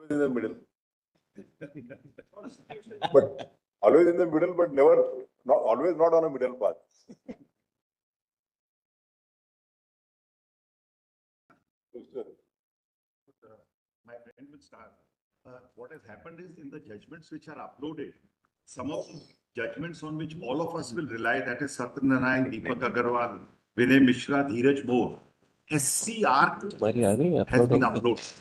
in the middle. But always in the middle, but never, not always not on a middle path. My friend will start. What has happened is in the judgments which are uploaded, some of the judgments on which all of us will rely, that is Satyanarayan, Deepak Agarwal, Vinay Mishra, Dheeraj Moore, SCR has been uploaded.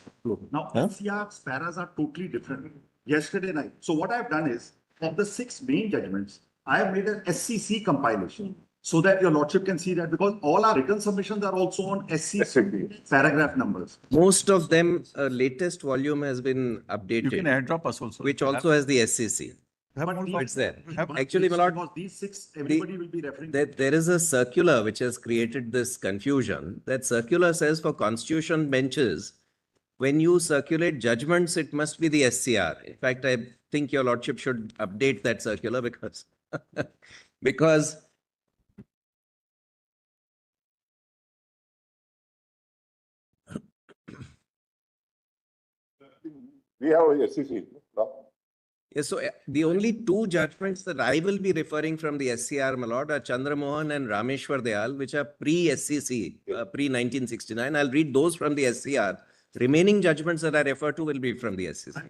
Now, SCR's paras are totally different. Yesterday night. So what I've done is, of the 6 main judgments, I have made an SCC compilation so that your lordship can see that, because all our written submissions are also on SCC paragraph numbers. Most of them, latest volume has been updated. You can airdrop us also. Which also has the SCC. It's there. Actually, my lord, these 6, everybody will be referring. There is a circular which has created this confusion. That circular says for constitution benches, when you circulate judgments, it must be the SCR. In fact, I think your lordship should update that circular because, because We have a SCC now. yes, so the only 2 judgments that I will be referring from the SCR, my lord, are Chandra Mohan and Romeshwar Dayal, which are pre-SCC, pre-1969. I'll read those from the SCR. Remaining judgments that I refer to will be from the SCC.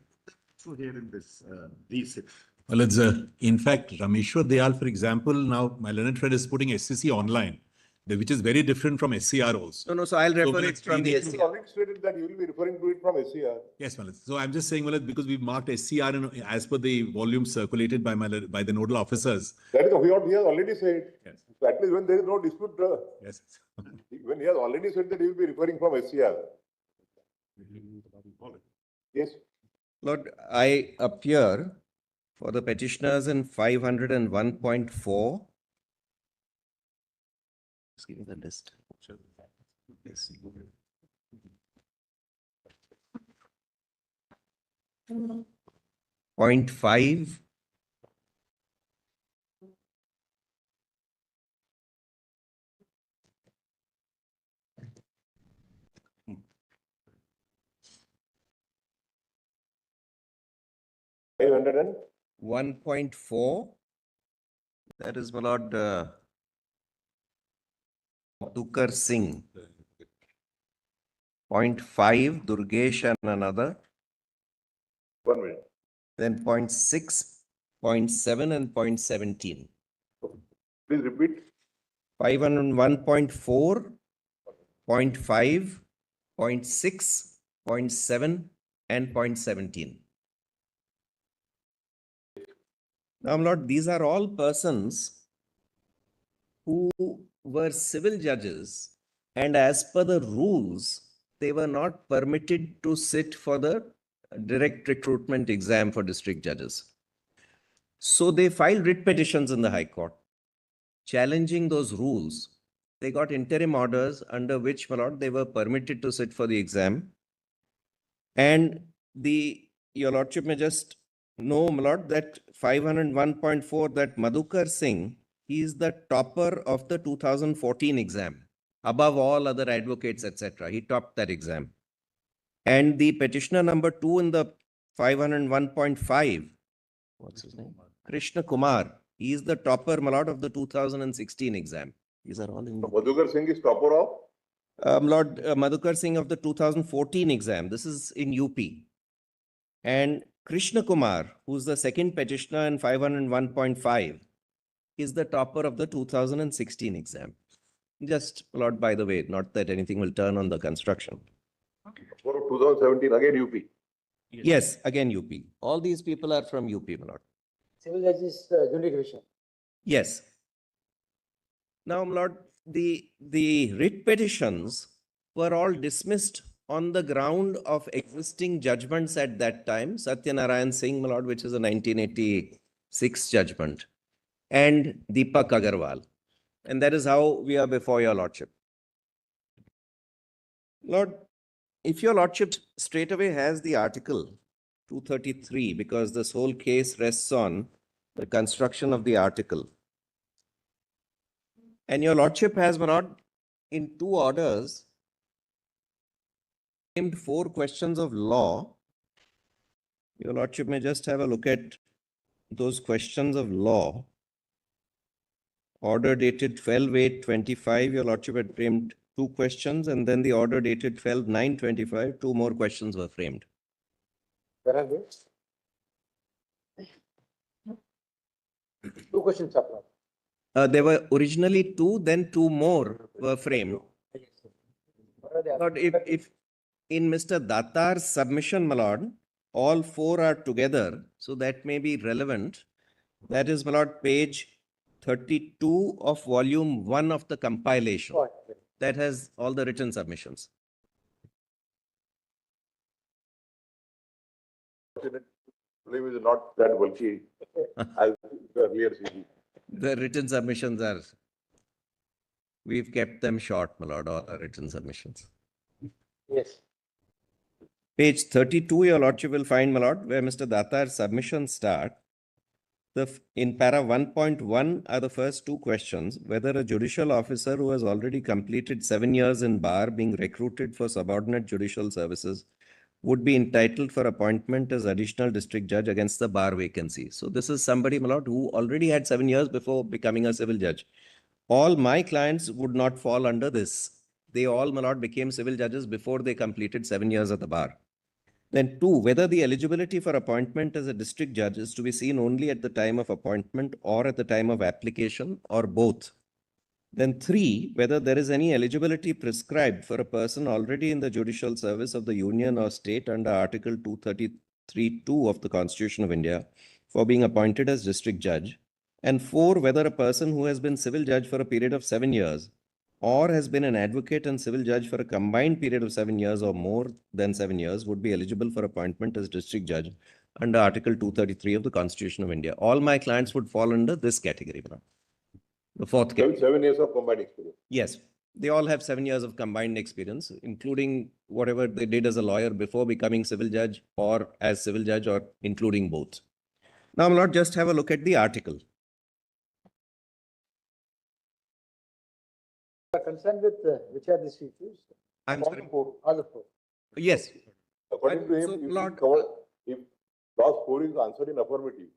So here in this, these 6. Well, it's in fact, Rameshwar Dayal, for example, now my learned friend is putting SCC online, which is very different from SCR also. No, so I'll refer it from the You SCR. already stated that you will be referring to it from SCR. Yes, Malad. So I'm just saying, Malad, because we've marked SCR as per the volume circulated by by the nodal officers. That is what he has already said. Yes. So at least when there is no dispute, Yes. when he has already said that he will be referring from SCR. Yes. Lord, I appear for the petitioners in 501.4. Just give me the list. Yes. Point 5. And 1.4. That is my lord Dukar Singh. 0.5, Durgesh and another. 1 minute. Then 0.6, 0.7 and 0.17. Please repeat. 501.4, 0.5, 0.6, 0.7 and 0.17. Now, my lord, these are all persons who were civil judges, and as per the rules, they were not permitted to sit for the direct recruitment exam for district judges. So they filed writ petitions in the High Court, challenging those rules. They got interim orders under which, my lord, they were permitted to sit for the exam. And your lordship may just know, my lord, that 501.4, that Madhukar Singh, he is the topper of the 2014 exam, above all other advocates, etc. He topped that exam. And the petitioner number 2 in the 501.5, what's his name? Krishna Kumar. He is the topper, my lord, of the 2016 exam. These are all in the... Madhukar Singh is topper of? Lord Madhukar Singh of the 2014 exam. This is in UP. And Krishna Kumar, who's the second petitioner in 501.5, is the topper of the 2016 exam. Just, Lord, by the way, not that anything will turn on the construction. For 2017, again UP. Yes, again UP. All these people are from UP, my lord. Civil judges, Junior Division. Yes. Now, my lord, the writ petitions were all dismissed on the ground of existing judgments at that time. Satyanarayan Singh, my lord, which is a 1986 judgment, and Deepak Agarwal. And that is how we are before your lordship. Lord, if your lordship straight away has the article 233, because this whole case rests on the construction of the article. And your lordship has, my lord, in 2 orders, named 4 questions of law Your Lordship may just have a look at those questions of law. Order dated 12/8/25, Your Lordship had framed 2 questions, and then the order dated 12/9/25, 2 more questions were framed. Where are they? Two questions are brought. There were originally 2, then 2 more were framed. What are they? But if in Mr. Datar's submission, my lord, all 4 are together, so that may be relevant. That is, my lord, page 32 of volume 1 of the compilation. Oh, That has all the written submissions. Claim is not that bulky as the earlier CD. The written submissions are, we've kept them short, my lord, all our written submissions. Yes. Page 32, your lordship will find, my lord, where Mr. Datar's submissions start. In para 1.1 are the first 2 questions, whether a judicial officer who has already completed 7 years in bar being recruited for subordinate judicial services would be entitled for appointment as additional district judge against the bar vacancy. So this is somebody, my lord, who already had 7 years before becoming a civil judge. All my clients would not fall under this. They all, my lord, became civil judges before they completed 7 years at the bar. Then 2, whether the eligibility for appointment as a district judge is to be seen only at the time of appointment or at the time of application or both. Then 3, whether there is any eligibility prescribed for a person already in the judicial service of the union or state under Article 233(2) of the Constitution of India for being appointed as district judge. And 4, whether a person who has been civil judge for a period of 7 years or has been an advocate and civil judge for a combined period of 7 years or more than 7 years would be eligible for appointment as district judge under Article 233 of the Constitution of India. All my clients would fall under this category. The 4th category. 7 years of combined experience. Yes, they all have 7 years of combined experience, including whatever they did as a lawyer before becoming civil judge or as civil judge or including both. Now, my lord, just have a look at the article. Are concerned with which are these issues? I'm All sorry. 4. All the 4. Yes, According to him, So, if he Lord- if clause 4 is answered in affirmative,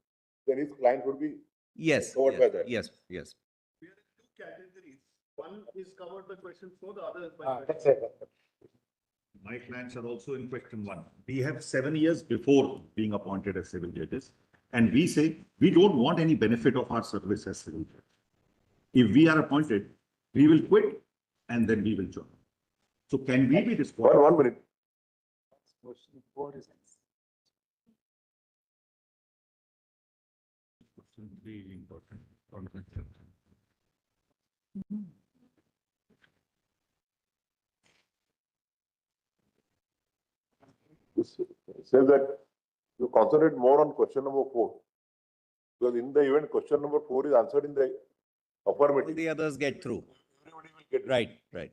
then his client would be yes, Covered by yes, that. yes, yes. We are in 2 categories. One is covered by question 4, the other is by That's question. it. My clients are also in question 1. We have 7 years before being appointed as civil judges. And we say, we don't want any benefit of our service as civil judge. If we are appointed, we will quit and then we will join. So can we be disqualified? 1 minute. Question 4 is. Really important. It says that you concentrate more on question number 4. Because in the event question number 4 is answered in the All affirmative, the others get through. everybody will get it. Right, right.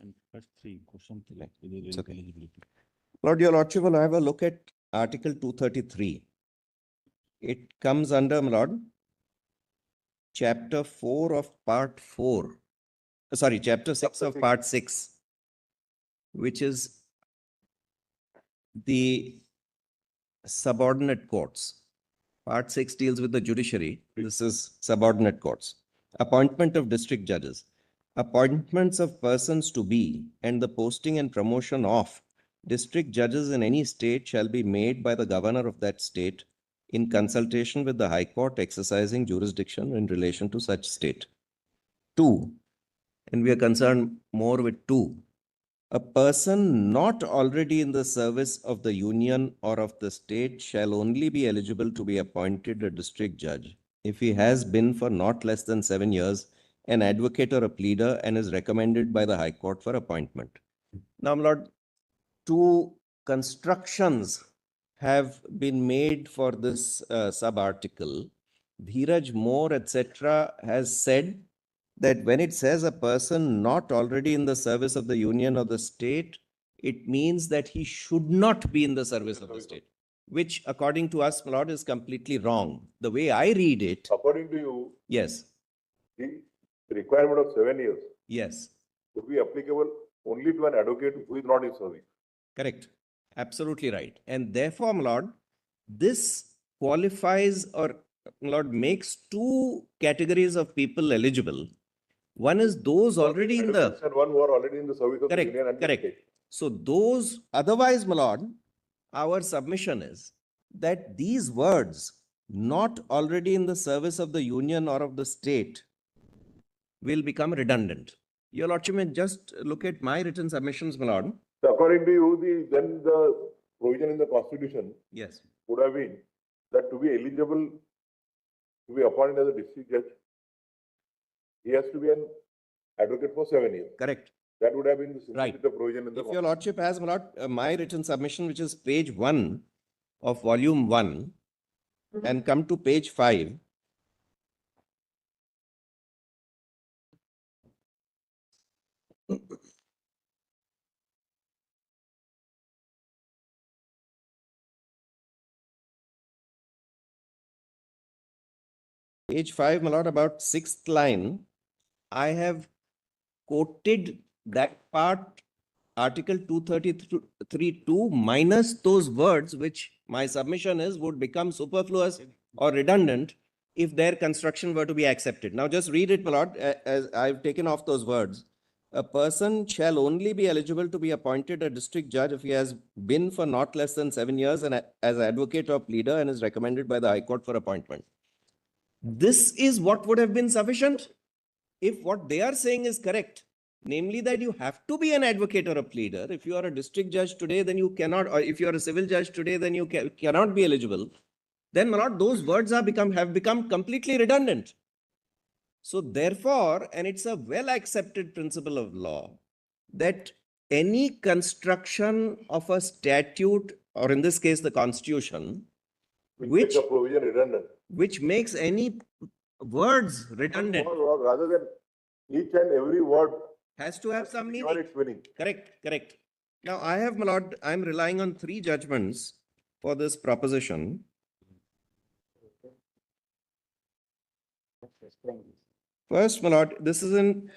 And first 3, question 3, It's okay. eligibility. Lord, your lordship will have a look at Article 233. It comes under, my lord, Chapter 4 of Part 4. Sorry, Chapter 6 Chapter of 6. Part 6, which is the subordinate courts. Part 6 deals with the judiciary. This is subordinate courts. Appointment of district judges. Appointments of persons to be and the posting and promotion of district judges in any state shall be made by the governor of that state in consultation with the High Court exercising jurisdiction in relation to such state. 2, and we are concerned more with 2. A person not already in the service of the union or of the state shall only be eligible to be appointed a district judge if he has been for not less than 7 years an advocate or a pleader and is recommended by the High Court for appointment. Now, my lord, 2 constructions have been made for this sub-article. Dheeraj Moore, etc., has said that when it says a person not already in the service of the union or the state, it means that he should not be in the service of the state, which according to us, my lord, is completely wrong. The way I read it, According to you, yes, the requirement of 7 years yes, would be applicable only to an advocate who is not in service. correct. Absolutely right. And therefore, my lord, this qualifies or Lord makes two categories of people eligible. One is those already in the, And one who are already in the service of the correct, union and the correct. state. So those, otherwise, my lord, our submission is that these words not already in the service of the union or of the state will become redundant. Your lordship may just look at my written submissions, my lord. So according to you, then the provision in the constitution Yes, would have been that to be eligible to be appointed as a district judge, he has to be an advocate for 7 years. correct. That would have been the Right. provision in the If your lordship has, my lord, my written submission, which is page 1 of volume 1, and come to page 5. Page 5, my lord, about 6th line, I have quoted that part, Article 233(2) minus those words which my submission is would become superfluous or redundant if their construction were to be accepted. Now just read it, my lord, as I've taken off those words. A person shall only be eligible to be appointed a district judge if he has been for not less than 7 years and as advocate or pleader and is recommended by the High Court for appointment. This is what would have been sufficient if what they are saying is correct, namely that you have to be an advocate or a pleader. If you are a district judge today, then you cannot, or if you are a civil judge today, then you cannot be eligible. Then, my lord, those words have become completely redundant. So therefore, and it's a well accepted principle of law that any construction of a statute, or in this case, the constitution, which the provision redundant. which makes any words redundant, Or rather than each and every word has to have some given meaning. its meaning. Correct, correct. Now, I have, my lord, I'm relying on 3 judgments for this proposition. First, my lord, this is in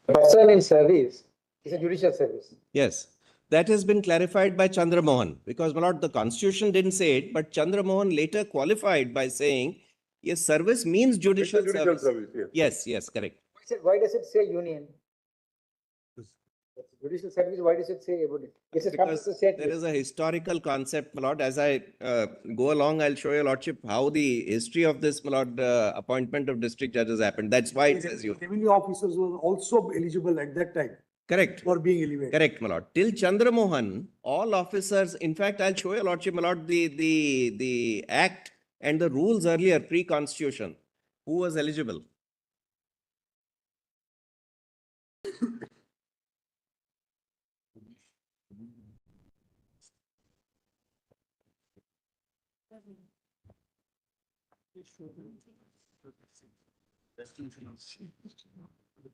Person in service is a judicial service. yes, that has been clarified by Chandra Mohan, because, my lord, the constitution didn't say it, but Chandra Mohan later qualified by saying, yes, service means judicial It's a judicial service. service, yes. Yes, correct. Why does it say union? Judicial service, why does it say about it? This is comes Because to the state. there is a historical concept, my lord. As I go along, I'll show your lordship how the history of this, my lord, appointment of district judges happened. That's why it says you. Revenue officers were also eligible at that time Correct. for being elevated. Correct, my lord. Till Chandra Mohan, all officers, in fact, I'll show your lordship, my lord, the act and the rules earlier, pre-constitution, who was eligible.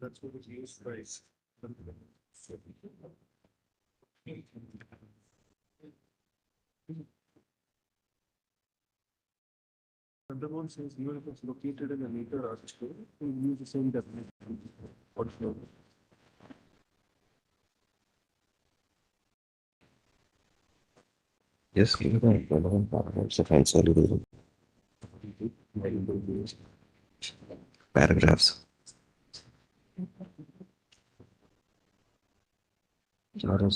That's what is used price. The one says even if it's located in a later article, we use the same definition. Yes, give me relevant paragraphs if I'm soluble. Paragraphs. Para.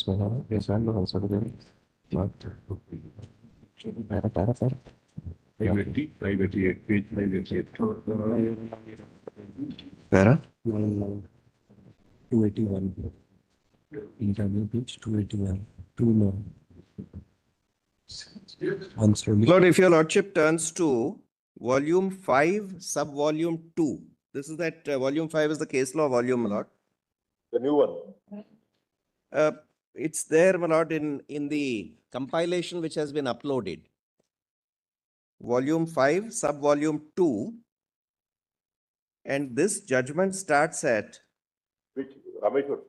588, page 588. Para? 281. Internal page 281. Two more. Once Lord, if your lordship turns to volume 5, sub-volume 2. This is that volume 5 is the case law volume, my lord. The new one. It's there, my lord, in the compilation which has been uploaded. Volume 5, sub-volume 2. And this judgment starts at, Which, Rameshwar?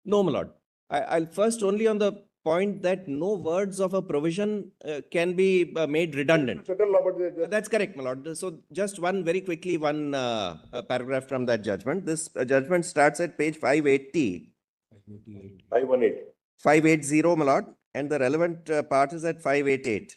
no, my lord. I'll first only on the point that no words of a provision can be made redundant. Settle law, but they just. That's correct, my lord. So just one very quickly, one paragraph from that judgment. This judgment starts at page 580, 518. 580, my lord, and the relevant part is at 588.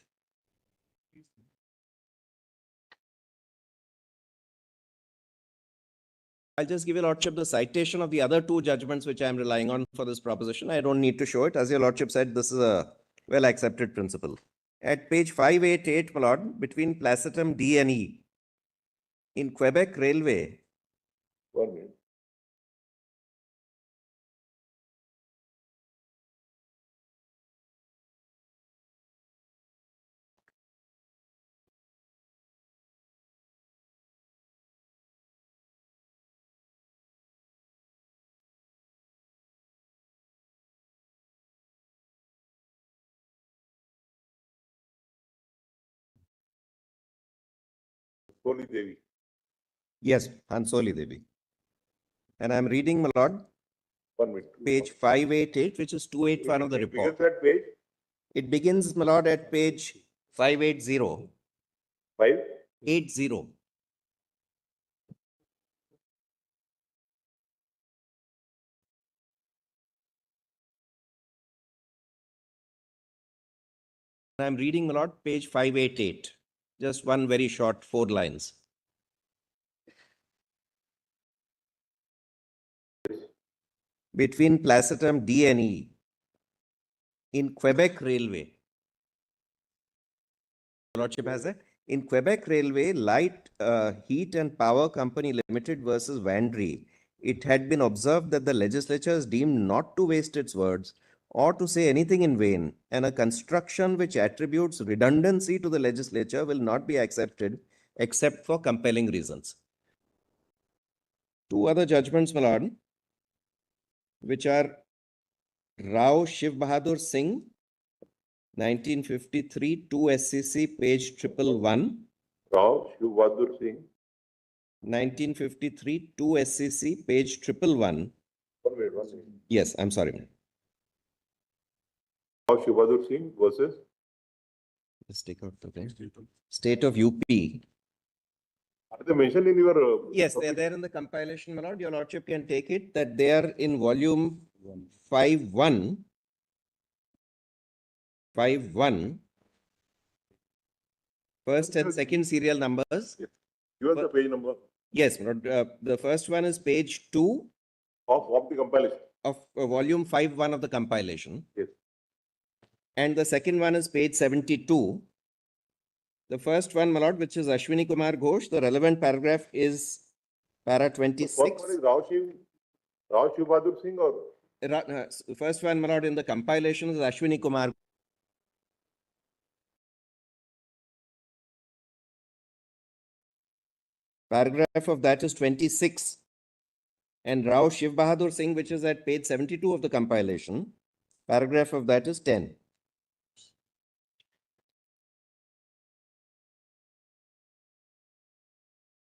I'll just give your lordship the citation of the other two judgments which I am relying on for this proposition. I don't need to show it. As your lordship said, this is a well accepted principle. At page 588, my lord, between placetum D and E, in Quebec Railway, 1 minute. Holy Devi. yes, Hansoli Devi. And I'm reading, my lord, 1 minute. page 588, which is 281 of the Because report. that page, It begins, my lord, at page 580. 5. 80. I'm reading, my lord, page 588. Just one very short 4 lines. Between placetum D and E, in Quebec Railway. Lordship has that. In Quebec Railway, Light Heat and Power Company Limited versus Vandry, it had been observed that the legislature is deemed not to waste its words or to say anything in vain, and a construction which attributes redundancy to the legislature will not be accepted except for compelling reasons. Two other judgments, my lord, which are Rao Shiv Bahadur Singh, 1953, 2 SCC, page 111. Rao Shivadur Singh. 1953, 2 SCC, page 111. 1 minute, 1 minute. Yes, I'm sorry. Rao Shivadur Singh versus. Let's take out the thing. State of UP. Are they mentioned in your? Yes, they are there in the compilation, my lord. Your lordship can take it that they are in volume 51. 51. First and second serial numbers. Give us the page number Yes, my lord. The first one is page 2 of the compilation. of volume 51 of the compilation. Yes. And the second one is page 72. The first one, my lord, which is Ashwini Kumar Ghosh, the relevant paragraph is para The 26. first one is Rao Shivadur Singh or? First one, my lord, in the compilation is Ashwini Kumar. Paragraph of that is 26. And Rao Shiv Bahadur Singh, which is at page 72 of the compilation, paragraph of that is 10.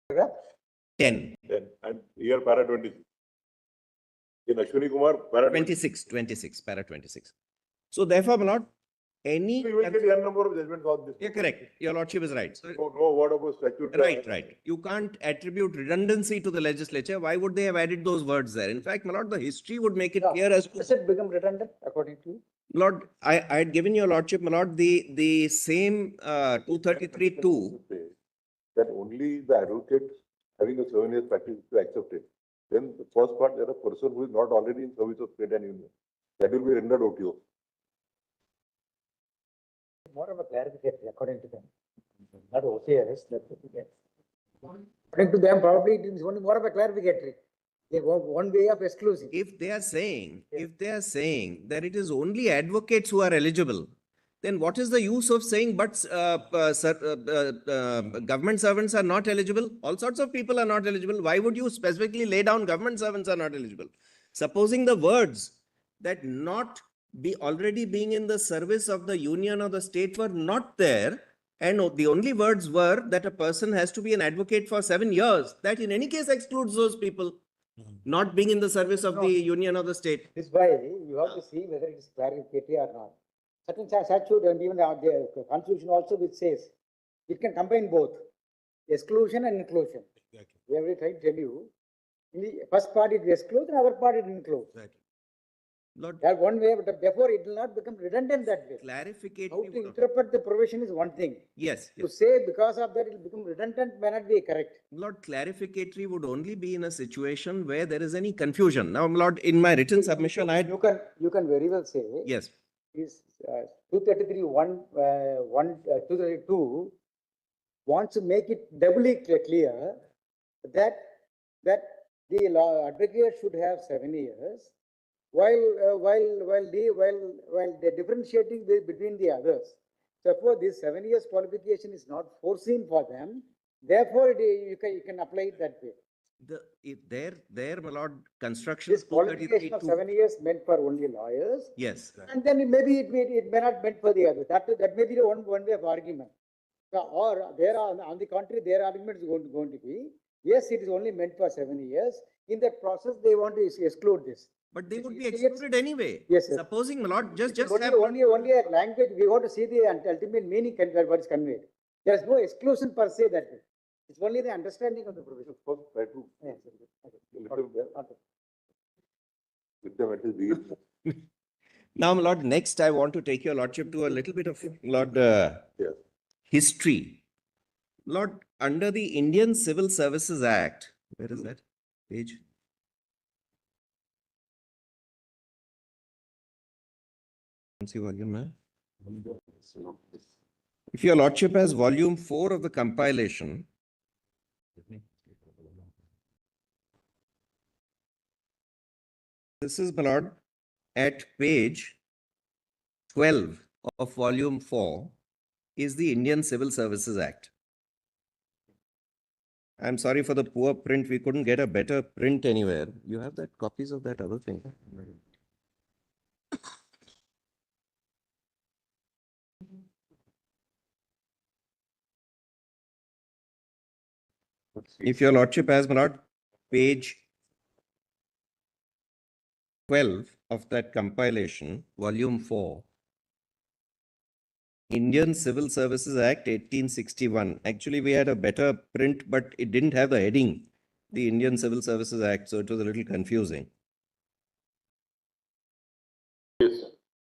Paragraph? 10. Then, and here para 26. In Ashwini Kumar, para 26, para 26. So therefore, my lord, any. You will get n number of judgments on this. Yeah, correct. Your lordship is right. So, No word about statute. right. You can't attribute redundancy to the legislature. Why would they have added those words there? In fact, my lord, the history would make it clear as to. Does it become redundant according to you? Lord, I had given your lordship, my lord, the same 233(2). That only the advocate having a 7 years practice to accept it. Then the first part, there are a person who is not already in service of state and union. That will be rendered OTO. More of a clarification according to them. Not OCS, that's what we get. According to them, probably it is only more of a clarificatory. They want one way of exclusive. If they are saying that it is only advocates who are eligible, then what is the use of saying, but government servants are not eligible? All sorts of people are not eligible. Why would you specifically lay down government servants are not eligible? Supposing the words that not be already being in the service of the union or the state were not there, and the only words were that a person has to be an advocate for 7 years, that in any case excludes those people not being in the service of the union or the state. This way, you have to see whether it is clarificatory or not. Certain statute and even the constitution also which says it can combine both exclusion and inclusion. Exactly. We have tried to tell you, in the first part it excludes and other part it includes. Exactly. Lord, That one way, but therefore it will not become redundant that way. How clarificatory. to interpret the provision is one thing. Yes, To yes. say because of that it will become redundant may not be correct. Lord, clarificatory would only be in a situation where there is any confusion. Now, Lord, in my written submission, I had, You can very well say. yes, Is 233 232 wants to make it doubly clear that the law advocate should have 7 years while they differentiating between the others. Therefore, this 7 years qualification is not foreseen for them. Therefore, you can apply it that way. there, my Lord, construction. This qualification of 7 years meant for only lawyers. Yes, And then it may not meant for the others. That may be the one way of argument. So, or there are, on the contrary, their argument is going to be, yes, it is only meant for 7 years. In that process, they want to exclude this. but they would be Yes. excluded anyway. Yes, sir. Supposing, my Lord, just Only, have. only a language, we want to see the ultimate meaning what is conveyed. There is no exclusion per se that way. It's only the understanding of the provision. First, try to Yes, okay. let them, Okay. let them at least begin. Now, my Lord, next I want to take your Lordship to a little bit of, Lord, Yes. history. Lord, under the Indian Civil Services Act, where is that page? See volume, if your Lordship has volume 4 of the compilation, this is, my Lord, at page 12 of volume 4 is the Indian Civil Services Act. I'm sorry for the poor print. We couldn't get a better print anywhere. You have that copies of that other thing? If your Lordship has, my Lord, page 12 of that compilation, volume 4, Indian Civil Services Act 1861. Actually, we had a better print, but it didn't have the heading, the Indian Civil Services Act, so it was a little confusing. Yes.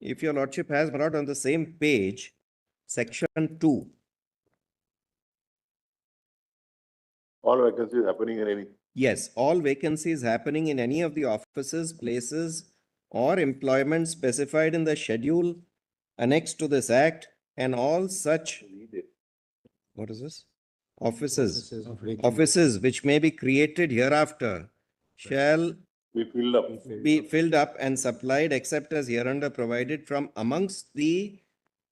If your Lordship has, my Lord, on the same page, section 2. All vacancies happening in any. Yes, all vacancies happening in any of the offices, places, or employment specified in the schedule annexed to this act, and all such, what is this? Offices which may be created hereafter shall We filled up. be filled up and supplied except as hereunder provided from amongst the,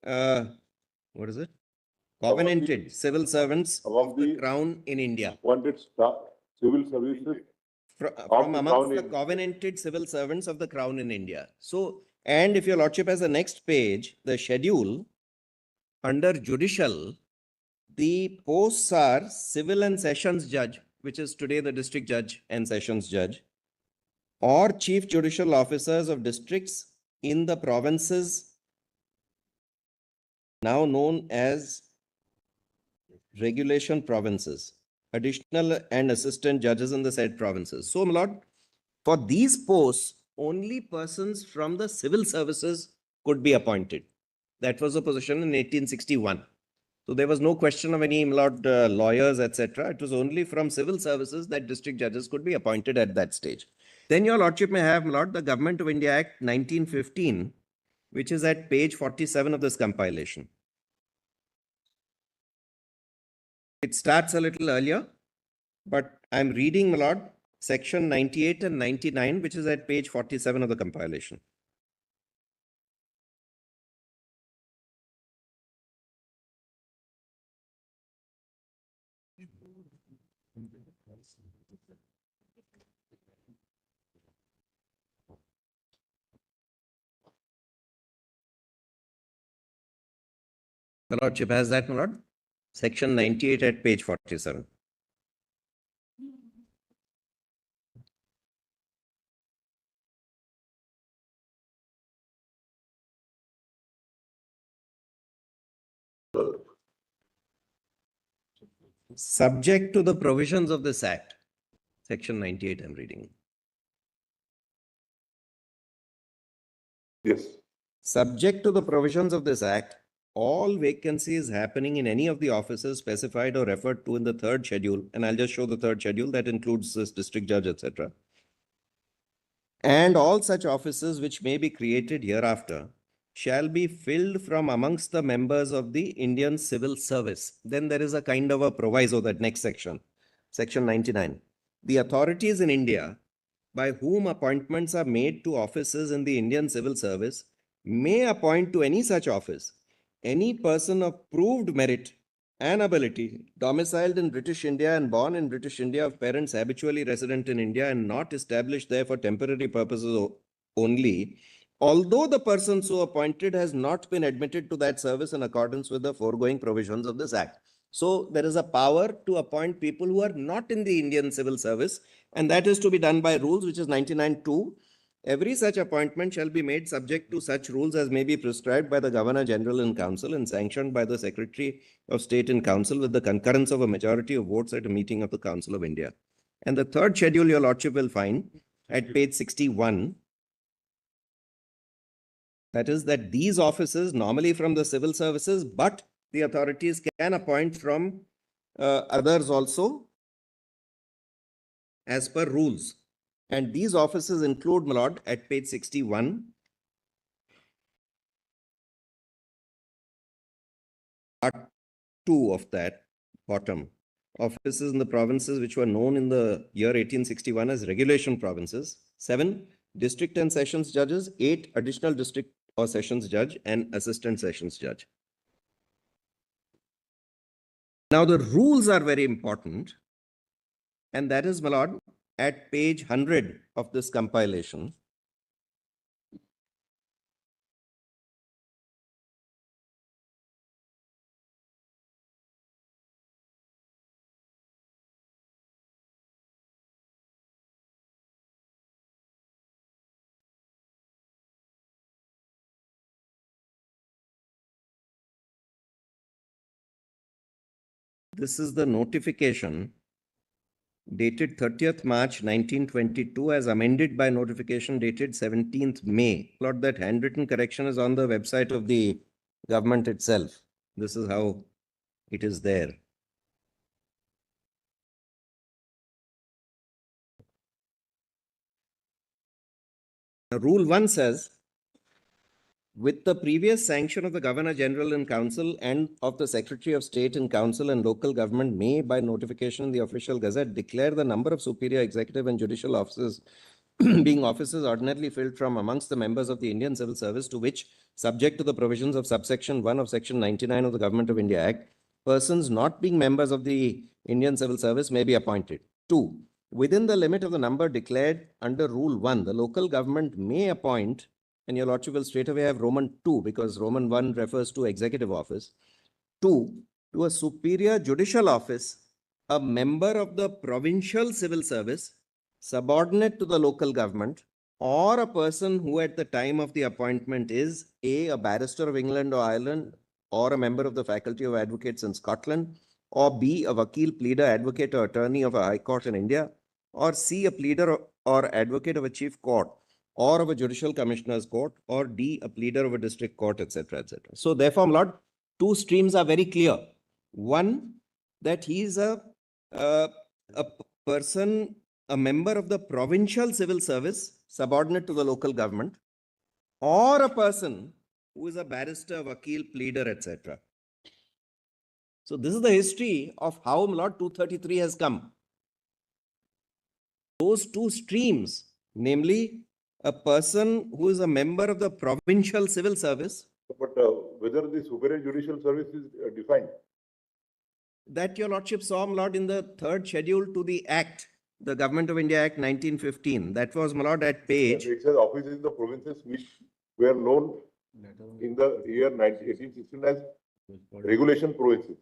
what is it? Covenanted civil servants among of the the- crown in India. Wanted staff, civil services. From the amongst crown the in- covenanted civil servants of the crown in India. So, and if your Lordship has the next page, the schedule under judicial, the posts are civil and sessions judge, which is today the district judge and sessions judge, or chief judicial officers of districts in the provinces now known as regulation provinces, additional and assistant judges in the said provinces. So, my Lord, for these posts, only persons from the civil services could be appointed. That was the position in 1861. So there was no question of any, my Lord, lawyers, etc. It was only from civil services that district judges could be appointed at that stage. Then your Lordship may have, my Lord, the Government of India Act 1915, which is at page 47 of this compilation. It starts a little earlier, but I'm reading, my lord, section 98 and 99, which is at page 47 of the compilation. The lordship has that, my lord? Section 98 at page 47. Subject to the provisions of this act. Section 98 I'm reading. Yes. Subject to the provisions of this act, all vacancies happening in any of the offices specified or referred to in the third schedule, and I'll just show the third schedule that includes this district judge, etc. And all such offices which may be created hereafter shall be filled from amongst the members of the Indian Civil Service. Then there is a kind of a proviso, that next section, section 99. The authorities in India by whom appointments are made to offices in the Indian Civil Service may appoint to any such office any person of proved merit and ability, domiciled in British India and born in British India, of parents habitually resident in India and not established there for temporary purposes only, although the person so appointed has not been admitted to that service in accordance with the foregoing provisions of this act. So there is a power to appoint people who are not in the Indian Civil Service, and that is to be done by rules, which is 99(2). Every such appointment shall be made subject to such rules as may be prescribed by the Governor General in Council and sanctioned by the Secretary of State in Council with the concurrence of a majority of votes at a meeting of the Council of India. And the third schedule, your lordship will find at page 61. That is that these offices normally from the civil services, but the authorities can appoint from others also as per rules. And these offices include, my lord, at page 61, part 2 of that bottom. Offices in the provinces which were known in the year 1861 as regulation provinces. 7, district and sessions judges. 8, additional district or sessions judge and assistant sessions judge. Now the rules are very important, and that is, my lord, at page 100 of this compilation. This is the notification dated 30th March 1922 as amended by notification dated 17th May. Plot that handwritten correction is on the website of the government itself. This is how it is there. Rule 1 says, with the previous sanction of the Governor General in Council and of the Secretary of State in Council and local government may, by notification in the official gazette, declare the number of superior executive and judicial officers being offices ordinarily filled from amongst the members of the Indian Civil Service, to which, subject to the provisions of subsection 1 of section 99 of the Government of India Act, persons not being members of the Indian Civil Service may be appointed. 2. Within the limit of the number declared under Rule 1, the local government may appoint, and your lordship will straight away have Roman 2 because Roman 1 refers to executive office. 2, to a superior judicial office, a member of the provincial civil service, subordinate to the local government, or a person who at the time of the appointment is A, a barrister of England or Ireland, or a member of the faculty of advocates in Scotland, or B, a vakil, pleader, advocate or attorney of a high court in India, or C, a pleader or advocate of a chief court or of a judicial commissioner's court, or D, a pleader of a district court, etc., etc. So therefore, my lord, two streams are very clear. One, that he is a person, a member of the provincial civil service, subordinate to the local government, or a person who is a barrister, vakil, pleader, etc. So this is the history of how Law 233 has come. Those two streams, namely a person who is a member of the provincial civil service, But whether the superior judicial service is defined, that your lordship saw, my lord, in the third schedule to the Act, the Government of India Act 1915. That was, my lord, at page. it says offices in the provinces which were known in the year 1816 as regulation provinces.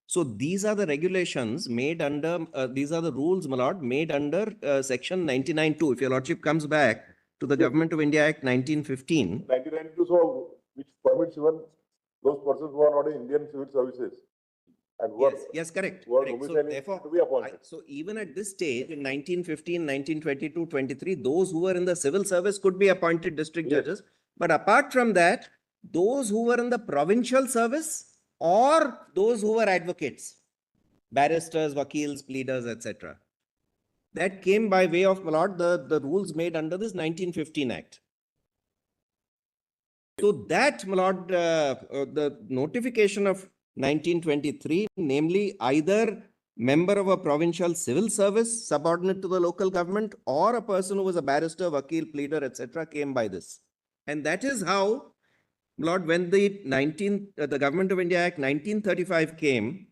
So these are the regulations made under, these are the rules, my lord, made under section 99(2). If your lordship comes back to the Government of India Act 1915. 1992, so which permits even those persons who are not in Indian civil services and who are, Yes, correct. who are Correct. So domiciled therefore, to be appointed. so even at this stage, in 1915, 1922, 23, those who were in the civil service could be appointed district Yes. judges. But apart from that, those who were in the provincial service or those who were advocates, barristers, vakils, pleaders, etc. That came by way of, my lord, the rules made under this 1915 Act. So that, my lord, the notification of 1923, namely either member of a provincial civil service subordinate to the local government or a person who was a barrister, vakil, pleader, etc., came by this. And that is how, Lord, when the Government of India Act 1935 came,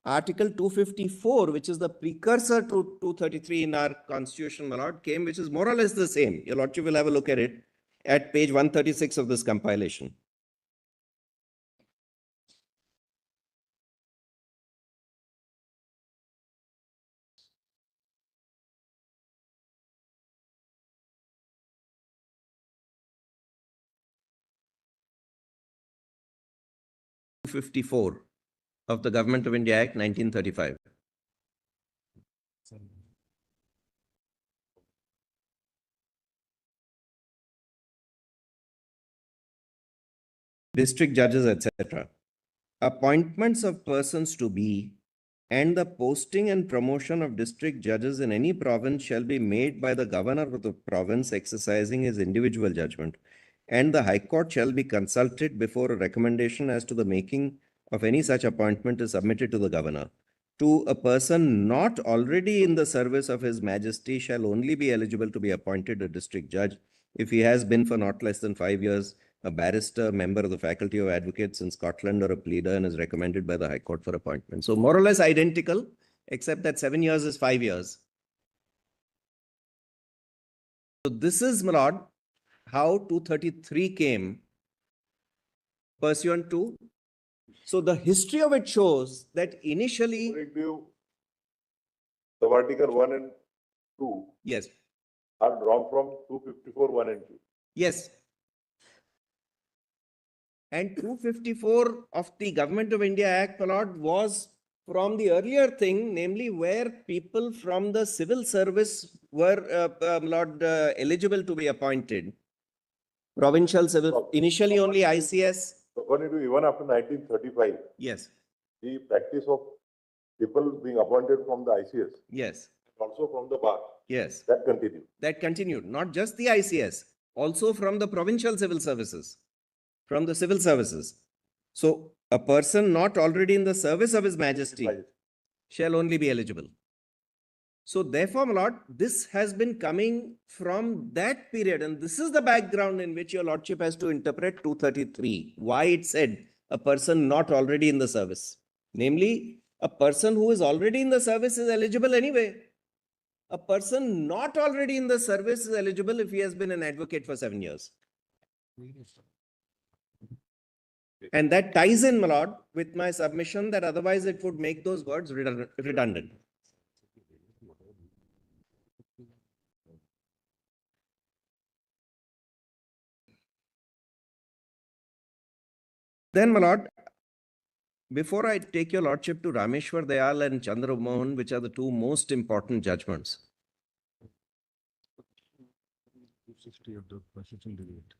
Article 254, which is the precursor to 233 in our constitution, my lord, came, which is more or less the same. Your lordship will have a look at it at page 136 of this compilation. (254) of the Government of India Act 1935. District judges, etc. Appointments of persons to be and the posting and promotion of district judges in any province shall be made by the governor of the province exercising his individual judgment, and the High Court shall be consulted before a recommendation as to the making of any such appointment is submitted to the governor. To a person not already in the service of His Majesty shall only be eligible to be appointed a district judge if he has been for not less than 5 years a barrister, member of the Faculty of Advocates in Scotland, or a pleader, and is recommended by the High Court for appointment. So more or less identical, except that 7 years is 5 years. So this is, my lord, how 233 came pursuant to. So the history of it shows that initially, According to you, the article 1 and 2 yes, are drawn from 254, 1 and 2. yes. And 254 of the Government of India Act, my lord, was from the earlier thing, namely where people from the civil service were, eligible to be appointed. Provincial civil, initially only ICS. According to you, even after 1935, Yes, the practice of people being appointed from the ICS, yes, also from the bar, yes. that continued. That continued, not just the ICS, also from the provincial civil services, from the civil services. So a person not already in the service of His Majesty shall only be eligible. So therefore, my lord, this has been coming from that period, and this is the background in which your lordship has to interpret 233. Why it said a person not already in the service. Namely, a person who is already in the service is eligible anyway. A person not already in the service is eligible if he has been an advocate for 7 years. And that ties in, my lord, with my submission that otherwise it would make those words redundant. Then, my lord, before I take your lordship to Romeshwar Dayal and Chandra Mohan, which are the two most important judgments. 260 of the Constituent debate.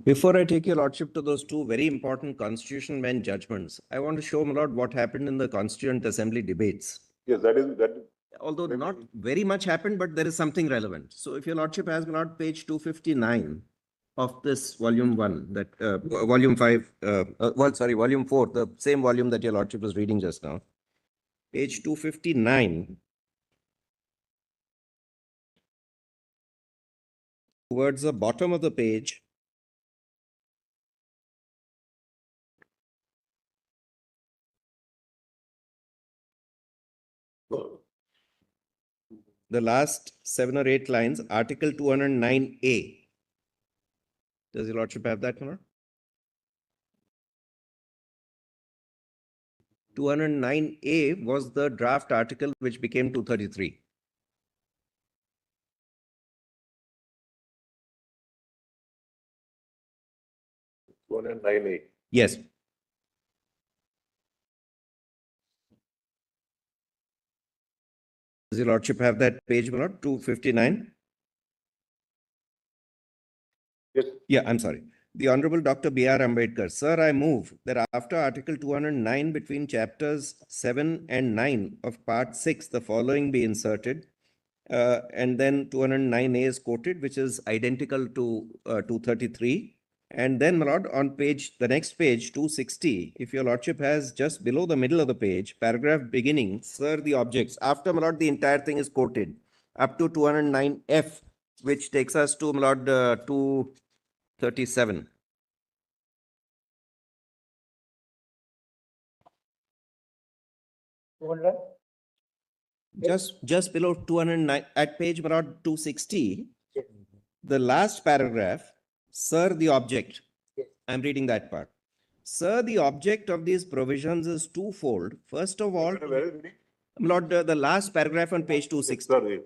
Before I take your lordship to those two very important constitutional bench judgments, I want to show my lord what happened in the Constituent Assembly debates. Yes, that, Although Maybe- not very much happened, but there is something relevant. So if your lordship has, my lord, page 259 of this volume 1, that volume 5, volume 4, the same volume that your lordship was reading just now. Page 259. Towards the bottom of the page. The last 7 or 8 lines, Article 209A. Does your lordship have that, my lord? 209A was the draft article which became 233. one and 9A. Yes. Does your lordship have that page, my lord, 259? Yes, Yeah, I'm sorry. The Honorable Dr. B.R. Ambedkar. Sir, I move that after Article 209 between chapters 7 and 9 of Part 6, the following be inserted. And then 209A is quoted, which is identical to 233. And then, my lord, on the next page, 260, if your lordship has just below the middle of the page, paragraph beginning, sir, the objects, after, my lord, the entire thing is quoted, up to 209F, which takes us to, my lord, 237. Just below 209, at page, my lord, 260, the last paragraph, sir, the object. Yes. I'm reading that part. Sir, the object of these provisions is twofold. First of all, where is it? my lord, the last paragraph on page 260. Sorry.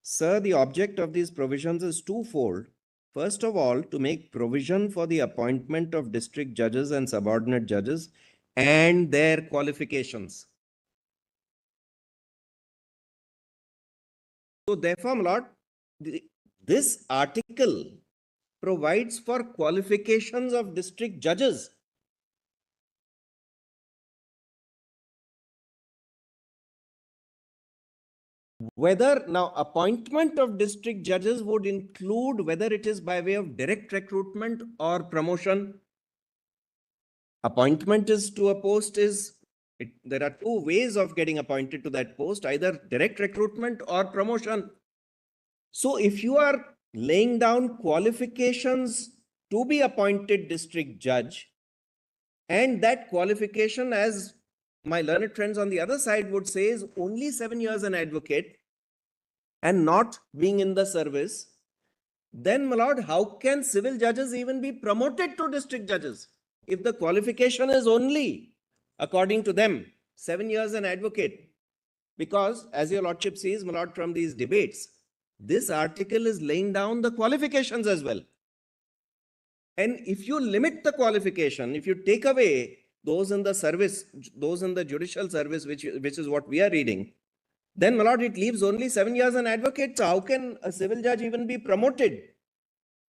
Sir, the object of these provisions is twofold. First of all, to make provision for the appointment of district judges and subordinate judges and their qualifications. So therefore, my lord, this article provides for qualifications of district judges. Whether now appointment of district judges would include whether it is by way of direct recruitment or promotion. Appointment is to a post there are two ways of getting appointed to that post, either direct recruitment or promotion. So if you are laying down qualifications to be appointed district judge, and that qualification, as my learned friends on the other side would say, is only 7 years an advocate and not being in the service, then, my lord, how can civil judges even be promoted to district judges if the qualification is only, according to them, 7 years an advocate? Because, as your lordship sees, my lord, from these debates, this article is laying down the qualifications as well. And if you limit the qualification, if you take away those in the service, those in the judicial service, which is what we are reading, then, my lord, it leaves only 7 years an advocate. So how can a civil judge even be promoted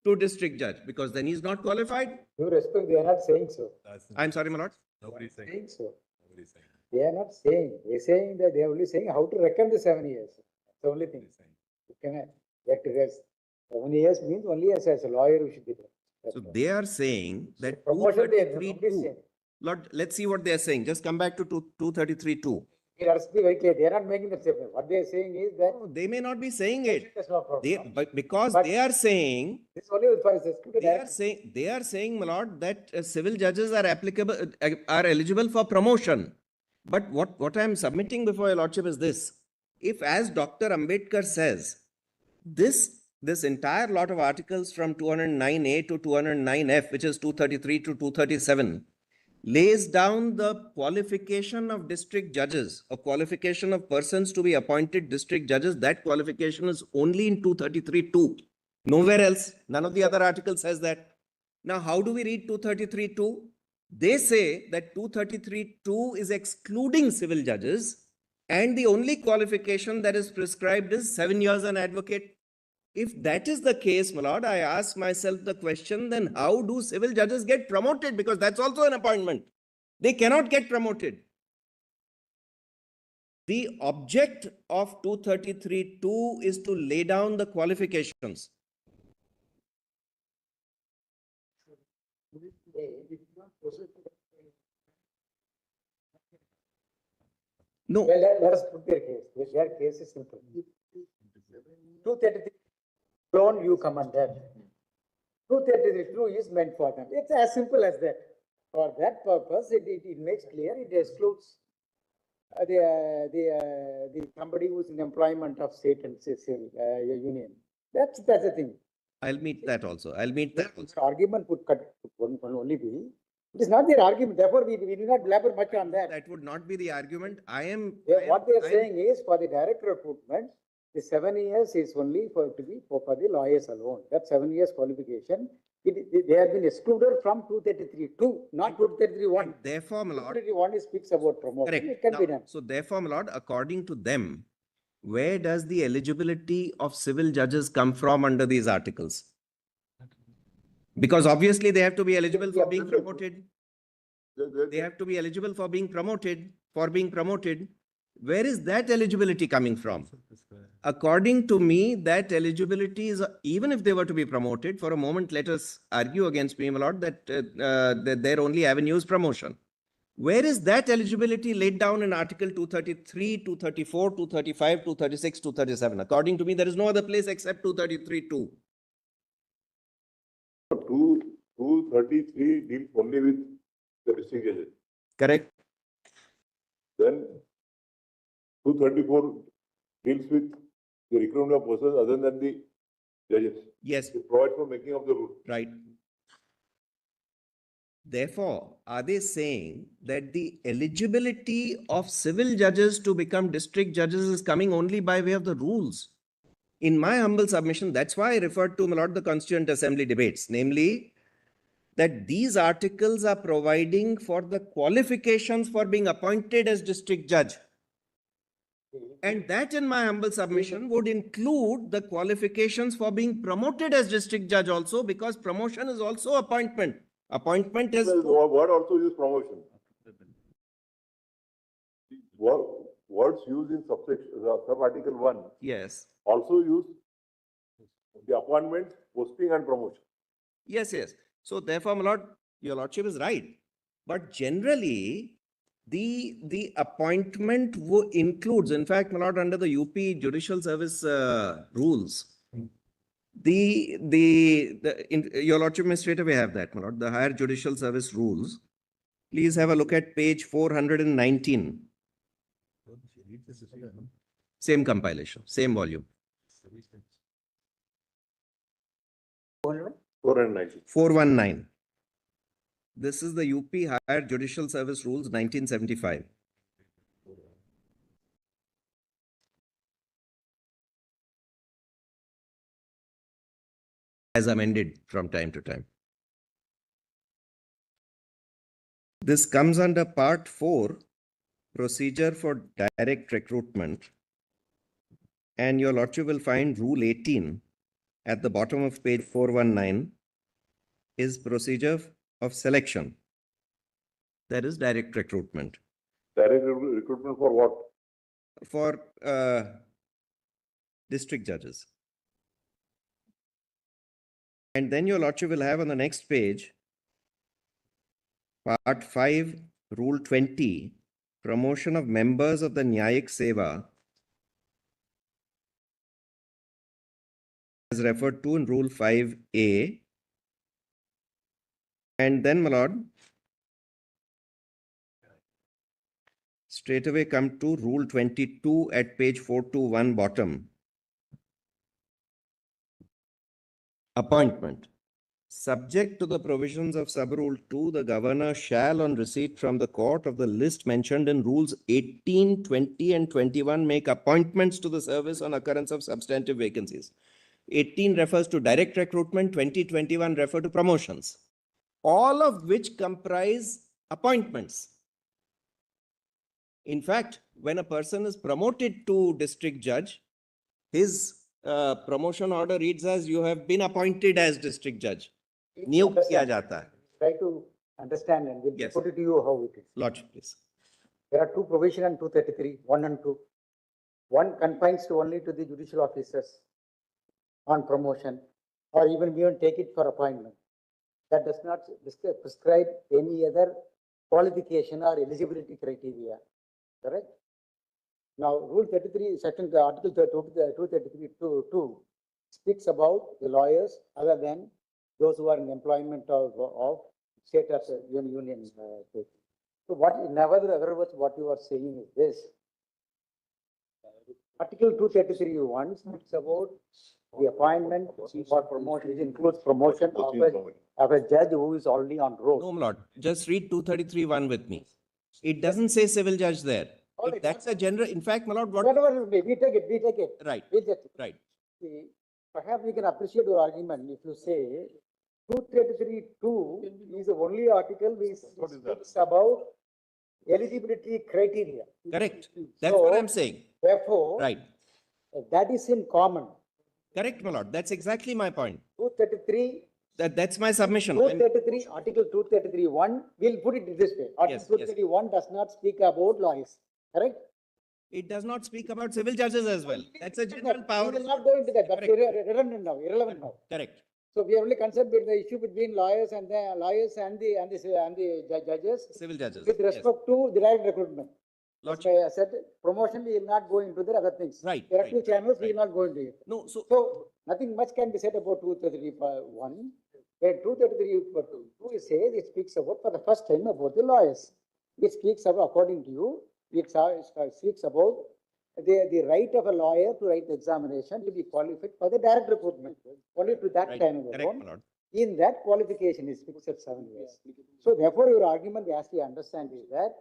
to district judge? Because then he's not qualified. You respect, they are not saying so. I'm sorry, my lord. Nobody's saying. Saying so. Nobody's saying. They are not saying, they're saying that they are only saying how to reckon the 7 years. That's the only thing. You cannot, that is, 7 years means only as a lawyer you should be there. That's So all. they are saying that Promotion, they are 233.2. saying. Lord, let's see what they are saying. Just come back to 233.2. It has to be very clear. They are not making that statement. What they are saying is that. No, they may not be saying it. There's no problem. But because But- they are saying, This only applies to they are saying, my lord, that civil judges are are eligible for promotion. But what I am submitting before your lordship is this: if, as Dr. Ambedkar says, this this entire lot of articles from 209A to 209F, which is 233 to 237, lays down the qualification of district judges, a qualification of persons to be appointed district judges. That qualification is only in 233(2). Nowhere else. None of the other articles says that. Now, how do we read 233(2)? They say that 233(2) is excluding civil judges, and the only qualification that is prescribed is 7 years an advocate. If that is the case, my lord, I ask myself the question, then how do civil judges get promoted? Because that's also an appointment. They cannot get promoted. The object of 233(2) is to lay down the qualifications. No, Well, let us put their case. Their case is simple. 233 alone you command that. 233(2) is meant for them. It's as simple as that. For that purpose, it makes clear, it excludes the somebody who's in employment of state and civil union. That's the thing. I'll meet that also. I'll meet that also. The argument would only be, it is not their argument, therefore we do not blabber much on that. That would not be the argument. What they are saying is, for the direct recruitment, the 7 years is only for the lawyers alone. That 7 years qualification, they have been excluded from 233(2), not 233(1). Therefore, my lord. 233(1) speaks about promotion. Correct. It can be Now, done. so therefore, my lord, according to them, where does the eligibility of civil judges come from under these articles? Because obviously they have to be eligible for being promoted. They have to be eligible for being promoted. Where is that eligibility coming from? According to me, that eligibility is, even if they were to be promoted, for a moment, let us argue against me, my lord, that their only avenue is promotion. Where is that eligibility laid down in Article 233, 234, 235, 236, 237? According to me, there is no other place except 233(2). 233 deals only with the district judges. Correct? Then 234 deals with the recruitment of persons other than the judges. Yes, It provides for making of the rule. right. Therefore, are they saying that the eligibility of civil judges to become district judges is coming only by way of the rules? In my humble submission, that's why I referred to, my lord, the Constituent Assembly debates, namely that these articles are providing for the qualifications for being appointed as district judge. And that, in my humble submission, would include the qualifications for being promoted as district judge also, because promotion is also appointment. Appointment is, The word also use promotion. Words used in sub-article 1 yes, also use the appointment, posting and promotion. yes. So therefore, my lord, your lordship is right. But generally, the appointment includes, in fact, my lord, under the UP Judicial Service rules, your lordship may straight away have that, my lord, the Higher Judicial Service rules. Please have a look at page 419. Same compilation, same volume. 490. 419. This is the UP Higher Judicial Service Rules, 1975. As amended from time to time. This comes under Part 4, Procedure for Direct Recruitment. And your lordship will find Rule 18 at the bottom of page 419 is Procedure of Selection. That is direct recruitment. Direct recruitment for what? For district judges. And then your lordship will have on the next page, Part 5, Rule 20, Promotion of Members of the Nyayik Seva, as referred to in Rule 5A. And then, my lord, straight away come to Rule 22 at page 421 bottom. Appointment. Subject to the provisions of Sub-Rule 2, the governor shall, on receipt from the court of the list mentioned in Rules 18, 20, and 21, make appointments to the service on occurrence of substantive vacancies. 18 refers to direct recruitment, 20, 21 refer to promotions, all of which comprise appointments. In fact, when a person is promoted to district judge, his promotion order reads as you have been appointed as district judge. नियुक्त किया जाता है. Try to understand and we'll Yes. put it to you how it is. Lordship, please. There are two provisions in 233, 1 and 2. One confines to only to the judicial officers on promotion, or even we won't take it for appointment. That does not prescribe any other qualification or eligibility criteria, correct? Now, Rule 33, Section Article 233, 2 speaks about the lawyers other than those who are in employment of state or union. State. So what, in other words, what you are saying is this. Article 233(1) speaks about the appointment for promotion, it includes promotion of a judge who is already on roll. No, my lord, just read 233(1) with me. It doesn't say civil judge there. Alright. That's a general, in fact, my lord, what? Whatever, we take it. Right, We'll just, right. see, perhaps we can appreciate your argument if you say 233(2) is the only article which speaks about eligibility criteria. Correct. That's what So, I'm saying. Therefore, Right. that is in common. Correct, my lord. That's exactly my point. 233, That's my submission. I'm- 233, Article 233(1), we'll put it this way. Article Yes, yes. 231 does not speak about lawyers, correct? It does not speak about civil judges as well. That's a general We power. will not go into that, that's Correct. redundant now, irrelevant now. Correct. So we are only concerned with the issue between lawyers and the judges Civil judges. with Yes. respect to the direct recruitment. That's Lordship. why I said promotion, we will not go into the other things. Right, There are right, two channels, we right. will not go into it. No, so So nothing much can be said about 233(1). Where 233(2) says, it speaks about for the first time about the lawyers. It speaks about, according to you, it speaks about the right of a lawyer to write the examination to be qualified for the direct recruitment. Only to that right, time correct, alone. my lord. In that qualification is fixed at 7 years. So therefore, your argument, as we understand, is that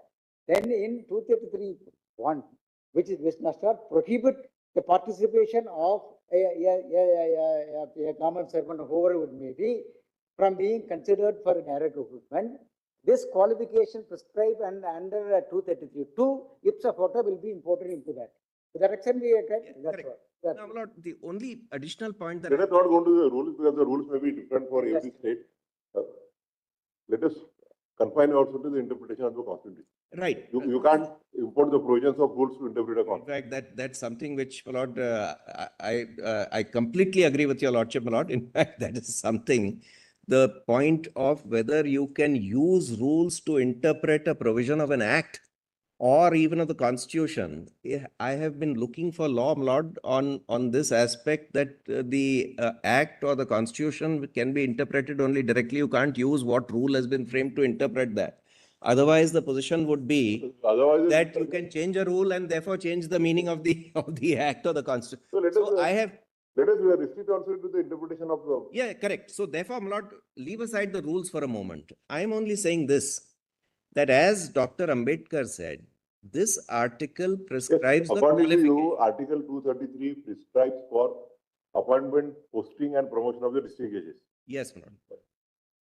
then in 233(1), which does not prohibit the participation of a common servant, whoever it may be, from being considered for a direct recruitment, this qualification prescribed and under 233(2), ipsa facto will be imported into that. To that extent, we agree. Yeah, That's correct. what. That's Now, my lord, the only additional point that Let us not go into the rules because the rules may be different for every Yes. state. Let us confine ourselves to the interpretation of the Constitution. right. You can't import the provisions of rules to interpret a In Constitution. fact, that's something which, my lord, I completely agree with your lordship, my lord. In fact, that is something, the point of whether you can use rules to interpret a provision of an act or even of the constitution. I have been looking for law, my lord, on this aspect that the act or the constitution can be interpreted only directly. You can't use what rule has been framed to interpret that. Otherwise, the position would be Otherwise, that you can change a rule and therefore change the meaning of the act or the constitution. So let us, So I have, let us restrict also to the interpretation of the. yeah, correct. So therefore, my lord, leave aside the rules for a moment. I am only saying this, that as Dr. Ambedkar said, this article prescribes the According to qualification. you, Article 233 prescribes for appointment, posting and promotion of the district judges. Yes, my lord.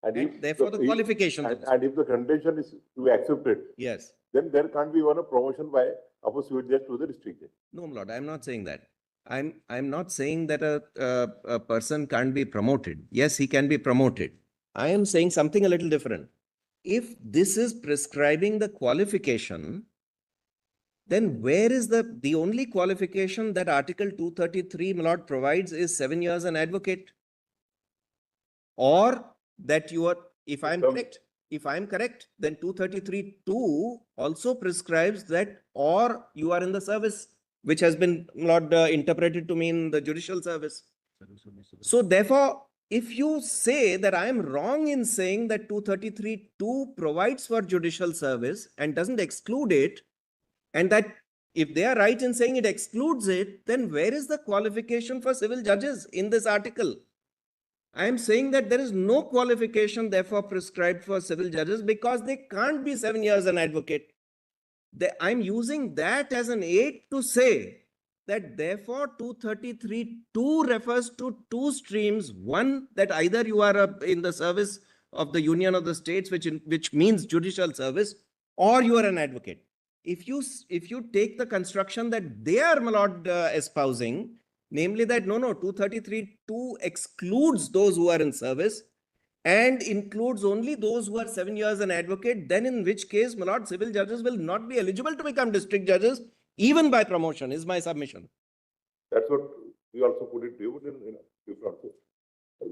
And And therefore the qualification. And if the contention is to be accepted, Yes. then there can't be one a promotion by a civil judge to the district judge. No, my lord, I'm not saying that. I'm not saying that a person can't be promoted. Yes, he can be promoted. I am saying something a little different. If this is prescribing the qualification, then where is the only qualification that Article 233, my lord, provides is 7 years an advocate? Or that you are, if I'm correct, then 233(2) also prescribes that or you are in the service, which has been not interpreted to mean the judicial service. So therefore, if you say that I am wrong in saying that 233(2) provides for judicial service and doesn't exclude it, and that if they are right in saying it excludes it, then where is the qualification for civil judges in this article? I am saying that there is no qualification therefore prescribed for civil judges because they can't be 7 years an advocate. I'm using that as an aid to say that therefore 233(2) refers to two streams. One, that either you are in the service of the Union of the States, which means judicial service, or you are an advocate. If you take the construction that they are, my lord, espousing, namely that no, 233(2) excludes those who are in service and includes only those who are 7 years an advocate, then in which case, my lord, civil judges will not be eligible to become district judges, even by promotion, is my submission. That's what we also put it to you, but in different.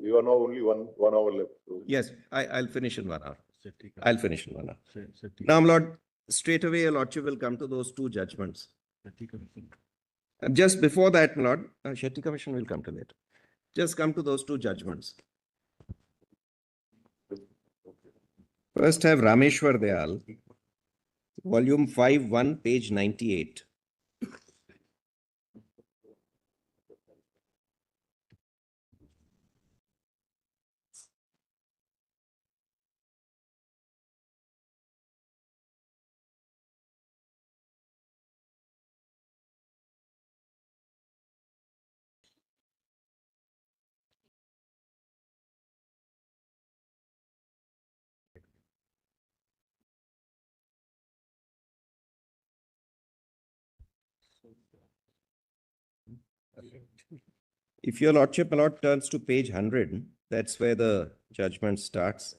We are now only one hour left. So Yes, I'll finish in 1 hour. I'll finish in 1 hour. Now, my lord, straight away, your lordship will come to those two judgments. Just before that, my lord, Shetty Commission will come to later. Just come to those two judgments. First have Romeshwar Dayal, volume 5(1), page 98. If your lordship, my lord, turns to page 100, that's where the judgment starts.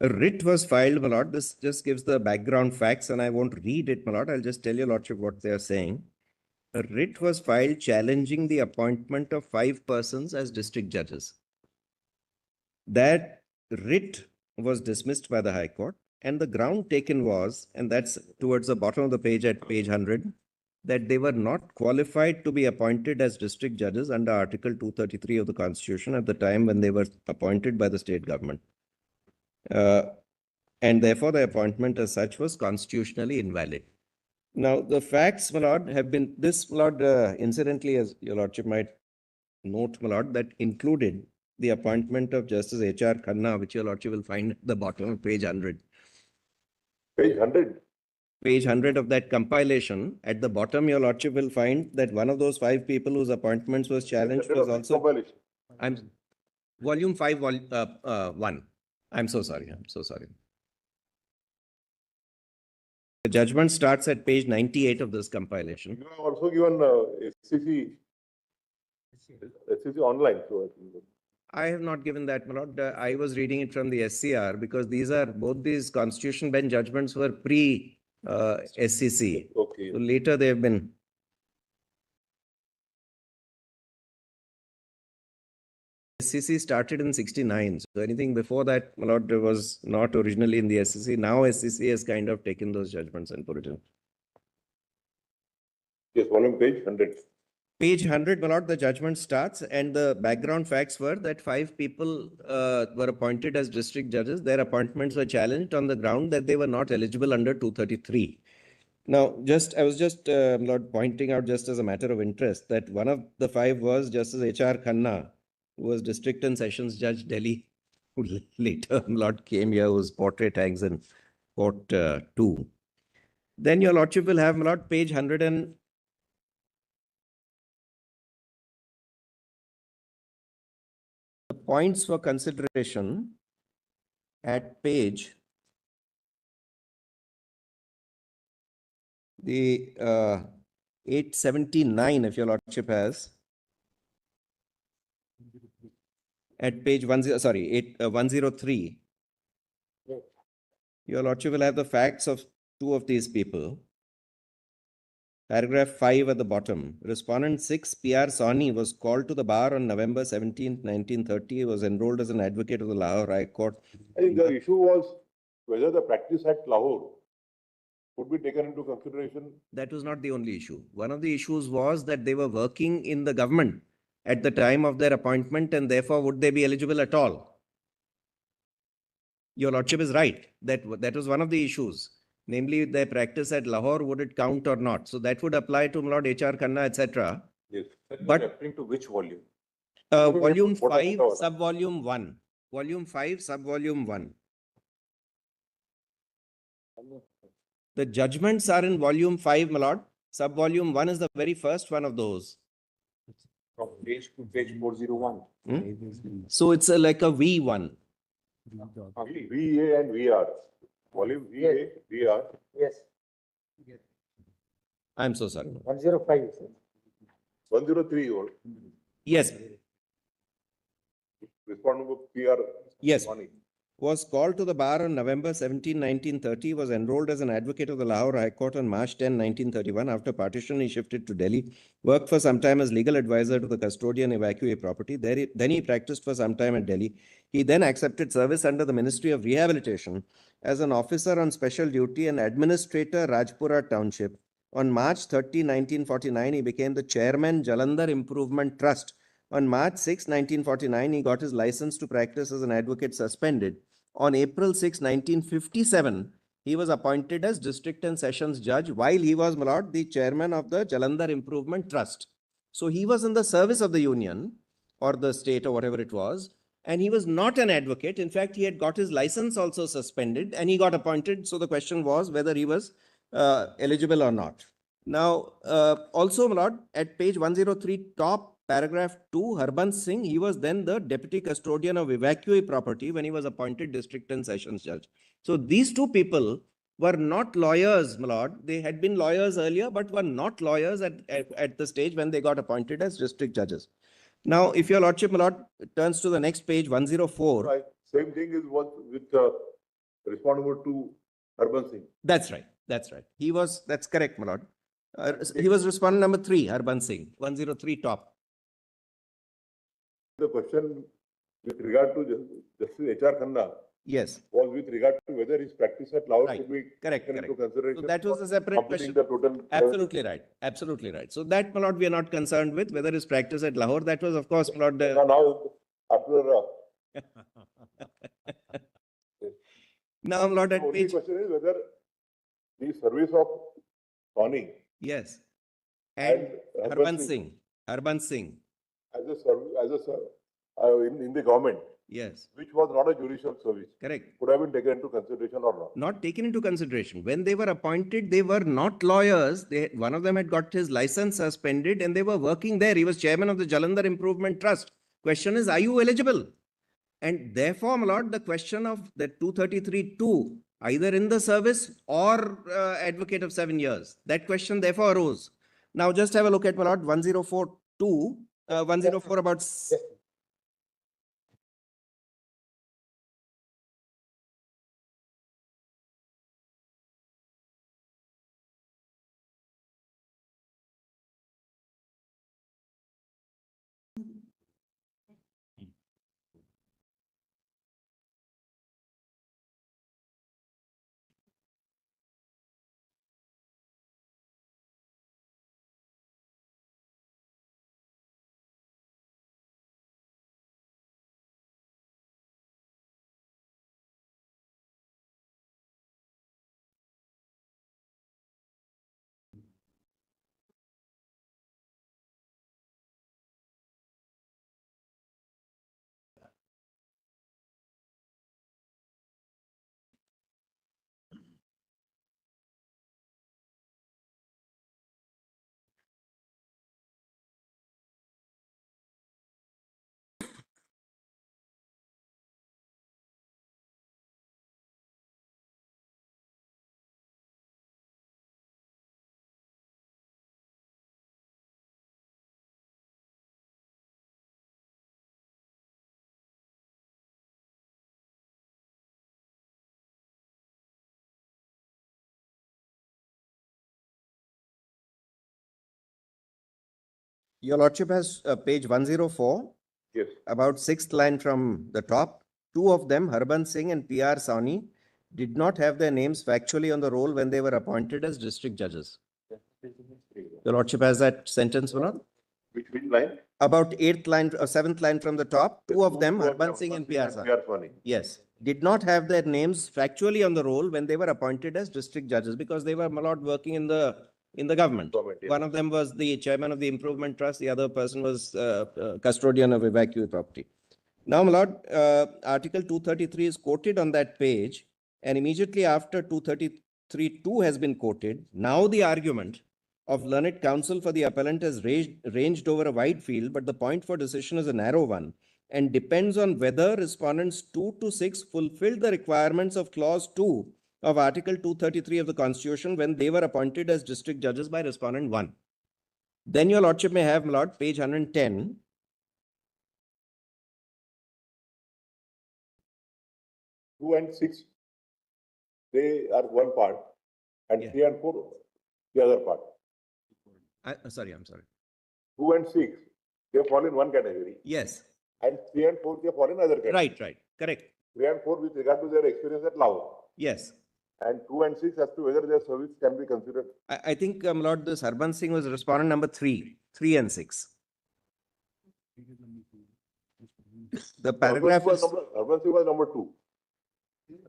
A writ was filed, my lord. This just gives the background facts, and I won't read it, my lord. I'll just tell your lordship what they are saying. A writ was filed challenging the appointment of 5 persons as district judges. That writ was dismissed by the High Court, and the ground taken was, and that's towards the bottom of the page at page 100, that they were not qualified to be appointed as district judges under Article 233 of the Constitution at the time when they were appointed by the state government. And therefore, the appointment as such was constitutionally invalid. Now, the facts, my lord, have been, this, my lord, incidentally, as your lordship might note, my lord, that included the appointment of Justice H.R. Khanna, which your lordship will find at the bottom of page 100. page 100. Page 100 of that compilation, at the bottom, your lordship will find that one of those 5 people whose appointments was challenged was also, Compilation. volume 5, 1. I'm so sorry. The judgment starts at page 98 of this compilation. You have also given SCC online. So I think I have not given that, my lord. I was reading it from the SCR because both these Constitution bench judgments were pre-SCC. okay. So later they have been. SCC started in 69. So anything before that, my lord, was not originally in the SCC. Now SCC has kind of taken those judgments and put it in. Yes, volume page 100. Page 100, my lord, the judgment starts, and the background facts were that 5 people were appointed as district judges. Their appointments were challenged on the ground that they were not eligible under 233. Now, I was just, Lord, pointing out just as a matter of interest that one of the 5 was Justice H.R. Khanna, who was District and Sessions Judge, Delhi, who later, Lord, came here, whose portrait hangs in Court 2. Then your lordship will have, my lord, page 100 and the points for consideration at page the 879, if your lordship has. At page 103, your lordship will have the facts of 2 of these people. Paragraph 5 at the bottom. Respondent 6, P.R. Sawhney, was called to the bar on November 17, 1930. He was enrolled as an advocate of the Lahore High Court. I think the issue was whether the practice at Lahore would be taken into consideration. That was not the only issue. One of the issues was that they were working in the government at the time of their appointment, and therefore would they be eligible at all? Your lordship is right. That was one of the issues. namely their practice at Lahore, would it count or not? So that would apply to Lord H.R. Khanna, etc. Yes. But- Referring to which volume? Volume What are 5, the- sub-volume 1. Volume 5, sub-volume 1. The judgments are in volume 5, my lord. Sub-volume 1 is the very first one of those. From page to page 401. So it's like a V1. VA and VR. Volume VA, VR. Yes, I'm so sorry. 105. 103 or Yes, respondent PR. yes. Sawhney. Was called to the bar on November 17, 1930, was enrolled as an advocate of the Lahore High Court on March 10, 1931. After partition, he shifted to Delhi, worked for some time as legal advisor to the custodian evacuee property. Then he practiced for some time at Delhi. He then accepted service under the Ministry of Rehabilitation as an officer on special duty and administrator Rajpura Township. On March 30, 1949, he became the chairman Jalandhar Improvement Trust. On March 6, 1949, he got his license to practice as an advocate suspended. On April 6, 1957, he was appointed as district and sessions judge while he was, my lord, the chairman of the Jalandhar Improvement Trust. So he was in the service of the union or the state or whatever it was, and he was not an advocate. In fact, he had got his license also suspended and he got appointed. So the question was whether he was eligible or not. Now, also, my lord, at page 103, top paragraph 2, Harbans Singh, he was then the deputy custodian of evacuee property when he was appointed district and sessions judge. So these two people were not lawyers, my lord. They had been lawyers earlier, but were not lawyers at the stage when they got appointed as district judges. Now, if your lordship, my lord, turns to the next page, 104. Right. Same thing is what with respondent to Urban Singh. That's right. That's right. He was, that's correct, my lord. He was respondent number 3, Harbans Singh, 103 top. The question with regard to Justice H.R. Khanna Yes, was with regard to whether his practice at Lahore Right. should be correct, taken into correct. consideration. So that was a separate completing question. the total. Absolutely right. Absolutely right. So that, my lord, we are not concerned with whether his practice at Lahore. That was, of course, my lord. Now, after, Now, my lord, the at only page, question is whether the service of Sawhney yes. And and Harbans Singh, Harbans Singh, as a service, in the government, yes, which was not a judicial service, correct. could have been taken into consideration or not. Not taken into consideration. When they were appointed, they were not lawyers. One of them had got his license suspended and they were working there. He was chairman of the Jalandhar Improvement Trust. Question is, are you eligible? And therefore, my lord, the question of the 233(2), either in the service or advocate of 7 years, that question therefore arose. Now, just have a look at, my lord, 104(2), 104 about... Your lordship has page 104, Yes. about 6th line from the top. Two of them, Harbans Singh and P.R. Sawhney, did not have their names factually on the roll when they were appointed as district judges. Your lordship has that sentence, Vinod? Which line? about eighth line or seventh line from the top, two of them, Harbans Singh and PR Sahni. PR Sahni. Yes, did not have their names factually on the roll when they were appointed as district judges because they were not working in the government. Government, yes. One of them was the chairman of the Improvement Trust. The other person was custodian of evacuee property. Now, my lord, Article 233 is quoted on that page, and immediately after 233(2) has been quoted, now the argument of learned counsel for the appellant has ranged over a wide field, but the point for decision is a narrow one and depends on whether respondents 2 to 6 fulfilled the requirements of clause 2 of Article 233 of the Constitution when they were appointed as district judges by respondent 1. Then your lordship may have, my lord, page 110. Two and six, they are one part, and Yeah. 3 and 4, the other part. I'm sorry. 2 and 6, they fall in one category, Yes, and 3 and 4, they fall in other category. right, correct. 3 and 4 with regard to their experience at Lahore, Yes. and 2 and 6 as to whether their service can be considered. I think, Lord, this Harbans Singh was respondent number 3 and 6. The paragraph is, Urban Singh was number 2.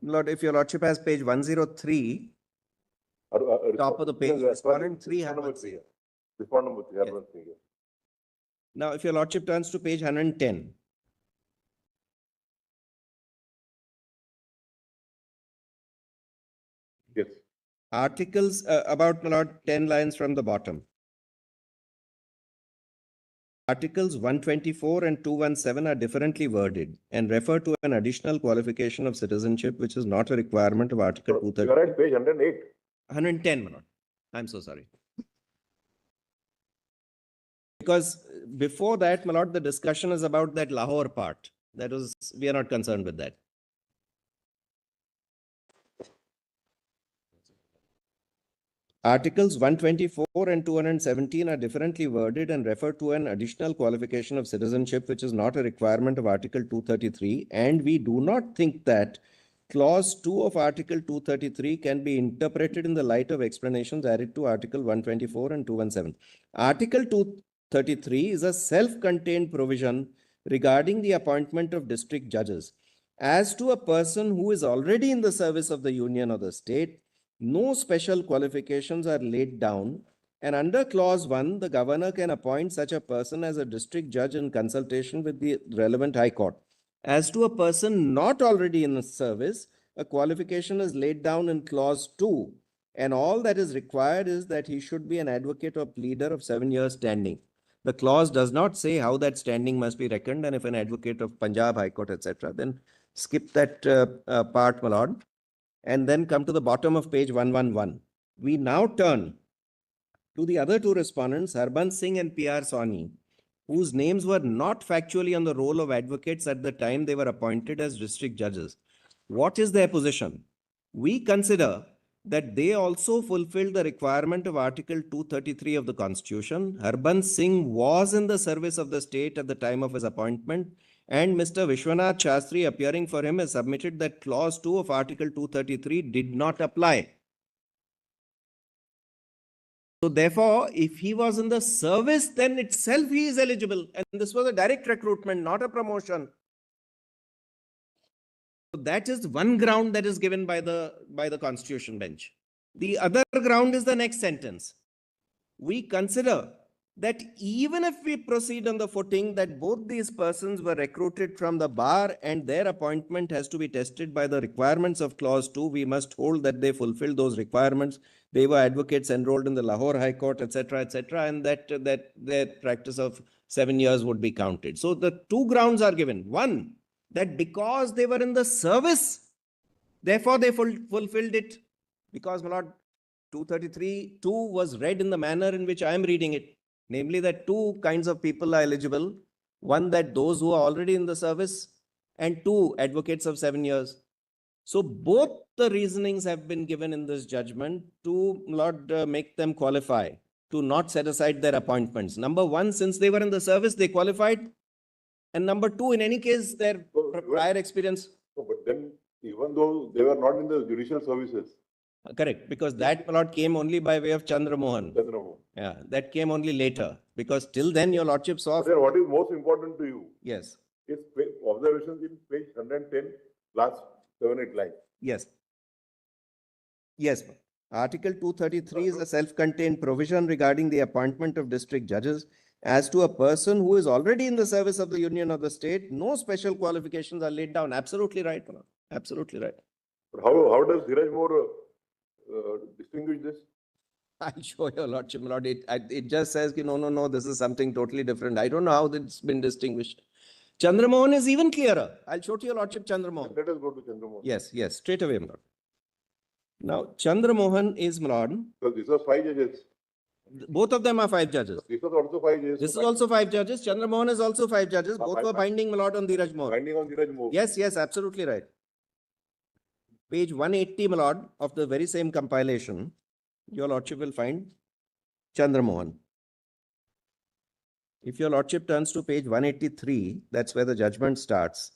Lord, if your lordship has page 103, top of the page, respondent 3, Respondent number Harbans 3. Singh. Respondent number 3, Yes. Urban Singh. Now, if your lordship turns to page 110, Yes. articles about, my lord, 10 lines from the bottom. Articles 124 and 217 are differently worded and refer to an additional qualification of citizenship, which is not a requirement of Article You 230. are at page 108. 110, my lord. I'm so sorry. Because before that, my lord, the discussion is about that Lahore part. That was, we are not concerned with that. Articles 124 and 217 are differently worded and refer to an additional qualification of citizenship, which is not a requirement of Article 233. And we do not think that Clause 2 of Article 233 can be interpreted in the light of explanations added to Article 124 and 217. Article 233 is a self-contained provision regarding the appointment of district judges. As to a person who is already in the service of the union or the state, no special qualifications are laid down, and under clause 1, the governor can appoint such a person as a district judge in consultation with the relevant high court. As to a person not already in the service, a qualification is laid down in clause 2, and all that is required is that he should be an advocate or pleader of 7 years standing. The clause does not say how that standing must be reckoned, and if an advocate of Punjab High Court, etc., then skip that part, my lord, and then come to the bottom of page 111. We now turn to the other two respondents, Harbans Singh and PR Sahni, whose names were not factually on the roll of advocates at the time they were appointed as district judges. What is their position? We consider that they also fulfilled the requirement of Article 233 of the Constitution. Harbans Singh was in the service of the state at the time of his appointment, and Mr. Vishwanath Shastri, appearing for him, has submitted that clause 2 of Article 233 did not apply. So therefore, if he was in the service, then itself he is eligible. And this was a direct recruitment, not a promotion. So that is one ground that is given by the Constitution bench. The other ground is the next sentence. We consider that even if we proceed on the footing that both these persons were recruited from the bar and their appointment has to be tested by the requirements of clause 2, we must hold that they fulfilled those requirements. They were advocates enrolled in the Lahore High Court, etc., and that their practice of 7 years would be counted. So the two grounds are given. One, that because they were in the service, therefore they fulfilled it. Because, my lord, 233(2) was read in the manner in which I am reading it. Namely, that two kinds of people are eligible. One, that those who are already in the service, and two, advocates of 7 years. So both the reasonings have been given in this judgment to not make them qualify, to not set aside their appointments. Number one, since they were in the service, they qualified. And number two, in any case, their prior experience. No, but then, even though they were not in the judicial services, Correct, because that, my lord, came only by way of Chandra Mohan. Chandra Mohan. Yeah, that came only later, because till then your lordship saw. But then what is most important to you Yes, is observations in page 110, last 7-8 lines. yes. Yes, ma'am. Article 233 is a self-contained provision regarding the appointment of district judges. As to a person who is already in the service of the union or the state, no special qualifications are laid down. Absolutely right, my lord. Absolutely right. But how does Dhiraj More distinguish this? I'll show your lordship, my lord. It just says, no, this is something totally different. I don't know how it's been distinguished. Chandra Mohan is even clearer. I'll show to your lordship Chandra Mohan. Let us go to Chandra Mohan. Yes, straight away, my lord. Now, Chandra Mohan is, my lord, Because this was 5 judges. both of them are 5 judges. This was also 5 judges. This is also 5 judges. Chandra Mohan is also 5 judges. Both were binding, my lord, on Dhiraj Mohan. Binding on Dhiraj More. Yes, absolutely right. Page 180, my lord, of the very same compilation, your lordship will find Chandra Mohan. If your lordship turns to page 183, that's where the judgment starts.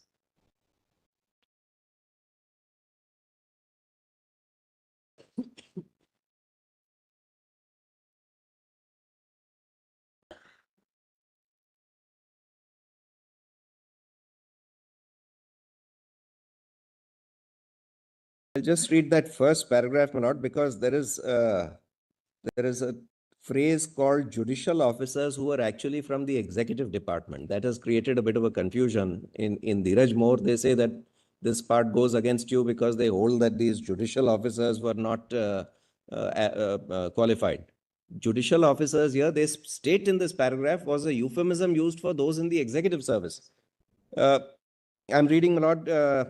I'll just read that first paragraph, my lord, because there is a phrase called judicial officers who are actually from the executive department. That has created a bit of a confusion. In Dhiraj More, they say that this part goes against you because they hold that these judicial officers were not qualified. Judicial officers here, they state in this paragraph, was a euphemism used for those in the executive service. I'm reading, my lord,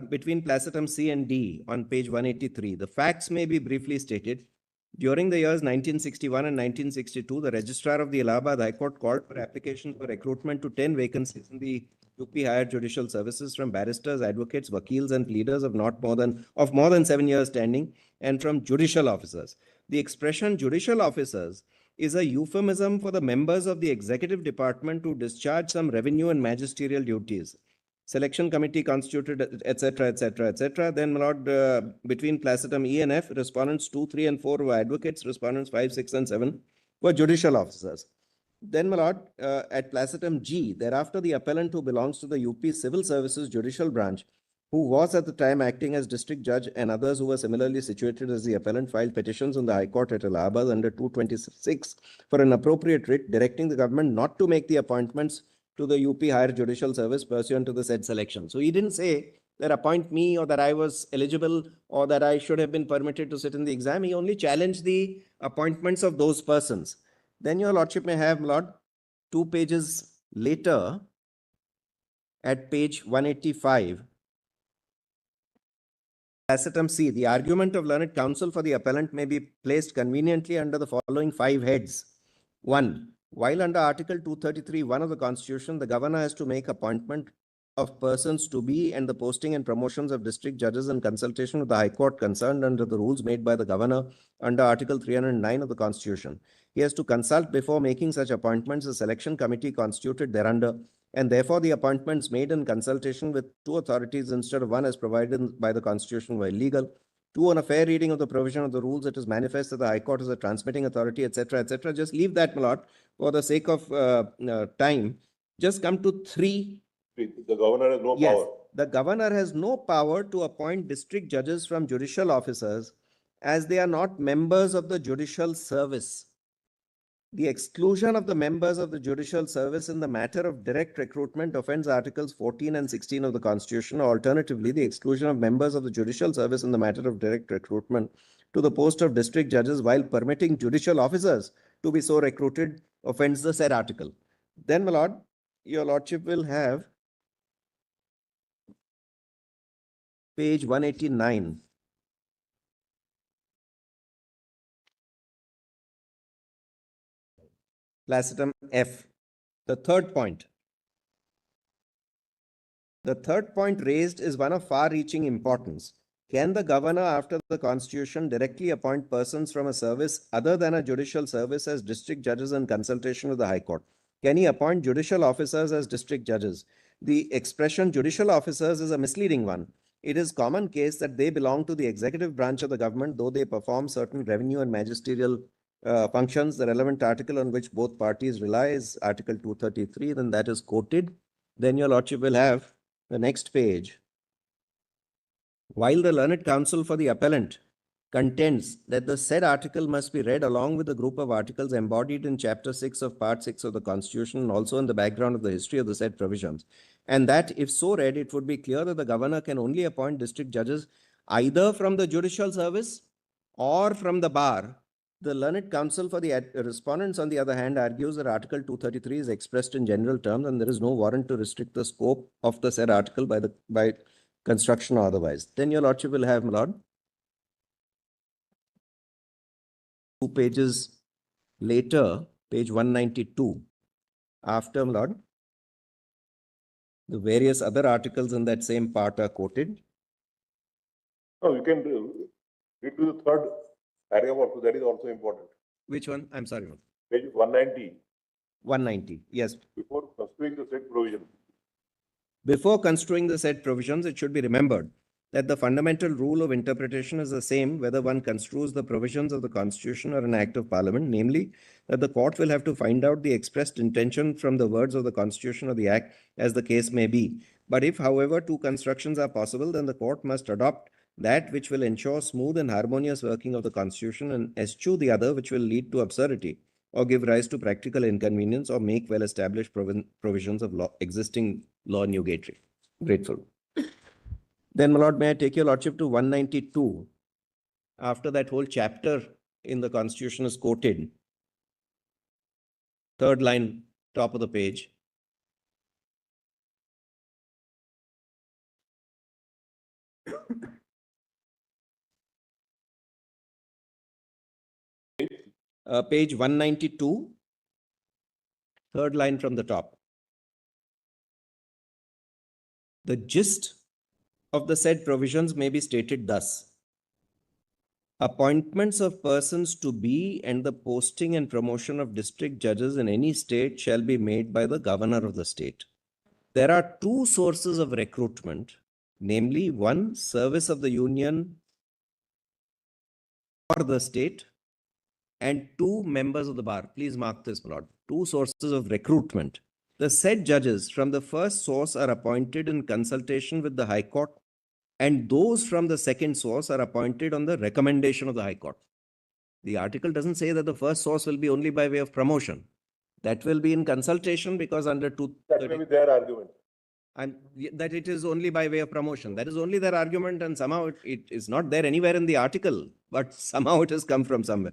between placetum C and D on page 183. The facts may be briefly stated. During the years 1961 and 1962, the Registrar of the Allahabad High Court called for applications for recruitment to 10 vacancies in the UP Higher Judicial Services from barristers, advocates, vakils, and pleaders of more than 7 years standing, and from judicial officers. The expression judicial officers is a euphemism for the members of the executive department to discharge some revenue and magisterial duties. Selection committee constituted, etc. Then, my lord, between placetum E and F, respondents 2, 3, and 4 were advocates, respondents 5, 6, and 7 were judicial officers. Then, my lord, at placetum G, thereafter the appellant who belongs to the UP Civil Services Judicial Branch, who was at the time acting as district judge, and others who were similarly situated as the appellant, filed petitions on the High Court at Allahabad under 226 for an appropriate writ directing the government not to make the appointments to the UP Higher Judicial Service pursuant to the said selection. So he didn't say that appoint me or that I was eligible or that I should have been permitted to sit in the exam. He only challenged the appointments of those persons. Then your lordship may have, my lord, 2 pages later at page 185. Placetum C, the argument of learned counsel for the appellant may be placed conveniently under the following 5 heads. 1. While under Article 233(1) of the Constitution, the governor has to make appointment of persons to be and the posting and promotions of district judges in consultation with the High Court concerned under the rules made by the governor under Article 309 of the Constitution. He has to consult before making such appointments a selection committee constituted thereunder, and therefore the appointments made in consultation with 2 authorities instead of 1 as provided by the Constitution were illegal. 2, on a fair reading of the provision of the rules, it is manifest that the High Court is a transmitting authority, etc. Just leave that, my lord, for the sake of time. Just come to 3. The governor has no Yes, power. the governor has no power to appoint district judges from judicial officers as they are not members of the judicial service. The exclusion of the members of the judicial service in the matter of direct recruitment offends Articles 14 and 16 of the Constitution. Alternatively, the exclusion of members of the judicial service in the matter of direct recruitment to the post of district judges while permitting judicial officers to be so recruited offends the said article. Then, my lord, your lordship will have page 189. Placetum F. The third point. The third point raised is one of far-reaching importance. Can the governor, after the Constitution, directly appoint persons from a service other than a judicial service as district judges in consultation with the High Court? Can he appoint judicial officers as district judges? The expression judicial officers is a misleading one. it is common case that they belong to the executive branch of the government, though they perform certain revenue and magisterial functions. The relevant article on which both parties rely is Article 233, then that is quoted. Then your lordship will have the next page. While the learned counsel for the appellant contends that the said article must be read along with the group of articles embodied in Chapter 6 of Part 6 of the Constitution and also in the background of the history of the said provisions, and that if so read, it would be clear that the governor can only appoint district judges either from the judicial service or from the bar. The learned counsel for the respondents, on the other hand, argues that Article 233 is expressed in general terms and there is no warrant to restrict the scope of the said article by construction or otherwise. Then your lordship will have, my lord, 2 pages later, page 192, after, my lord, the various other articles in that same part are quoted. No, you can read to the third paragraph also, that is also important. Which one? I'm sorry, my lord. Page 190, 190. Yes. before construing the said provision. Before construing the said provisions, it should be remembered that the fundamental rule of interpretation is the same whether one construes the provisions of the Constitution or an Act of Parliament, namely that the court will have to find out the expressed intention from the words of the Constitution or the Act, as the case may be. But if, however, two constructions are possible, then the court must adopt that which will ensure smooth and harmonious working of the Constitution and eschew the other which will lead to absurdity or give rise to practical inconvenience or make well-established provisions of existing law nugatory. Grateful. Then, my lord, may I take your lordship to 192? After that whole chapter in the Constitution is quoted. Third line, top of the page. Page 192, third line from the top. The gist of the said provisions may be stated thus. Appointments of persons to be and the posting and promotion of district judges in any state shall be made by the governor of the state. There are two sources of recruitment, namely one, service of the union or the state, and two, members of the bar. Please mark this, my lord. Two sources of recruitment. The said judges from the first source are appointed in consultation with the High Court, and those from the second source are appointed on the recommendation of the High Court. The article doesn't say that the first source will be only by way of promotion. That will be in consultation, because under That may be their argument. and that it is only by way of promotion. That is only their argument, and somehow it is not there anywhere in the article, but somehow it has come from somewhere.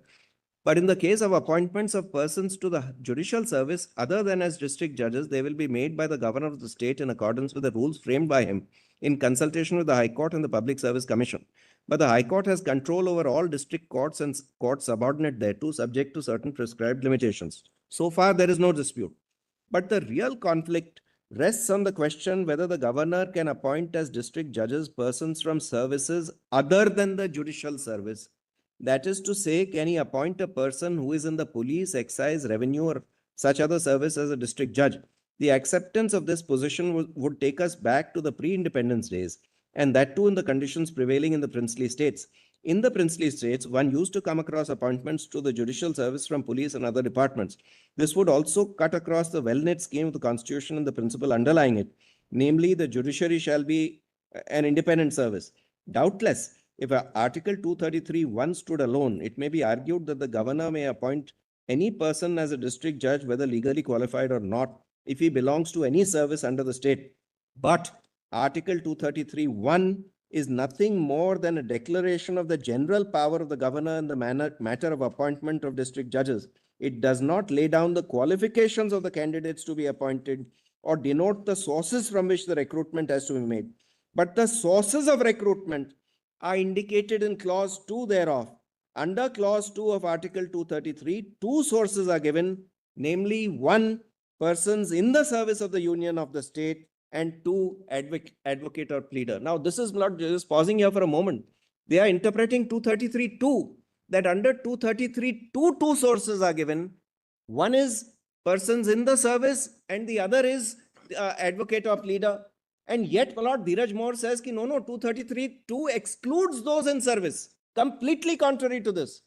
But in the case of appointments of persons to the judicial service other than as district judges, they will be made by the governor of the state in accordance with the rules framed by him in consultation with the High Court and the Public Service Commission. But the High Court has control over all district courts and courts subordinate thereto, subject to certain prescribed limitations. So far, there is no dispute. But the real conflict rests on the question whether the governor can appoint as district judges persons from services other than the judicial service. That is to say, can he appoint a person who is in the police, excise, revenue, or such other service as a district judge? The acceptance of this position would take us back to the pre-independence days, and that too in the conditions prevailing in the princely states. In the princely states, one used to come across appointments to the judicial service from police and other departments. This would also cut across the well-knit scheme of the Constitution and the principle underlying it, namely the judiciary shall be an independent service. Doubtless, if Article 233(1) stood alone, it may be argued that the governor may appoint any person as a district judge, whether legally qualified or not, if he belongs to any service under the state. But Article 233(1) is nothing more than a declaration of the general power of the governor in the matter of appointment of district judges. It does not lay down the qualifications of the candidates to be appointed or denote the sources from which the recruitment has to be made. But the sources of recruitment are indicated in clause 2 thereof. Under clause 2 of Article 233, two sources are given, namely one, persons in the service of the union of the state, and two, advocate or pleader. Now, this is not just pausing here for a moment. They are interpreting 233(2), that under 233(2), two sources are given. One is persons in the service and the other is advocate or pleader. And yet, my lord, Dheeraj Moore says, ki, no, 233(2) excludes those in service. Completely contrary to this.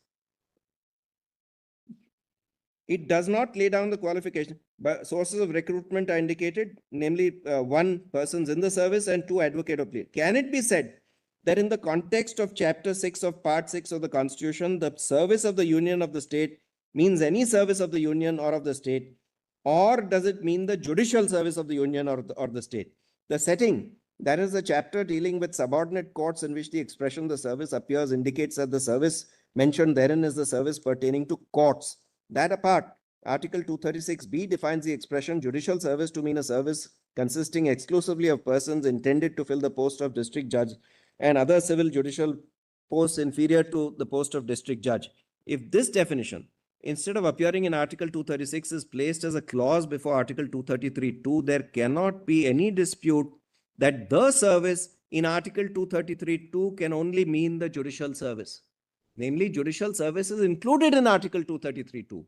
It does not lay down the qualification. But sources of recruitment are indicated, namely 1 persons in the service and 2 advocate of plea. Can it be said that in the context of Chapter 6 of Part 6 of the Constitution, the service of the Union of the state means any service of the Union or of the state, or does it mean the judicial service of the Union or the state? The setting, that is the chapter dealing with subordinate courts in which the expression the service appears, indicates that the service mentioned therein is the service pertaining to courts. That apart, Article 236B defines the expression judicial service to mean a service consisting exclusively of persons intended to fill the post of district judge and other civil judicial posts inferior to the post of district judge. If this definition, instead of appearing in Article 236, is placed as a clause before Article 233(2), there cannot be any dispute that the service in Article 233(2) can only mean the judicial service. Namely, judicial service is included in Article 233(2).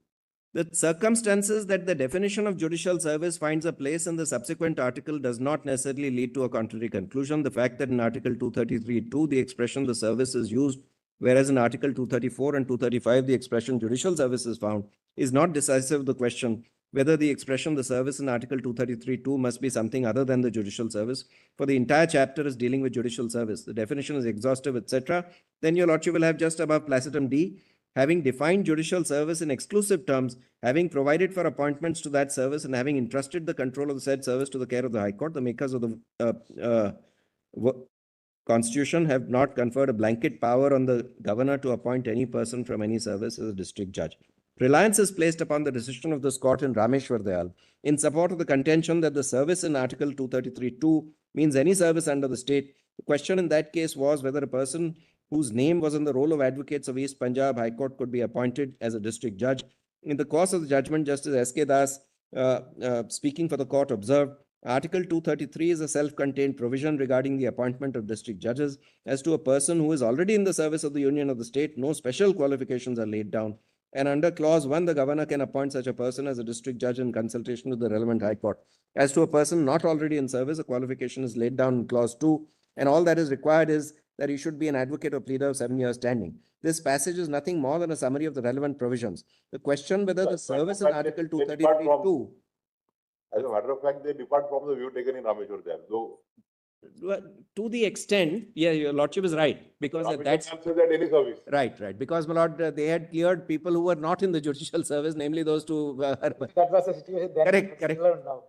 The circumstances that the definition of judicial service finds a place in the subsequent article does not necessarily lead to a contrary conclusion. The fact that in Article 233(2) the expression the service is used, whereas in Article 234 and 235 the expression judicial service is found, is not decisive of the question whether the expression the service in Article 233(2) must be something other than the judicial service. For the entire chapter is dealing with judicial service. The definition is exhaustive, etc. Then your lordship will have just above placetum D, having defined judicial service in exclusive terms, having provided for appointments to that service, and having entrusted the control of the said service to the care of the High Court, the makers of the Constitution have not conferred a blanket power on the governor to appoint any person from any service as a district judge. Reliance is placed upon the decision of this court in Romeshwar in support of the contention that the service in Article 233(2) means any service under the state. The question in that case was whether a person whose name was in the roll of advocates of East Punjab High Court could be appointed as a district judge. In the course of the judgment, Justice S.K. Das, speaking for the court, observed, Article 233 is a self-contained provision regarding the appointment of district judges. As to a person who is already in the service of the Union of the state, no special qualifications are laid down. And under Clause 1, the governor can appoint such a person as a district judge in consultation with the relevant High Court. As to a person not already in service, a qualification is laid down in Clause 2, and all that is required is that he should be an advocate or pleader of 7 years standing. This passage is nothing more than a summary of the relevant provisions. The question whether the service in Article 233(2), as a matter of fact, they depart from the view taken in Rameshwar there. Though to the extent, yeah, your lordship is right, because that's says that any service. right. Because, my lord, they had cleared people who were not in the judicial service, namely those two. That was the situation then. Correct. Similar now.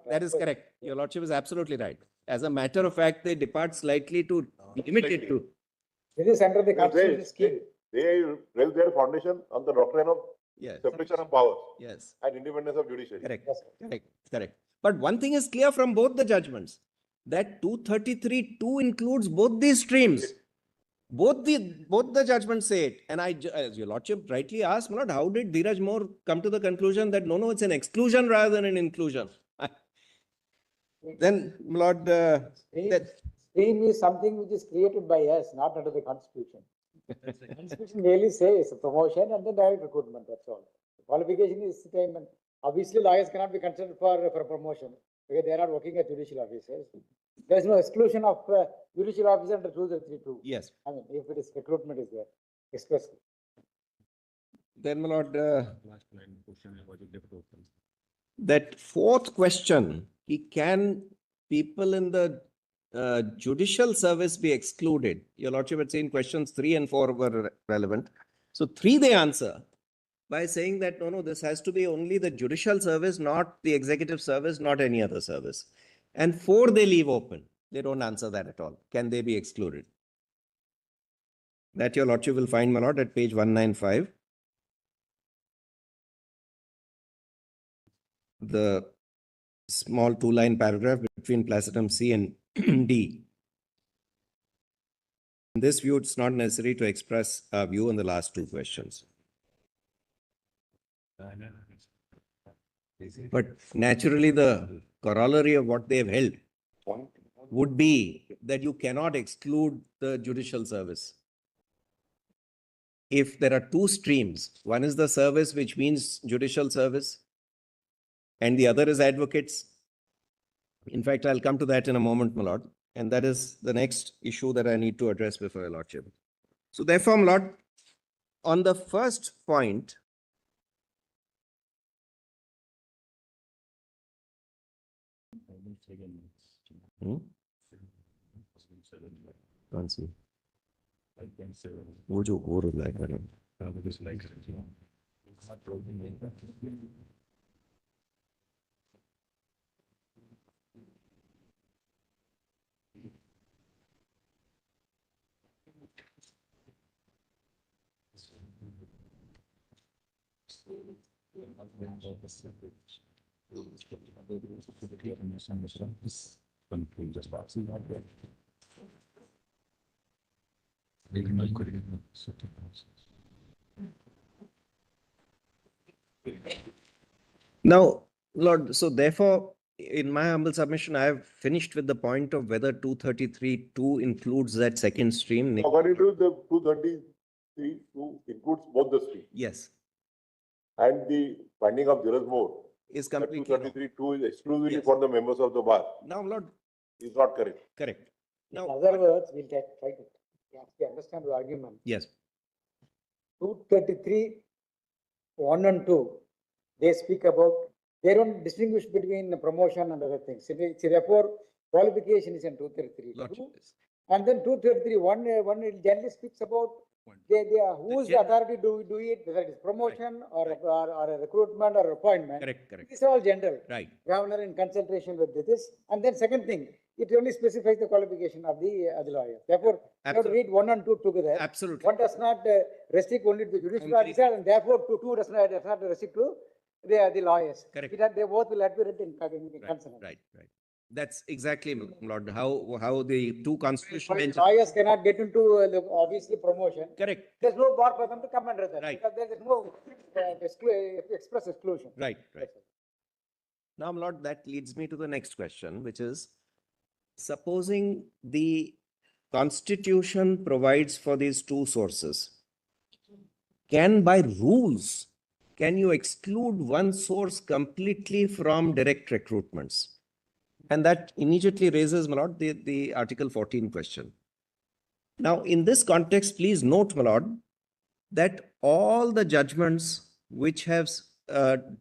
That is correct. Your lordship is absolutely right. As a matter of fact, they depart slightly to limit it to. This is under the constitutional scheme. They raise their foundation on the doctrine of Yes. separation of powers Yes. and independence of judiciary. Correct. Yes. Correct. But one thing is clear from both the judgments, that 233(2) includes both these streams. Both the judgments say it. And as your lordship rightly asked, my lord, how did Dheeraj Moore come to the conclusion that no, it's an exclusion rather than an inclusion? Then, my lord, Stream is something which is created by us, not under the Constitution. The Constitution merely says promotion and then direct recruitment, that's all. Qualification is time, and obviously lawyers cannot be considered for promotion because they are not working as judicial officers. There is no exclusion of judicial officer under 233(2). yes. I mean, if it is recruitment is there, expressly. Then, my lord, that fourth question, can people in the judicial service be excluded? Your lordship had seen questions 3 and 4 were relevant. So 3 they answer by saying that no, this has to be only the judicial service, not the executive service, not any other service. And 4 they leave open. They don't answer that at all. Can they be excluded? That your lordship will find, my lord, at page 195. The small 2-line paragraph between placetum C and D. In this view, it's not necessary to express our view on the last 2 questions. But naturally, the corollary of what they've held would be that you cannot exclude the judicial service. If there are 2 streams, one is the service, which means judicial service, and the other is advocates, In fact, I'll come to that in a moment, my lord. And that is the next issue that I need to address before your lordship. So therefore, my lord, on the first point, hmm? Can't see. वो जो हो रहा है madam, now, Lord, so therefore, in my humble submission, I have finished with the point of whether 233(2) includes that second stream. According to the 233, who includes both the streams. Yes, And the finding of Jurors More, is that completely wrong. 233(2) is exclusively Yes. for the members of the bar, Now, Lord, is not correct. correct. In Now, other words, we'll try to actually understand the argument. yes, 233, 1 and 2, they speak about, they don't distinguish between the promotion and other things. So therefore, qualification is in 233. Lordship, yes. And then 233, one it generally speaks about who is the authority to do it, whether it is promotion or a recruitment or appointment. Correct, correct, These are all general. right. Governor in consultation with this. And then second thing, it only specifies the qualification of the lawyer. Therefore, you have to read 1 and 2 together. Absolutely. One does not restrict only to the judicial Agree. officer, and therefore two does not restrict to the lawyers. Correct. They both will have to be written in concern. Right, right. That's exactly, Lord, how the two constitutional But benches. lawyers cannot get into obviously promotion. Correct, There's no bar for them to come under that. Right. Because there is no express exclusion. right, right. Now, Lord, that leads me to the next question, which is, supposing the Constitution provides for these two sources, can by rules, can you exclude one source completely from direct recruitments? And that immediately raises, my lord, the Article 14 question. Now, in this context, please note, my lord, that all the judgments which have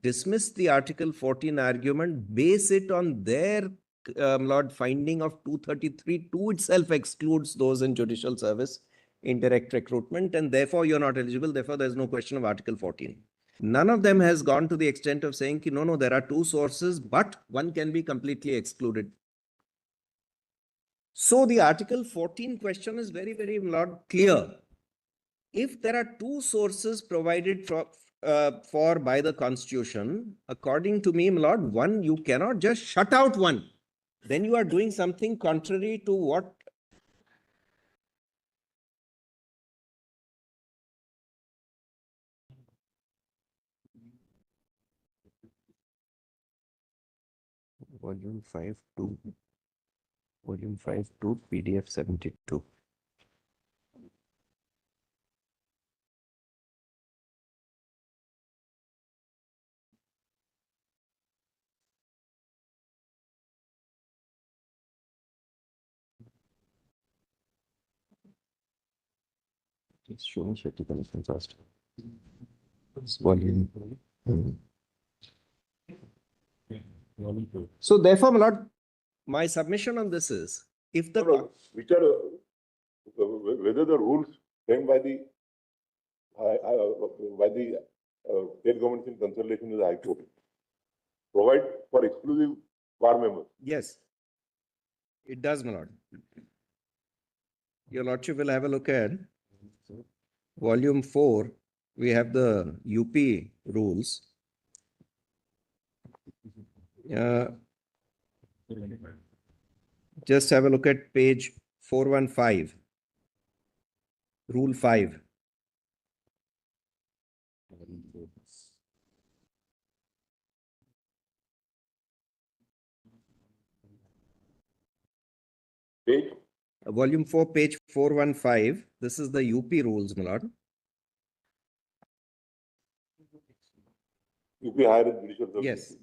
dismissed the Article 14 argument base it on their Lord finding of 233(2) itself excludes those in judicial service in direct recruitment, and therefore you're not eligible. Therefore, there's no question of Article 14. None of them has gone to the extent of saying, no, there are two sources, but one can be completely excluded. So the Article 14 question is very, very clear. If there are two sources provided for by the Constitution, according to me, my lord, one, you cannot just shut out one. Then you are doing something contrary to what Volume 5(2), Volume 5(2), PDF 72. It's showing Shetty Commission first. It's volume. So therefore, my lord, my submission on this is, if the Which are, whether the rules framed by the state governments in consultation with the High Court provide for exclusive bar members. yes, it does, my lord. Your lordship will have a look at Volume 4. We have the UP rules. Just have a look at page 415, Rule 5. Page, Volume 4, page 415. This is the UP rules, my lord. if we hire a judicial service. Yes.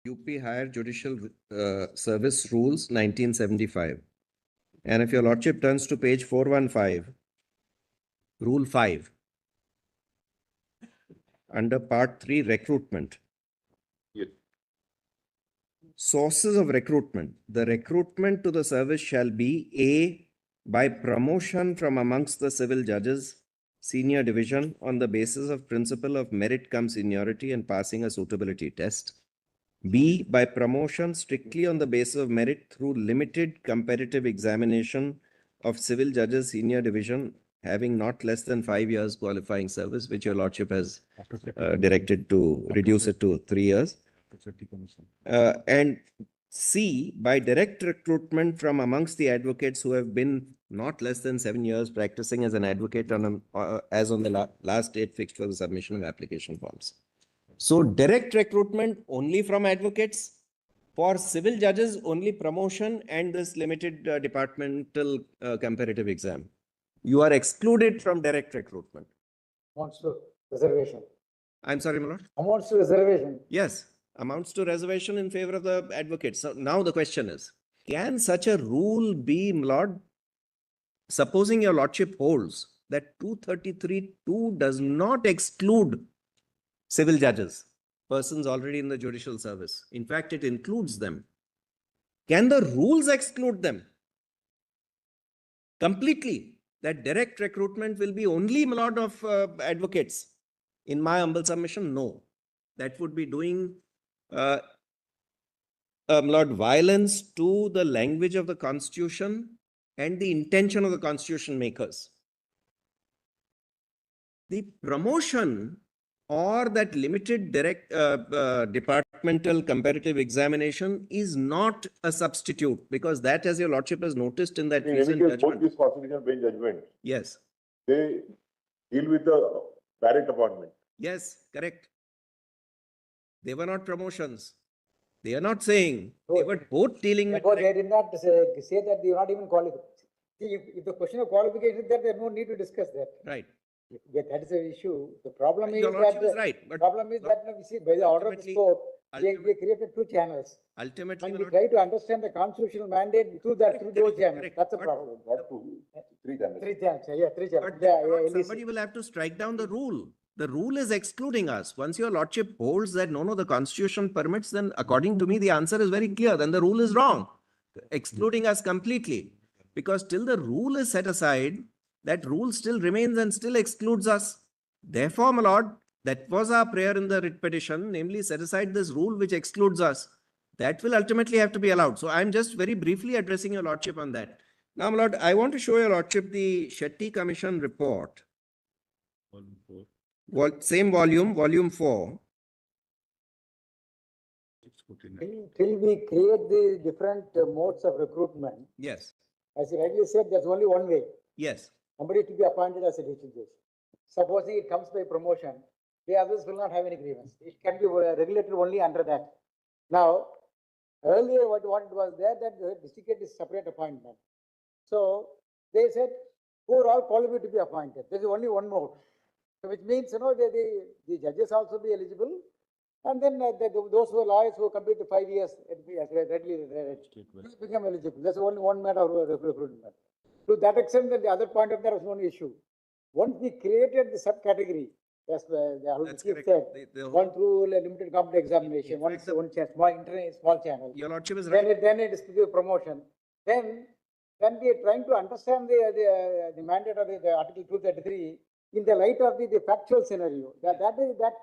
UP Higher Judicial Service Rules 1975. And if your lordship turns to page 415, Rule 5, under Part 3, recruitment. Yes. Sources of recruitment. The recruitment to the service shall be A, by promotion from amongst the civil judges, senior division, on the basis of principle of merit cum seniority and passing a suitability test. B, by promotion strictly on the basis of merit through limited competitive examination of civil judges, senior division, having not less than 5 years qualifying service, which your lordship has directed to reduce it to 3 years. Shetty Commission. And C, by direct recruitment from amongst the advocates who have been not less than 7 years practicing as an advocate on as on the last date fixed for the submission of application forms. So direct recruitment only from advocates. For civil judges, only promotion and this limited departmental comparative exam. You are excluded from direct recruitment. Amounts to reservation. I'm sorry, my lord. Amounts to reservation. Yes, amounts to reservation in favor of the advocates. So now the question is, can such a rule be, my lord, supposing your lordship holds that 233(2) does not exclude civil judges, persons already in the judicial service. In fact, it includes them. Can the rules exclude them completely? That direct recruitment will be only, my lord, of advocates. In my humble submission, no. That would be doing my lord, violence to the language of the Constitution and the intention of the Constitution makers. The promotion or that limited direct departmental comparative examination is not a substitute, because that, as your lordship has noticed in that In any recent case, both judgment. these constitutional bench judgments, Yes, they deal with the direct appointment. yes, correct. They were not promotions. They are not saying, they were both dealing with. Therefore, they did not say that you are not even qualified. See, if the question of qualification is there, there is no need to discuss that. Right. Yeah, that is the issue. The problem is Your lordship that, is right, but problem is that, you see, by the order of the ultimately- court, they ultimately- created two channels. ultimately, And my we lord, try to understand the constitutional mandate through that, through those channels. correct. That's the But- problem. Not two, three channels. Three channels, yeah, three channels. but Yeah, then, my lord, yeah, somebody will have to strike down the rule. The rule is excluding us. Once your lordship holds that no, the Constitution permits, then according to me, the answer is very clear. Then the rule is wrong, excluding us completely. Because till the rule is set aside, that rule still remains and still excludes us. Therefore, my lord, that was our prayer in the writ petition, namely set aside this rule which excludes us. That will ultimately have to be allowed. So I'm just very briefly addressing your lordship on that. Now, my lord, I want to show your lordship the Shetty Commission report. Volume 4. Same volume, volume 4. 649. Till we create the different modes of recruitment, Yes, as you rightly said, there's only one way. yes, Somebody to be appointed as a district judge. Supposing it comes by promotion, the others will not have any grievance. It can be regulated only under that. Now, earlier what it was there, that the district judge is separate appointment. So they said, who are all qualified to be appointed? There is only one mode. So which means, the judges also be eligible. And then those who are lawyers who complete the 5 years, readily become eligible. That's only one mode of recruitment. To that extent, the other point of that was one issue. Once we created the subcategory, as the that's chief correct. said, The whole- one through limited competitive examination, In one fact, the- one channel, small channel. Your lordship is Then right. it is to give promotion. Then we are trying to understand the mandate of the Article 233 in the light of the factual scenario. That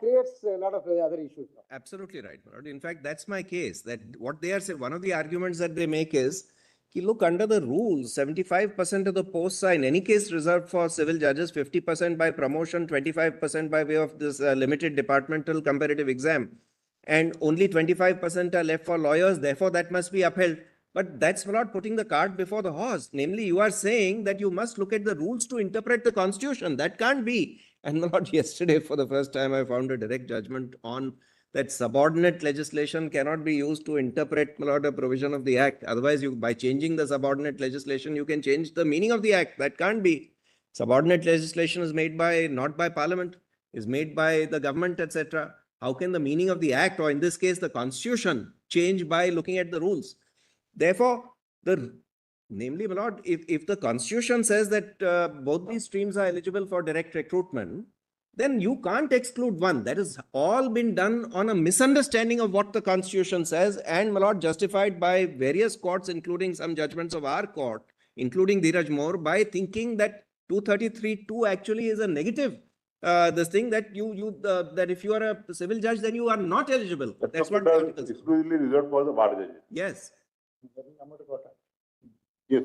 creates a lot of other issues. Absolutely right, my lord. In fact, that's my case, that what they are saying, one of the arguments that they make is, look, under the rules, 75% of the posts are in any case reserved for civil judges, 50% by promotion, 25% by way of this limited departmental comparative exam, and only 25% are left for lawyers. Therefore, that must be upheld. But that's not putting the cart before the horse. Namely, you are saying that you must look at the rules to interpret the Constitution. That can't be. And not yesterday, for the first time, I found a direct judgment on that subordinate legislation cannot be used to interpret a provision of the Act. Otherwise, by changing the subordinate legislation, you can change the meaning of the Act. That can't be. Subordinate legislation is made not by Parliament, is made by the government, etc. How can the meaning of the act, or in this case, the constitution, change by looking at the rules? Therefore, namely, my lord, if the constitution says that both these streams are eligible for direct recruitment, then you can't exclude one. That has all been done on a misunderstanding of what the constitution says, and my lord, justified by various courts, including some judgments of our court, including Dheeraj Moore, by thinking that 233(2) actually is a negative. This thing that that if you are a civil judge, then you are not eligible. That's what the article says. Exclusively reserved for the bar judges. Yes. Yes.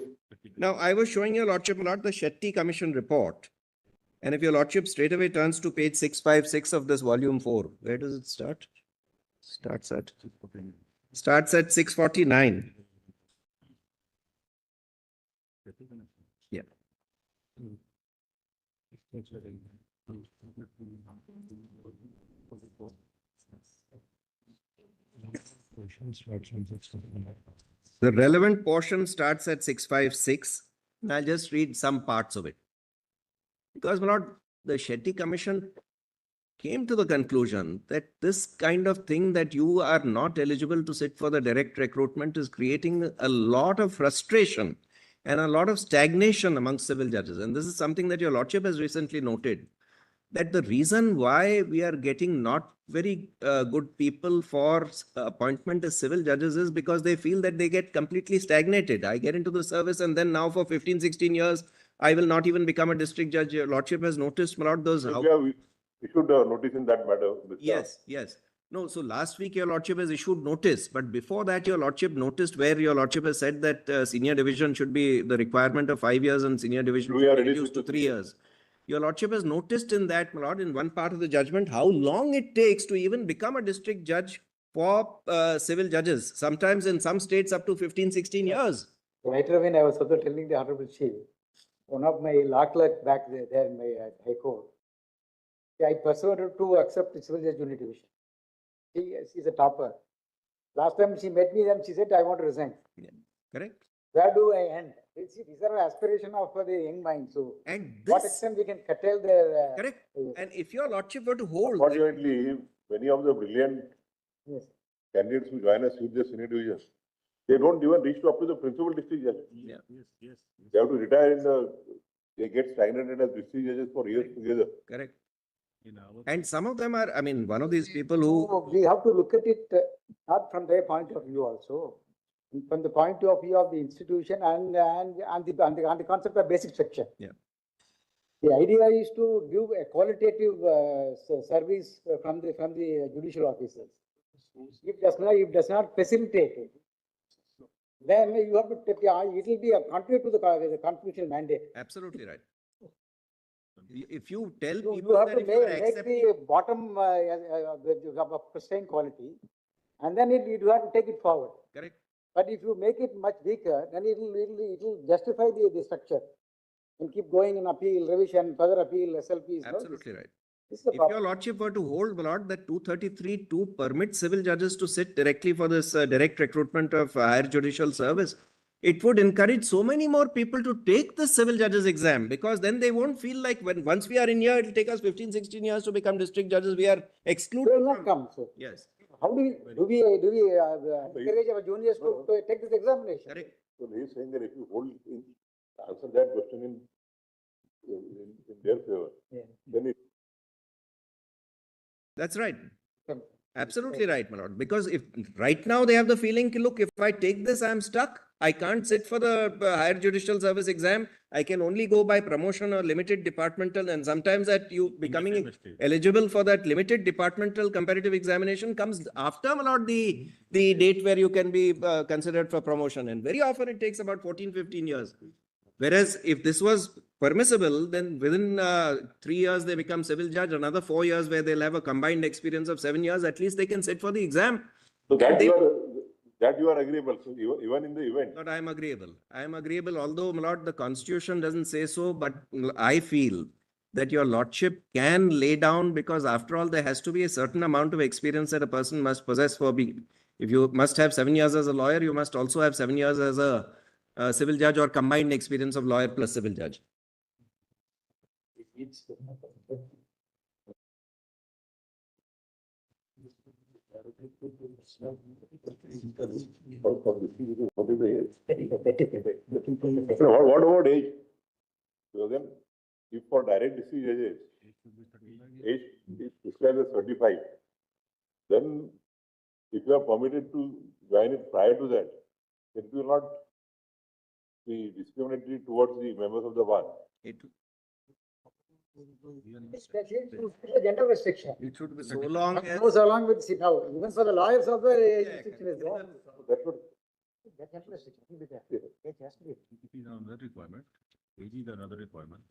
Now, I was showing your lordship, my lord, the Shetty Commission report. And if your lordship straight away turns to page 656 of this volume 4, where does it start? Starts at 649. Yeah. The relevant portion starts at 656. And I'll just read some parts of it. Because, my lord, the Shetty Commission came to the conclusion that this kind of thing, that you are not eligible to sit for the direct recruitment, is creating a lot of frustration and a lot of stagnation among civil judges. And this is something that your lordship has recently noted, that the reason why we are getting not very good people for appointment as civil judges is because they feel that they get completely stagnated. I get into the service and then now for 15, 16 years, I will not even become a district judge. Your lordship has noticed, my lord, those. We should notice in that matter. Yes, yes. No, so last week your lordship has issued notice, but before that your lordship noticed where your lordship has said that senior division should be the requirement of 5 years and senior division should be reduced to 3 years. Your lordship has noticed in that, my lord, in one part of the judgment, how long it takes to even become a district judge for civil judges. Sometimes in some states up to 15, 16 years. Later when I was also telling the Honorable Chief, one of my law clerk back there in my High Court, I persuaded to accept the civil judge unit division. She's a topper. Last time she met me, then she said, I want to resign. Yeah, correct. Where do I end? These are aspirations of the young mind. So, And what this, extent we can curtail their. correct. And if your lordship were to hold. Unfortunately, many of the brilliant Yes. candidates who join us with the senior divisions, they don't even reach up to the principal district judge. Yeah. Yes. They have to retire they get stagnated as district judges for years together. Correct. And some of them are, I mean, one of these people who. So we have to look at it not from their point of view also, from the point of view of the institution and the concept of basic structure. Yeah. The idea is to give a qualitative service from the judicial officers. If does not facilitate it, then you have to take, it will be a contrary to the constitutional mandate. Absolutely right. If you tell You people have that to if you are make accepting. the bottom of pristine quality, and then you have to take it forward. Correct. But if you make it much weaker, then it will justify the structure and keep going in appeal, revision, further appeal, SLPs. Absolutely right. This is the If your problem. lordship were to hold, my lord, that 233(2) permits civil judges to sit directly for this direct recruitment of higher judicial service, it would encourage so many more people to take the civil judges exam, because then they won't feel like once we are in here, it will take us 15, 16 years to become district judges. We are They excluded. will not come. So Yes, how do we encourage our juniors to take this examination? correct. So he is saying that if you answer that question in their favor, Yeah. then it. That's right. Come. Absolutely right, my lord. Because if right now they have the feeling, look, if I take this, I'm stuck. I can't sit for the higher judicial service exam. I can only go by promotion or limited departmental. And sometimes that you becoming eligible for that limited departmental comparative examination comes after, my lord, the date where you can be considered for promotion. And very often it takes about 14, 15 years. Whereas if this was permissible, then within 3 years they become civil judge, another 4 years where they'll have a combined experience of 7 years, at least they can sit for the exam. So that you are agreeable. So even in the event. But I am agreeable. I am agreeable, although, my lord, the constitution doesn't say so, but I feel that your lordship can lay down, because after all, there has to be a certain amount of experience that a person must possess for being. If you must have 7 years as a lawyer, you must also have 7 years as a civil judge, or combined experience of lawyer plus civil judge. What about age? So then, if for direct district judges, age is prescribed as 35, then if you are permitted to join it prior to that, it will not be discriminatory towards the members of the bar. It's a gender restriction. It should be so long That as. goes along with, see now, even for the lawyers also, age Yeah, restriction is there. That's what. That gender restriction will be there. Age has to be. It is another requirement. Age is another requirement.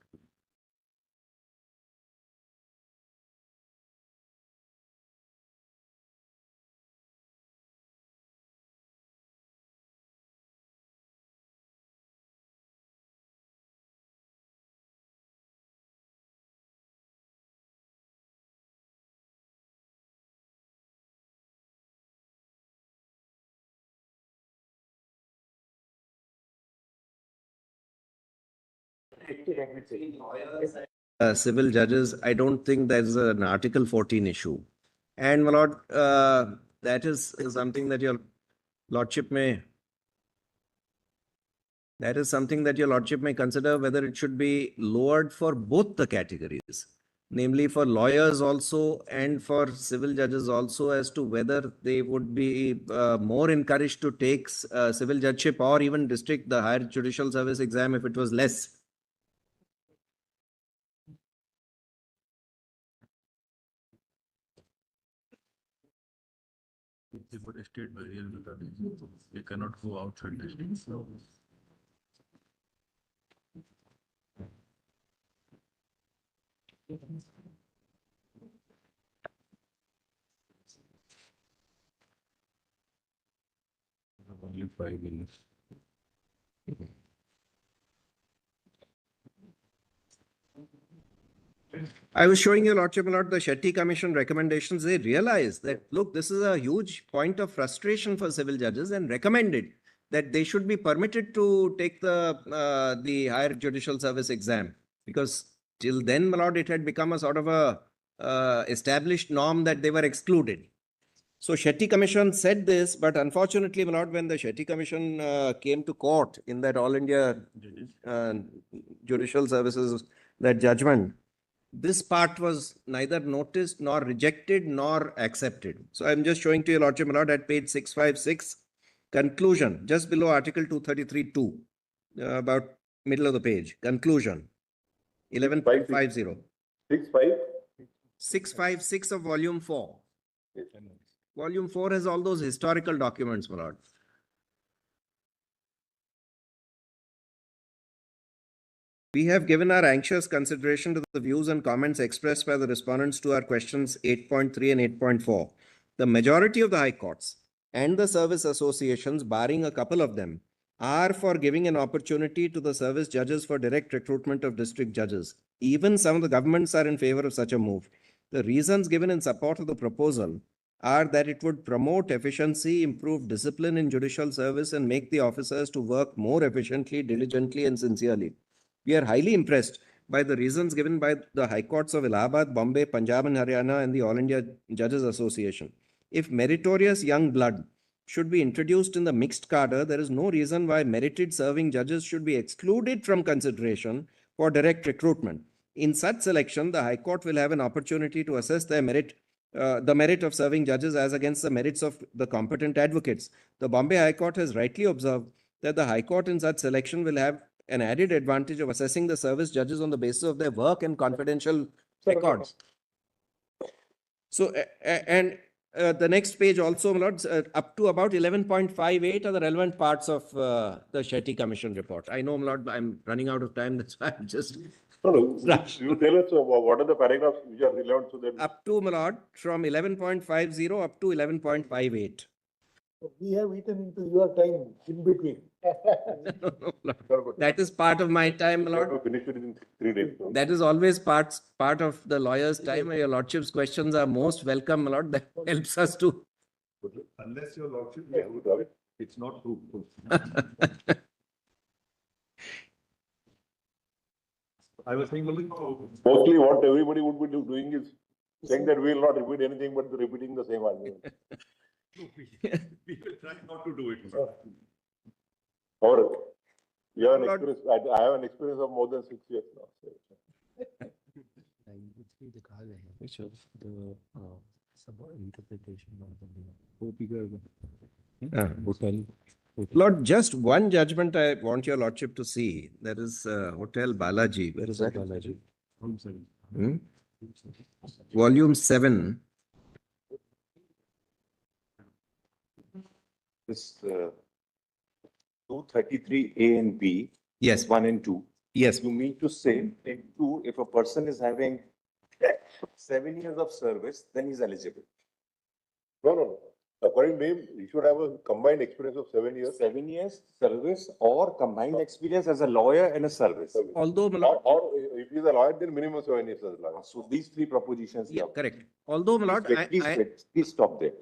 Civil judges, I don't think there's an Article 14 issue. And my lord, that is something that your lordship may, that is something that your lordship may consider whether it should be lowered for both the categories, namely for lawyers also and for civil judges also, as to whether they would be more encouraged to take civil judgeship or even district, the higher judicial service exam if it was less. They put a state barrier with that. They cannot go outside the state. Only 5 minutes. I was showing your lordship about the Shetty Commission recommendations. They realized that, look, this is a huge point of frustration for civil judges, and recommended that they should be permitted to take the higher judicial service exam, because till then, my lord, it had become a sort of a established norm that they were excluded. So Shetty Commission said this, but unfortunately, my lord, when the Shetty Commission came to court in that All India Judicial Services, that judgment, this part was neither noticed nor rejected nor accepted. So I'm just showing to your lordship, my lord, at page 656, conclusion, just below Article 233(2), about middle of the page, conclusion, 11.50. 6.5? 656 of volume 4. Yes. Volume 4 has all those historical documents, my lord. We have given our anxious consideration to the views and comments expressed by the respondents to our questions 8.3 and 8.4. The majority of the high courts and the service associations, barring a couple of them, are for giving an opportunity to the service judges for direct recruitment of district judges. Even some of the governments are in favor of such a move. The reasons given in support of the proposal are that it would promote efficiency, improve discipline in judicial service, and make the officers to work more efficiently, diligently, and sincerely. We are highly impressed by the reasons given by the High Courts of Allahabad, Bombay, Punjab and Haryana and the All India Judges Association. If meritorious young blood should be introduced in the mixed cadre, there is no reason why merited serving judges should be excluded from consideration for direct recruitment. In such selection, the High Court will have an opportunity to assess their merit, the merit of serving judges as against the merits of the competent advocates. The Bombay High Court has rightly observed that the High Court in such selection will have an added advantage of assessing the service judges on the basis of their work and confidential records. So, and the next page also, my lords, up to about 11.58 are the relevant parts of the Shetty Commission report. I know, my lord, I'm running out of time. That's why I'm just No, you tell us what are the paragraphs which are relevant to that. up to, my lord, from 11.50 up to 11.58. We have eaten into your time in between. That is part of my time, my You have lord. to finish it in 3 days. No? That is always part of the lawyer's time. Your lordship's questions are most welcome, my lord. That helps us to. Unless your lordship, Yeah, good, Ravi. it's not fruitful. I was saying, Mostly what everybody would be doing is saying that we will not repeat anything but repeating the same argument. We will try not to do it. Or you have an Lord- experience, I have an experience of more than 6 years now. So. Which of the interpretation of the hotel. Lord, just one judgment I want your lordship to see. There is Hotel Balaji. Where is that? Balaji. Hmm? Volume 7. This 233 A and B, Yes, 1 and 2. yes, You mean to say in 2, if a person is having 7 years of service, then he's eligible. No. According to him, he should have a combined experience of 7 years. 7 years service or combined experience as a lawyer and a service. although, my Or, lord, or if he's a lawyer, then minimum 7 years as a lawyer. So these 3 propositions. yeah, you have. correct. Although, my lord, Please stop there.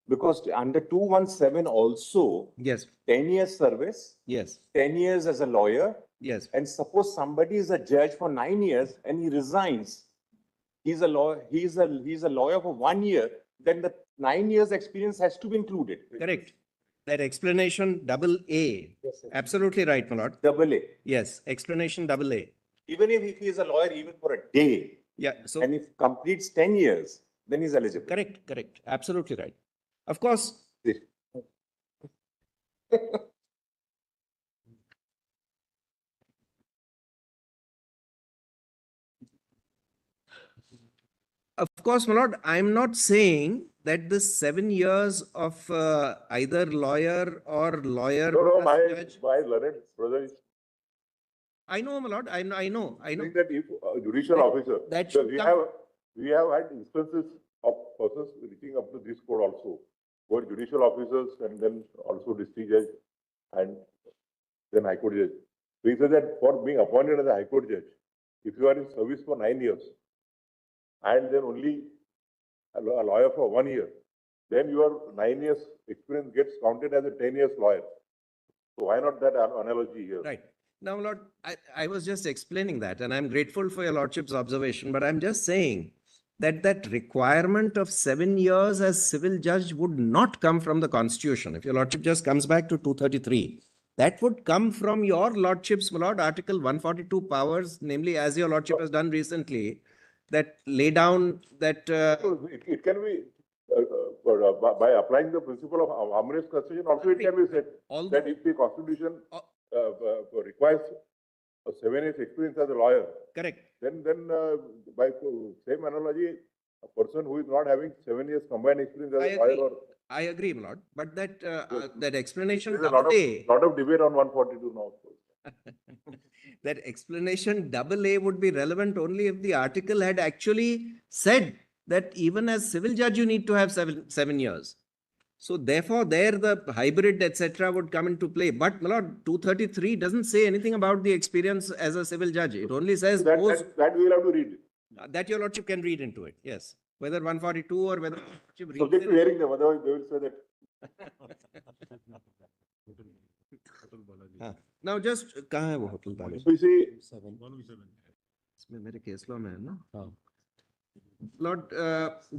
Because under 217 also, yes, 10 years service, yes, 10 years as a lawyer, yes, and suppose somebody is a judge for 9 years and he resigns. He's a lawyer, he's a lawyer for 1 year, then the 9 years experience has to be included. correct. That explanation double A. Yes, sir. Absolutely right, my lord. Double A. Yes, explanation double A. Even if he is a lawyer even for a day, Yeah, so and if completes 10 years, then he's eligible. correct. Absolutely right. Of course, my lord, I'm not saying that this 7 years of either lawyer or lawyer. No, plus judge- my learned brother is I know, my lord, I know. saying that if a judicial officer, that because should come- we have had instances of persons reaching up to this code also, were judicial officers and then also district judge and then high court judge. So he said that for being appointed as a high court judge, if you are in service for 9 years and then only a lawyer for 1 year, then your 9 years experience gets counted as a 10 years lawyer. So why not that analogy here? Right. Now, my lord, I was just explaining that, and I'm grateful for your lordship's observation, but I'm just saying that that requirement of 7 years as civil judge would not come from the constitution. If your lordship just comes back to 233, that would come from your lordship's, my lord, Article 142 powers, namely, as your lordship has done recently, that lay down that, So it can be, by applying the principle of harmonious constitution, also it can be said although, that if the constitution Uh, requires a 7 years experience as a lawyer, correct. then by same analogy, a person who is not having 7 years combined experience as I a lawyer agree. or I agree, my lord, but that, that explanation there's a lot double A, lot of debate on 142 now. that explanation double A would be relevant only if the article had actually said that even as civil judge, you need to have 7 years. So therefore, there the hybrid, etc., would come into play. But, my lord, 233 doesn't say anything about the experience as a civil judge. It only says those That we will have to read. that your lordship can read into it. Yes, whether 142 or whether lordship reads Subject it. to hearing them, otherwise they will say that. हाँ, now just कहाँ है वो hotel वाले? So you see, इसमें मेरे case law में है ना? Lord,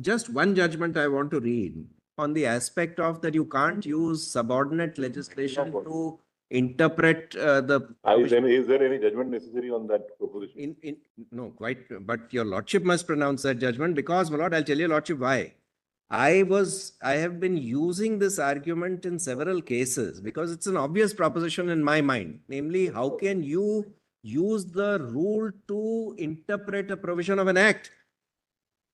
just one judgment I want to read on the aspect of that you can't use subordinate legislation to interpret is there any judgment necessary on that proposition? no, quite, but your lordship must pronounce that judgment because, my lord, I'll tell your lordship why. I have been using this argument in several cases because it's an obvious proposition in my mind. Namely, how can you use the rule to interpret a provision of an act?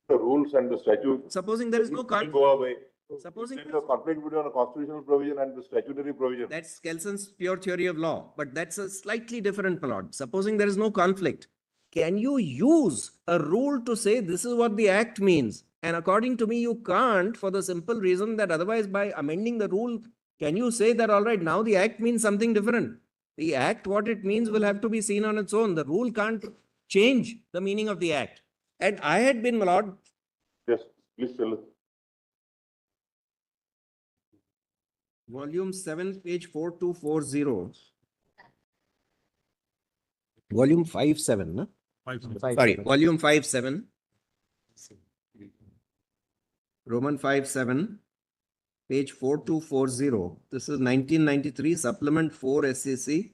The rules and the statute. Supposing there is no will conflict. go away. Supposing There is a conflict between a constitutional provision and the statutory provision. that's Kelson's pure theory of law, but that's a slightly different, my lord. Supposing there is no conflict, can you use a rule to say this is what the act means? And according to me, you can't for the simple reason that otherwise by amending the rule, can you say that, all right, now the act means something different? The act, what it means will have to be seen on its own. The rule can't change the meaning of the act. And I had been, my lord, Yes, please tell us. Volume 7, page 4240. Volume 57, no? Sorry, volume 57. Roman 57. page 4240. This is 1993 supplement 4 SCC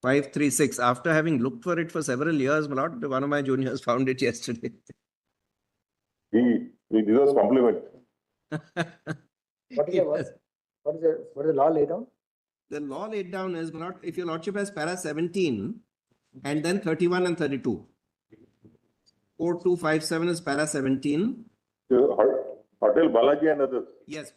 536. After having looked for it for several years, my lord, one of my juniors found it yesterday. He deserves compliment. What is the law laid down? The law laid down is, my lord, if your lordship has para 17 and then 31 and 32. 4257 is para 17. Hotel Balaji and others. Yes.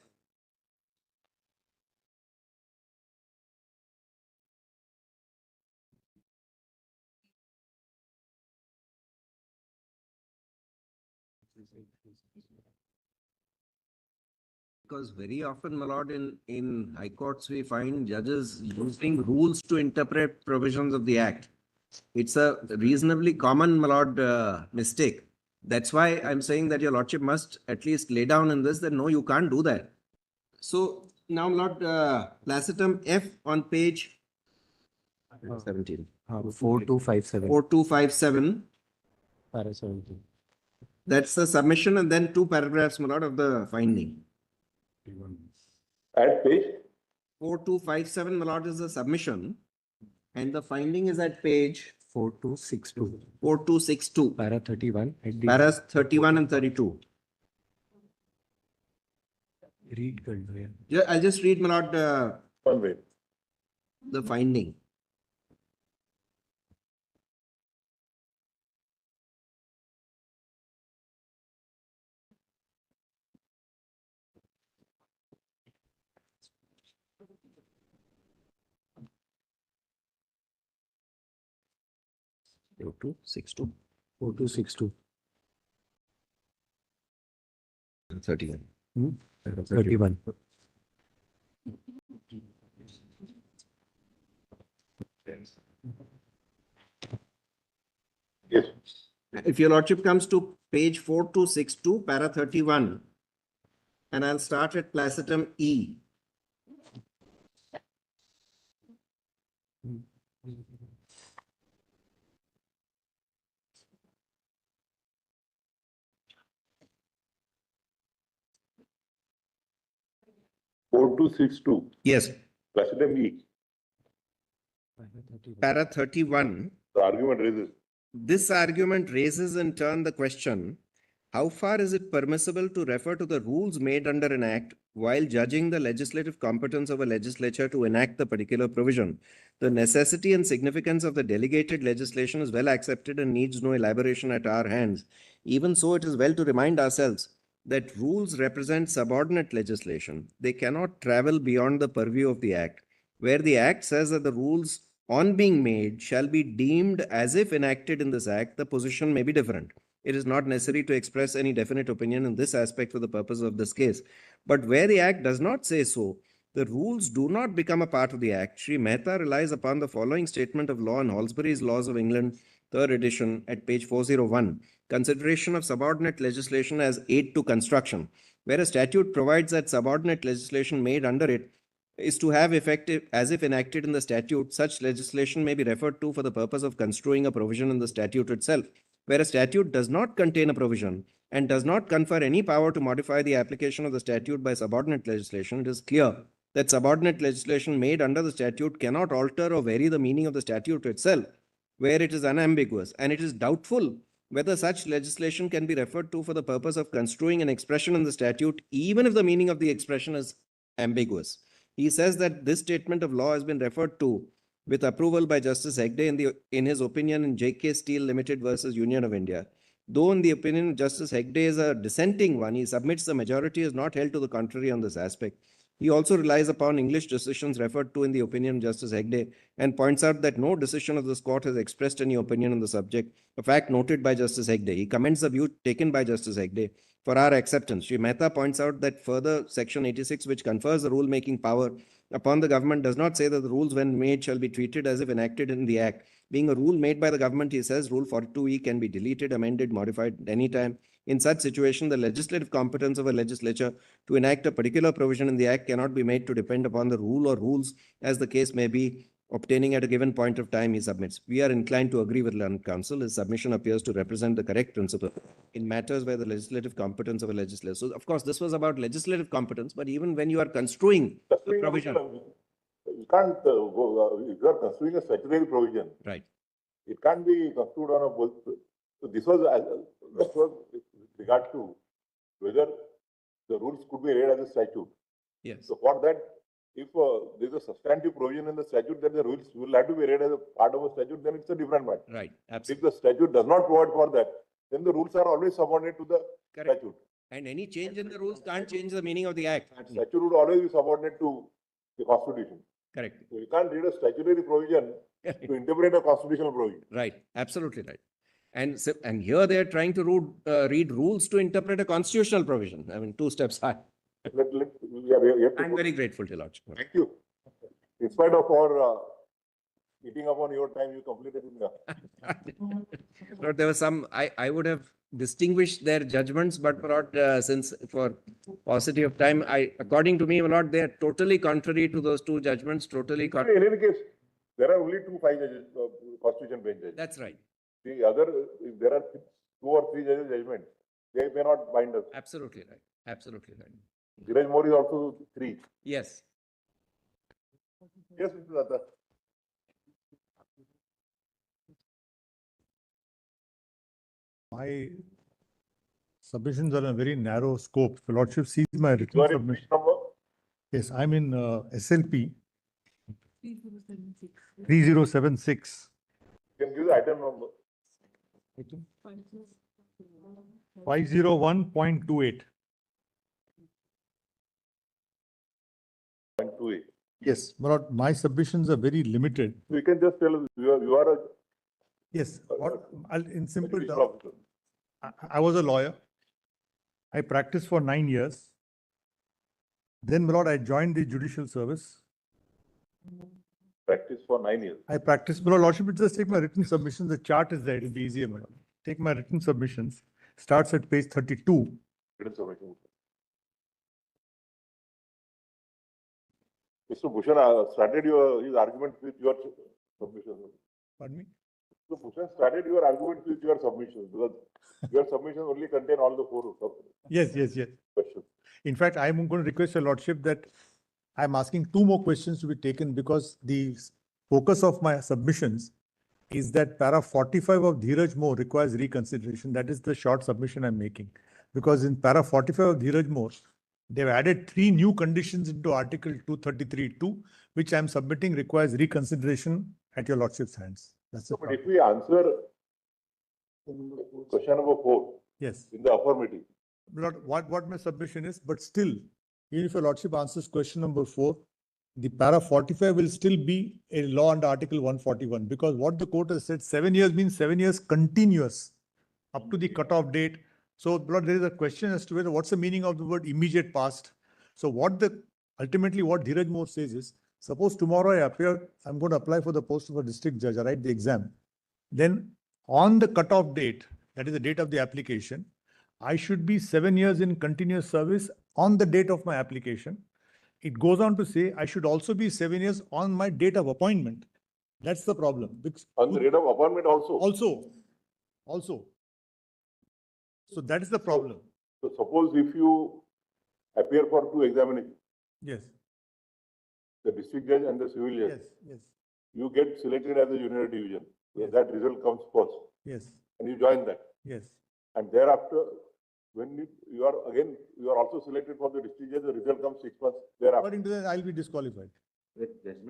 Because very often, my lord, in high courts, we find judges using rules to interpret provisions of the act. It's a reasonably common, my lord, mistake. That's why I'm saying that your lordship must at least lay down in this that no, you can't do that. So now, my lord, Placetum F on page 17. 4257. 4257. Para 17. That's the submission and then 2 paragraphs, my lord, of the finding. At page 4257, my lord, is the submission. And the finding is at page 4262. 4262. Para 31. At the Paras 31 and 32. read कर दो यार. Yeah, I'll just read, my lord, one way. the finding. Go to 62. 4262. 31. 31. Yes. If your lordship comes to page 4262, para 31, and I'll start at Placetum E. Four two six two. Yes, Placidum E. para 31. The argument raises. This argument raises in turn the question, how far is it permissible to refer to the rules made under an act while judging the legislative competence of a legislature to enact the particular provision? The necessity and significance of the delegated legislation is well accepted and needs no elaboration at our hands. Even so, it is well to remind ourselves that rules represent subordinate legislation. They cannot travel beyond the purview of the act. Where the act says that the rules on being made shall be deemed as if enacted in this act, the position may be different. It is not necessary to express any definite opinion in this aspect for the purpose of this case. But where the act does not say so, the rules do not become a part of the act. Sri Mehta relies upon the following statement of law in Halsbury's Laws of England, 3rd edition at page 401. Consideration of subordinate legislation as aid to construction. Where a statute provides that subordinate legislation made under it is to have effective as if enacted in the statute, such legislation may be referred to for the purpose of construing a provision in the statute itself. Where a statute does not contain a provision and does not confer any power to modify the application of the statute by subordinate legislation, it is clear that subordinate legislation made under the statute cannot alter or vary the meaning of the statute itself, where it is unambiguous, and it is doubtful whether such legislation can be referred to for the purpose of construing an expression in the statute, even if the meaning of the expression is ambiguous. He says that this statement of law has been referred to with approval by Justice Hegde in his opinion in J.K. Steel Limited versus Union of India. Though in the opinion of Justice Hegde is a dissenting one, he submits the majority is not held to the contrary on this aspect. He also relies upon English decisions referred to in the opinion of Justice Hegde and points out that no decision of this court has expressed any opinion on the subject, a fact noted by Justice Hegde. He commends the view taken by Justice Hegde for our acceptance. Sri Mehta points out that further Section 86, which confers the rule-making power upon the government, does not say that the rules when made shall be treated as if enacted in the act. Being a rule made by the government, he says, Rule 42E can be deleted, amended, modified at any time. In such situation, the legislative competence of a legislature to enact a particular provision in the act cannot be made to depend upon the rule or rules, as the case may be, obtaining at a given point of time, he submits. We are inclined to agree with learned counsel. His submission appears to represent the correct principle in matters where the legislative competence of a legislature. So, of course, this was about legislative competence, but even when you are construing the provision, You can't if you are construing a statutory provision, right? it can't be construed on a both. So this was with regard to whether the rules could be read as a statute. Yes, So for that, if there is a substantive provision in the statute that the rules will have to be read as a part of a statute, then it's a different matter. right, If absolutely. the statute does not provide for that, then the rules are always subordinate to the Correct. statute. And any change in the rules can't change the meaning of the act. And statute would always be subordinate to the constitution. Correct. So you can't read a statutory provision to interpret a constitutional provision. Right, absolutely right. And so, and here they are trying to read rules to interpret a constitutional provision. I mean, 2 steps high. We have to I'm put- very grateful to Lordship. Thank you. In spite of our eating up on your time, you completed it. But there was some, I would have distinguished their judgments, but not, since for paucity of time, according to me, Lord, they are totally contrary to those 2 judgments, totally. In any case, there are only 2 5 judges, constitution bench judges. That's right. The other, if there are 2 or 3 judges judgments, they may not bind us. Absolutely right. Absolutely right. Dhiraj More is also 3. Yes. Yes, Mr. Datta. My submissions are in a very narrow scope. If your Lordship sees my You written are in which submission. number? Yes, I'm in SLP 3076. You can give the item number. 501.28. 0.28. Yes, my lord, my submissions are very limited. You can just tell us, you are a Yes, what, in simple judicial terms, officer. I was a lawyer. I practiced for 9 years. Then, my lord, I joined the judicial service. Practice for 9 years. I practiced, my lordship, just take my written submissions. The chart is there. It'll be easier, my lord. Take my written submissions. Starts at page 32. Written submission. Mr. Bhushan started his argument with your submission. Pardon me? Mr. Bhushan started your argument with your submission because your submission only contain all the 4 Yes. questions. In fact, I'm going to request your lordship that I'm asking 2 more questions to be taken because the focus of my submissions is that para 45 of Dhiraj More requires reconsideration. That is the short submission I'm making. Because in para 45 of Dhiraj More, they've added 3 new conditions into Article 233(2), which I'm submitting requires reconsideration at your lordship's hands. That's the But problem. if we answer question number 4 Yes. in the affirmative, Lord, what my submission is, but still, even if your lordship answers question number 4, the para 45 will still be a law under Article 141, because what the court has said, 7 years means 7 years continuous up to the cutoff date. So, Lord, there is a question as to whether what's the meaning of the word immediate past. So ultimately what Dhiraj More says is, suppose tomorrow I appear, I'm going to apply for the post of a district judge, I write the exam. Then on the cutoff date, that is the date of the application, I should be 7 years in continuous service on the date of my application. It goes on to say I should also be 7 years on my date of appointment. That's the problem. on the rate of appointment also. Also. So that is the problem. So suppose if you appear for 2 examinations, Yes, the district judge and the civil judge, yes, you get selected as a junior division. So that result comes first yes, and you join that. yes. And thereafter, when you are also selected for the district judge, the result comes 6 months thereafter. According to that, I'll be disqualified.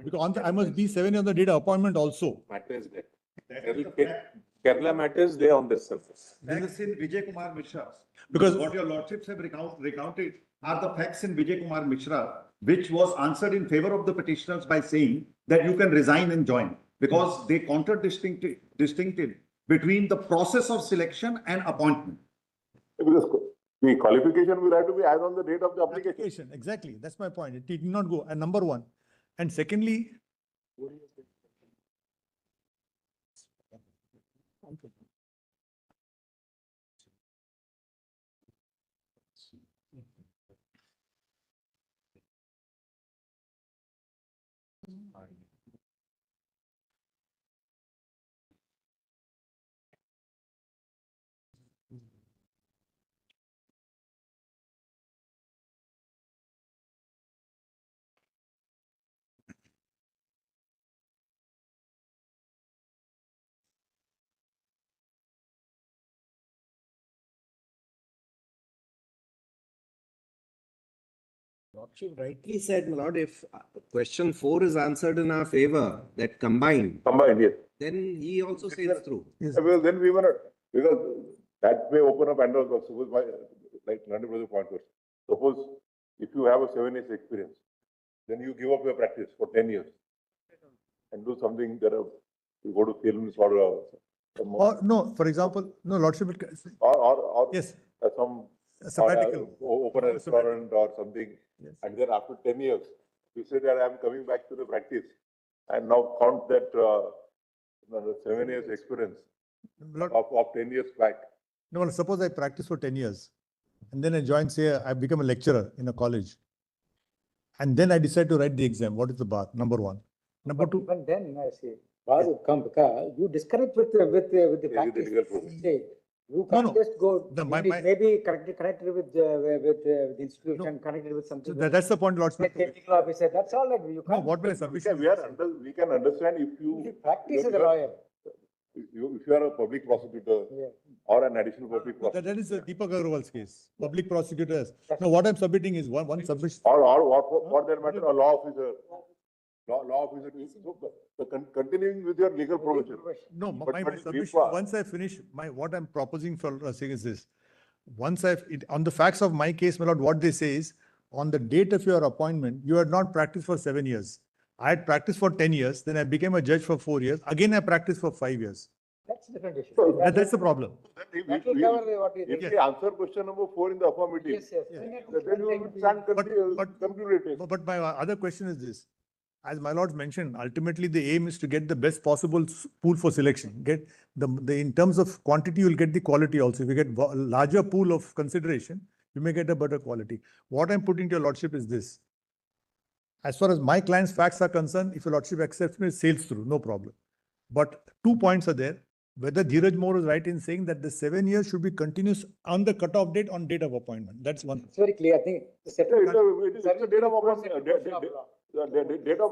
Because I must be 7 years on the date of appointment also. Matter is there. That is the fact. Kerala matter is there on this surface. Facts in Vijay Kumar Mishra. Because- What your lordships have recounted are the facts in Vijay Kumar Mishra, which was answered in favor of the petitioners by saying that you can resign and join because they distincted between the process of selection and appointment. Because the qualification will have to be as on the date of the application. Application, exactly. That's my point. It did not go. And number 1. And secondly, Lordship rightly said, my lord, if question 4 is answered in our favor, that combined, Yes. then he also sails through. Yes. Well, then we were not, because that may open up Pandora's box. Suppose like Nandi Brother point was, suppose if you have a 7 years experience, then you give up your practice for 10 years and do something that you go to films or some, Or no, for example, no, Lordship, or yes, some a sabbatical. open a Or restaurant or something, Yes. and then after 10 years, you say that I am coming back to the practice, and now count that the 7 years experience Lord, of 10 years back. no, suppose I practice for 10 years and then I join, say, I become a lecturer in a college. And then I decide to write the exam. What is the bar? Number one. Number two. But then I say, bar would come because you disconnect with the practice. legal process. Say, you No, can't no. just go, maybe connected with the institution, connected with So something. that's the point, Lordship. Technical officer, that's all that you No, can't. what my We submission can, we can understand if If you. you practice as a you are- lawyer. If you are a public prosecutor Yeah. or an additional public prosecutor. that is Deepak Agarwal's case, public prosecutors. No, what I'm submitting is one submission. Or for that matter, a law officer. Law officer, so continuing with your legal profession. No, But my if submission, you are- once I finish, what I'm proposing for saying is this. Once on the facts of my case, my lord, what they say is, on the date of your appointment, you had not practiced for 7 years. I had practiced for 10 years, then I became a judge for 4 years. Again, I practiced for 5 years. That's a different issue. That's the problem. That will cover what we If did. we answer question number 4 in the affirmative, Yes, yes. then you will stand concluded. But my other question is this. As my lords mentioned, ultimately the aim is to get the best possible pool for selection. Get in terms of quantity, you'll get the quality also. If you get a larger pool of consideration, you may get a better quality. What I'm putting to your lordship is this. As far as my client's facts are concerned, if your lordship accepts me, it sails through, no problem. But 2 points are there. Whether Dheeraj Moore is right in saying that the 7 years should be continuous on the cutoff date on date of appointment. That's one. It's very clear. I think the It's settlement. a date of appointment, date of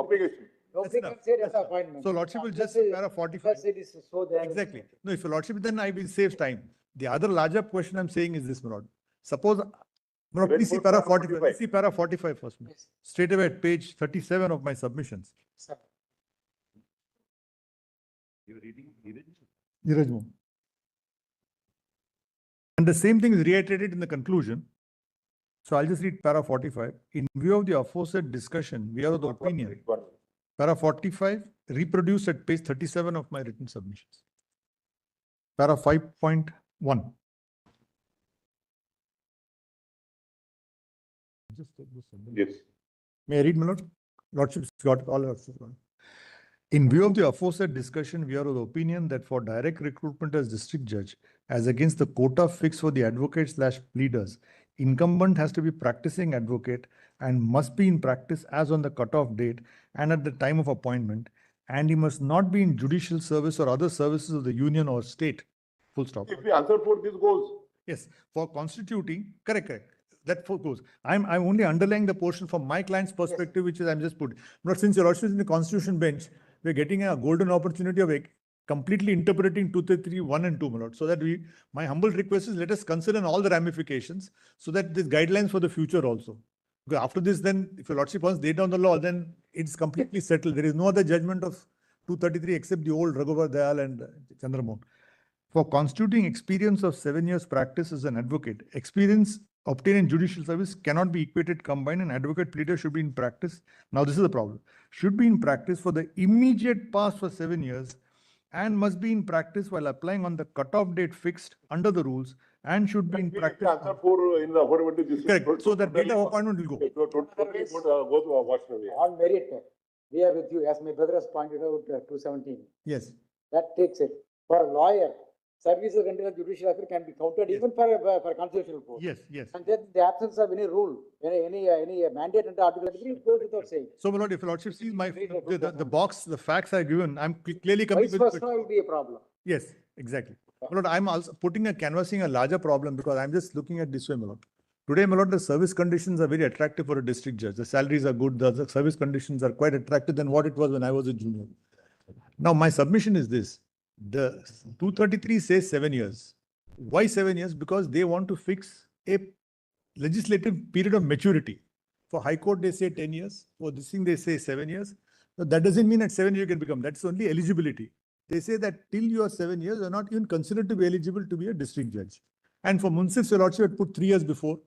application. Nobody can say that's appointment. So lordship will just Unless para 45. it is so there. Exactly. No, if your lordship, then I will save time. The other larger question I'm saying is this, my lord. Suppose, my lord, please see para 45. Please see para 45 first. Yes. Straight away at page 37 of my submissions. Sir. You're reading, Dheeraj Mohan. And the same thing is reiterated in the conclusion. So I'll just read para 45. In view of the aforesaid discussion, we are of the opinion. Para 45 reproduced at page 37 of my written submissions. Para 5.1. Yes. May I read, my lord? Lordship's got all of it. In view of the aforesaid discussion, we are of the opinion that for direct recruitment as district judge, as against the quota fixed for the advocate/pleaders, incumbent has to be practicing advocate and must be in practice as on the cutoff date and at the time of appointment, and he must not be in judicial service or other services of the union or state. Full stop. If we answer for this goes. Yes, for constituting, correct. That goes. I'm only underlying the portion from my client's perspective, which is I'm just putting. But since you're also in the constitution bench, we're getting a golden opportunity of completely interpreting 233, 1 and 2, my lord. So that my humble request is let us consider all the ramifications so that this guidelines for the future also. Because after this, then if your lordship wants laid down the law, then it's completely settled. There is no other judgment of 233 except the old Raghuvar Dayal and Chandra Mohan. For constituting experience of 7 years practice as an advocate, experience obtained in judicial service cannot be equated combined, and advocate pleader should be in practice. Now this is the problem. Should be in practice for the immediate past for 7 years and must be in practice while applying on the cutoff date fixed under the rules and should be in practice. Answer for in the affirmative. Correct. So that date of appointment will go. Totally go to wash away. On merit, we are with you, as my brother has pointed out, 217. Yes. That takes it. For a lawyer, service of internal judicial affair can be counted even for constitutional court. Yes, yes. And then the absence of any rule, any mandate under Article 3, it goes without saying. So, my lord, if your lordship sees the box, the facts are given, I'm clearly coming Vice with. versa will be a problem. Yes, exactly. My lord, I'm also canvassing a larger problem because I'm just looking at this way, my lord. Today, my lord, the service conditions are very attractive for a district judge. The salaries are good. The service conditions are quite attractive than what it was when I was a junior. Now, my submission is this. The 233 says 7 years. Why 7 years? Because they want to fix a legislative period of maturity. For High Court, they say 10 years. For this thing, they say 7 years. So that doesn't mean at 7 years you can become. That's only eligibility. They say that till you are 7 years, you're not even considered to be eligible to be a district judge. And for Munsif, your lordship had put 3 years before.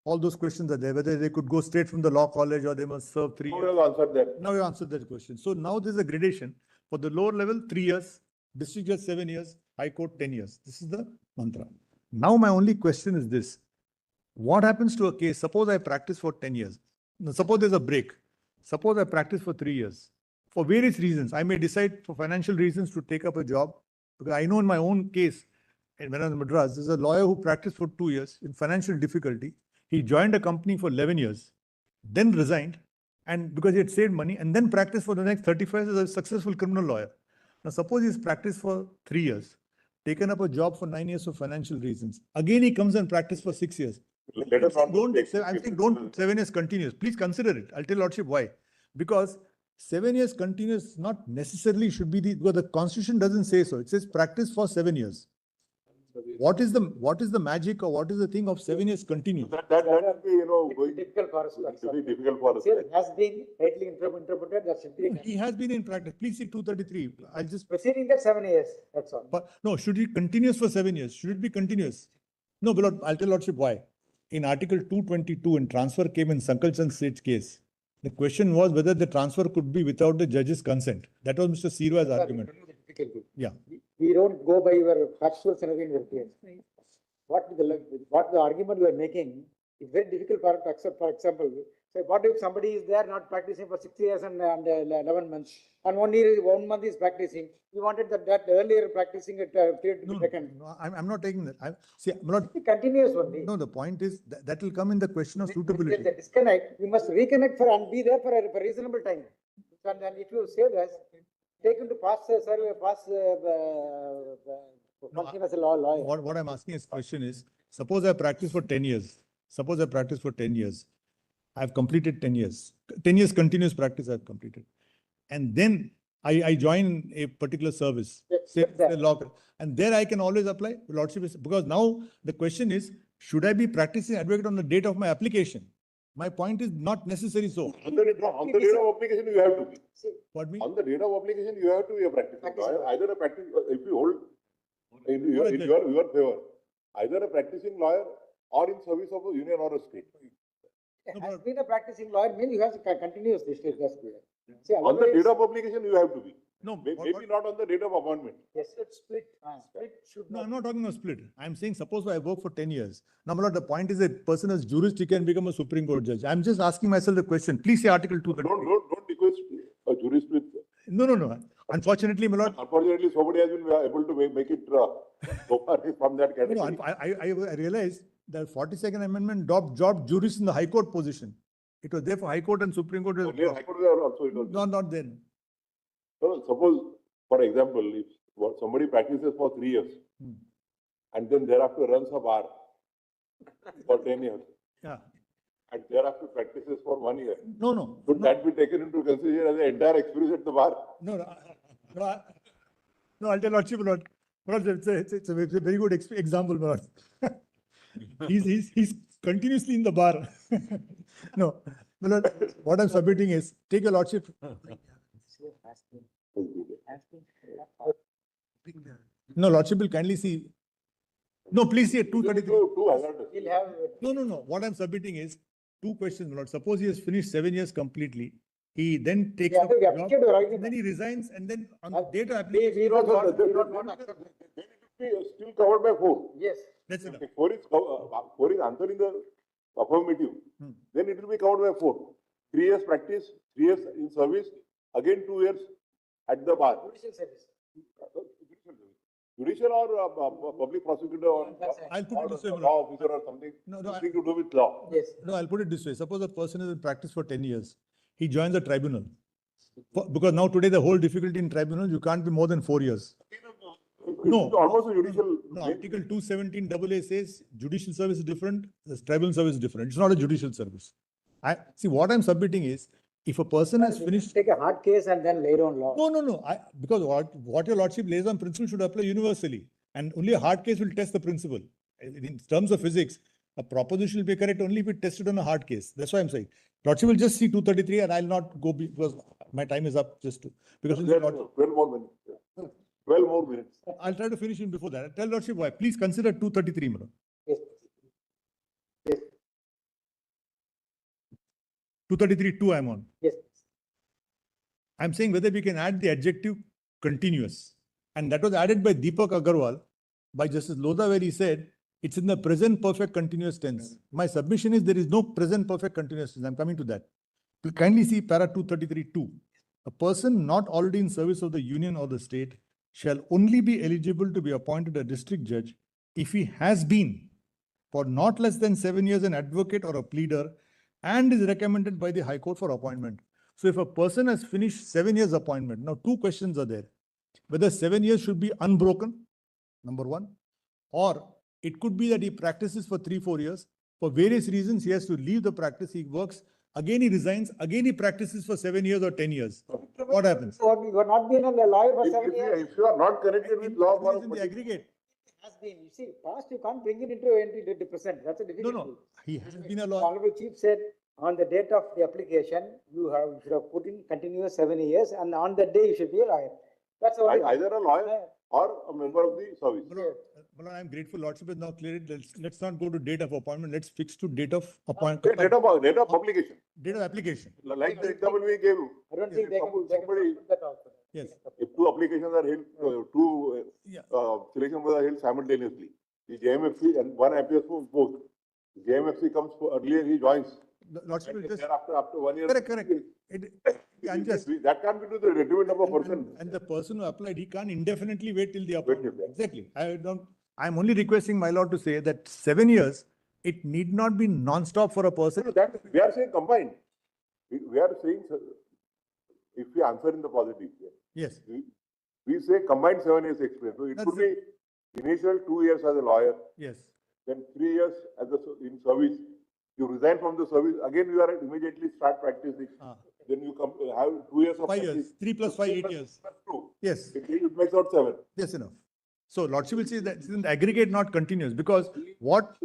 All those questions are there, whether they could go straight from the law college or they must serve 3 Now years. you have answered that. Now you answered that question. So now there's a gradation. For the lower level, 3 years, district judge 7 years, High Court 10 years. This is the mantra. Now my only question is this. What happens to a case? Suppose I practice for 10 years. Now, suppose there's a break. Suppose I practice for 3 years. For various reasons, I may decide for financial reasons to take up a job. Because I know in my own case, and when I was in Madras, there's a lawyer who practiced for 2 years in financial difficulty. He joined a company for 11 years, then resigned, and because he had saved money, and then practiced for the next 35 years as a successful criminal lawyer. Now, suppose he's practiced for 3 years, taken up a job for 9 years for financial reasons. Again, he comes and practices for 6 years. Let us not. I'm saying don't 7 years continuous. Please consider it. I'll tell Lordship why. Because 7 years continuous not necessarily should be because the Constitution doesn't say so. It says practice for 7 years. What is the magic or what is the thing of 7 years continuous? That will be, going. Difficult for us. It will be difficult for us. It has been rightly interpreted, that should be. He has been in practice. Please see 233. I'll just. Proceeding that 7 years, that's all. But no, should it continuous for 7 years? Should it be continuous? No, but I'll tell Lordship why. In Article 222, when transfer came in Sankal Chand Seth's case, the question was whether the transfer could be without the judge's consent. That was Mr. Sirwa's argument. Yeah. We don't go by your factual scenario in your case. What the argument you are making is very difficult for us to accept. For example, say what if somebody is there not practicing for 6 years and 11 months, and 1 month is practicing. You wanted that earlier practicing period to be taken. No, I'm not taking that. I'm not. Continuous only. No, the point is that will come in the question of suitability. The disconnect, you must reconnect for and be there for a reasonable time. And then if you say that, take him to function as a lawyer. What I'm asking is question is, suppose I practice for 10 years. Suppose I practice for 10 years. I've completed 10 years. 10 years continuous practice I've completed. And then I join a particular service, say the law, and there I can always apply lordship because now the question is, should I be practicing advocate on the date of my application? My point is not necessary so. On the date of application, you have to be. Pardon me? On the date of application, you have to be a practicing lawyer. Either a practice, if you hold in your favor, either a practicing lawyer or in service of a union or a state. Has been a practicing lawyer, means you have to continuous this state. See, On the date of application, you have to be. No, Maybe not on the date of appointment. yes, it's split. Split should No, not. I'm not talking about split. I'm saying suppose I work for 10 years. Now, my lord, the point is a person as jurist, he can become a Supreme Court judge. I'm just asking myself the question. Please say Article 2. Don't equate a jurist with. No. Unfortunately, my lord. Unfortunately, somebody has been able to make it so far from that category. No, I realized that 42nd Amendment dropped jurists in the High Court position. It was there for High Court and Supreme Court. Earlier, High Court also it was. No, not then. So, suppose, for example, if somebody practices for 3 years and then thereafter runs a bar for 10 years Yeah. and thereafter practices for 1 year, No. should that be taken into consideration as the entire experience at the bar? No, I'll tell Lordship, Lord. It's a very good example, Lord. He's continuously in the bar. No, Lord, what I'm submitting is, take your Lordship. No, Lordship will kindly see. No, please see 233. Too hazardous. He'll have. No. What I'm submitting is 2 questions, my lord. Suppose he has finished 7 years completely. He then takes Yeah, up a yeah, job, yeah, right. and then he resigns, and then on the date of We application, don't want, Then we don't want to accept. it will be still covered by 4. Yes. that's enough. If 4 is answering the affirmative, then it will be covered by 4. 3 years practice, 3 years in service, again 2 years at the bar. Judicial service. Judicial or public prosecutor or I'll put it this way, my law lord. officer or something, No, something to do with law. Yes. No, I'll put it this way. Suppose a person is in practice for 10 years. He joins a tribunal. Because now today the whole difficulty in tribunal, you can't be more than 4 years. No. It's almost a judicial. No, Article 217 AA says judicial service is different, the tribunal service is different. It's not a judicial service. See, what I'm submitting is, if a person has finished. Take a hard case and then later on law. No. Because what your lordship lays on principle should apply universally. And only a hard case will test the principle. In terms of physics, A proposition will be correct only if it tested on a hard case. That's why I'm saying. Lordship will just see 233 and I'll not go because my time is up just to, because There are 12 more minutes. 12 more minutes. I'll try to finish in before that. Tell Lordship why. Please consider 233, madam. Yes. Yes, 233-2 I'm on. yes. I'm saying whether we can add the adjective continuous. And that was added by Deepak Agarwal by Justice Lodha, where he said it's in the present perfect continuous tense. My submission is there is no present perfect continuous tense. I'm coming to that. Please kindly see para 233-2. A person not already in service of the union or the state shall only be eligible to be appointed a district judge if he has been for not less than 7 years an advocate or a pleader and is recommended by the High Court for appointment. So if a person has finished 7 years appointment, now two questions are there. Whether 7 years should be unbroken, number one, or it could be that he practices for 3-4 years. For various reasons, he has to leave the practice, he works, again he resigns, again he practices for 7 years or 10 years. What happens? You have not been a lawyer for 7 years. If you are not connected with law for In the aggregate. Has been, you see, past you can't bring it into the present. That's a No, difficulty. no, he has been a The lawyer. Honorable Chief said, on the date of the application, you should have put in continuous 7 years, and on that day you should be a lawyer. That's all. either a lawyer or a member of the service. Malon, I'm grateful. Lordship is now cleared. Let's not go to date of appointment. Let's fix to date of appointment. Date of publication, Date of application. like the example we gave you. I don't think they can Somebody- put that also. Yes. If two applications are held, two Yeah. selection was held simultaneously, the JMFC and one appears for both. The JMFC comes earlier, he joins. Lordship will And just, thereafter, after 1 year. correct. Unjust. That can't be to the detriment of a person. And the person who applied, he can't indefinitely wait till the till appointment. the- Exactly. I'm only requesting my lord to say that 7 years, it need not be non-stop for a person. So that, we are saying combined. We are saying, if we answer in the positive, Yes. we say combined 7 years experience. So it That's could be initial 2 years as a lawyer, Yes. then 3 years as in service. You resign from the service, again you are immediately start practicing. Then you come, have 2 years of 5 years. practice. 3 plus 5, 8 years. Plus 2. Yes. It makes out 7. Yes, enough. So Lordship will say that it's in the aggregate, not continuous, because what?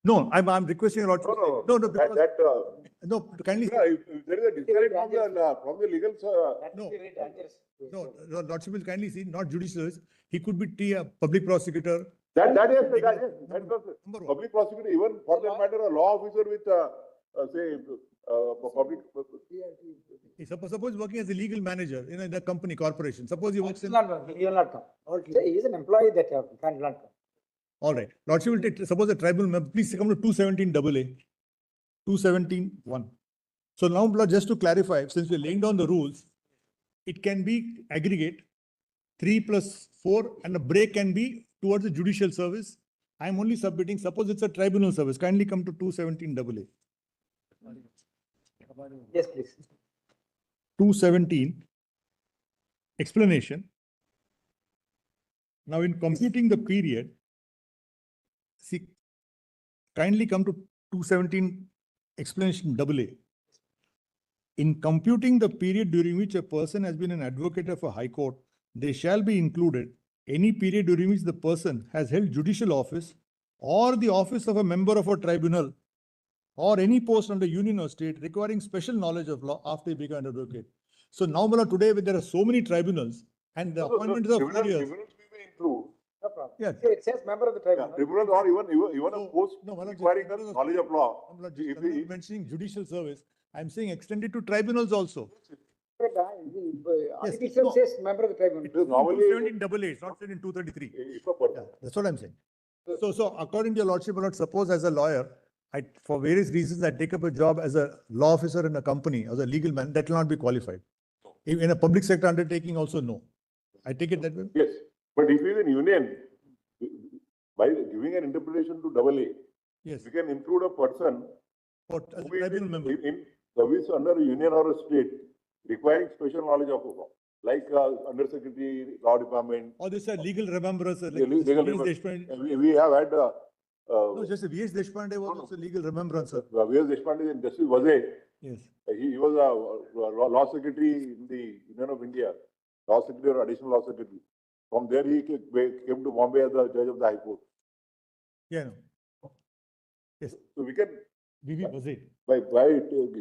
No, I'm requesting Lordship. No, because, no, kindly. Yeah, if there is a disconnect from the legal, That No. would be very dangerous. No, Lordship will kindly see, not judicial, he could be a public prosecutor. that is, Number one. public prosecutor, even for that matter, a law officer with, say, public. Suppose working as a legal manager in a company, corporation, suppose he works He in, will not come. He is an employee that can't not come. all right. Lordship will take, suppose a tribal member, please come to 217 AA, 217(1). So now, Lord, just to clarify, since we're laying down the rules, it can be aggregate, 3 plus 4, and a break can be towards the judicial service. I'm only submitting, suppose it's a tribunal service, kindly come to 217 AA. Yes, please. 217, explanation. Now in computing the period, see, kindly come to 217, explanation AA. In computing the period during which a person has been an advocate of a high court, they shall be included any period during which the person has held judicial office or the office of a member of a tribunal or any post under union or state requiring special knowledge of law after he became an advocate. So now, Mala, today there are so many tribunals and the appointment is of 4 years. Tribunals we may include. No problem. Yeah. See, it says member of the Yeah, tribunal. tribunals or even a No, post no, Malak, requiring just- a knowledge of law. I'm not If I'm not he- mentioning judicial service. I'm saying extended to tribunals also. It itself says member of the tribunal. It is normally, 217 AA, it's not said in 233. if a person. Yeah, that's what I'm saying. So according to your lordship, Lord, suppose as a lawyer, for various reasons, I take up a job as a law officer in a company, as a legal man, that will not be qualified. In a public sector undertaking also, no. I take it that way. Yes, but if he is in union, by giving an interpretation to AA, Yes. we can include a person For as a who is tribunal member. in service under a union or a state requiring special knowledge of law, like under secretary, law department. Or this legal remembrance, like Legal V.S. remembrance. Deshpande. We have had, No, just V.S. Deshpande was also legal remembrance. V.S. Deshpande and Justice Vaze. Yes. He was a law secretary in the Union of India, law secretary or additional law secretary. From there, he came to Bombay as the judge of the High Court. Yeah, no. Yes, So we can, VV was it? by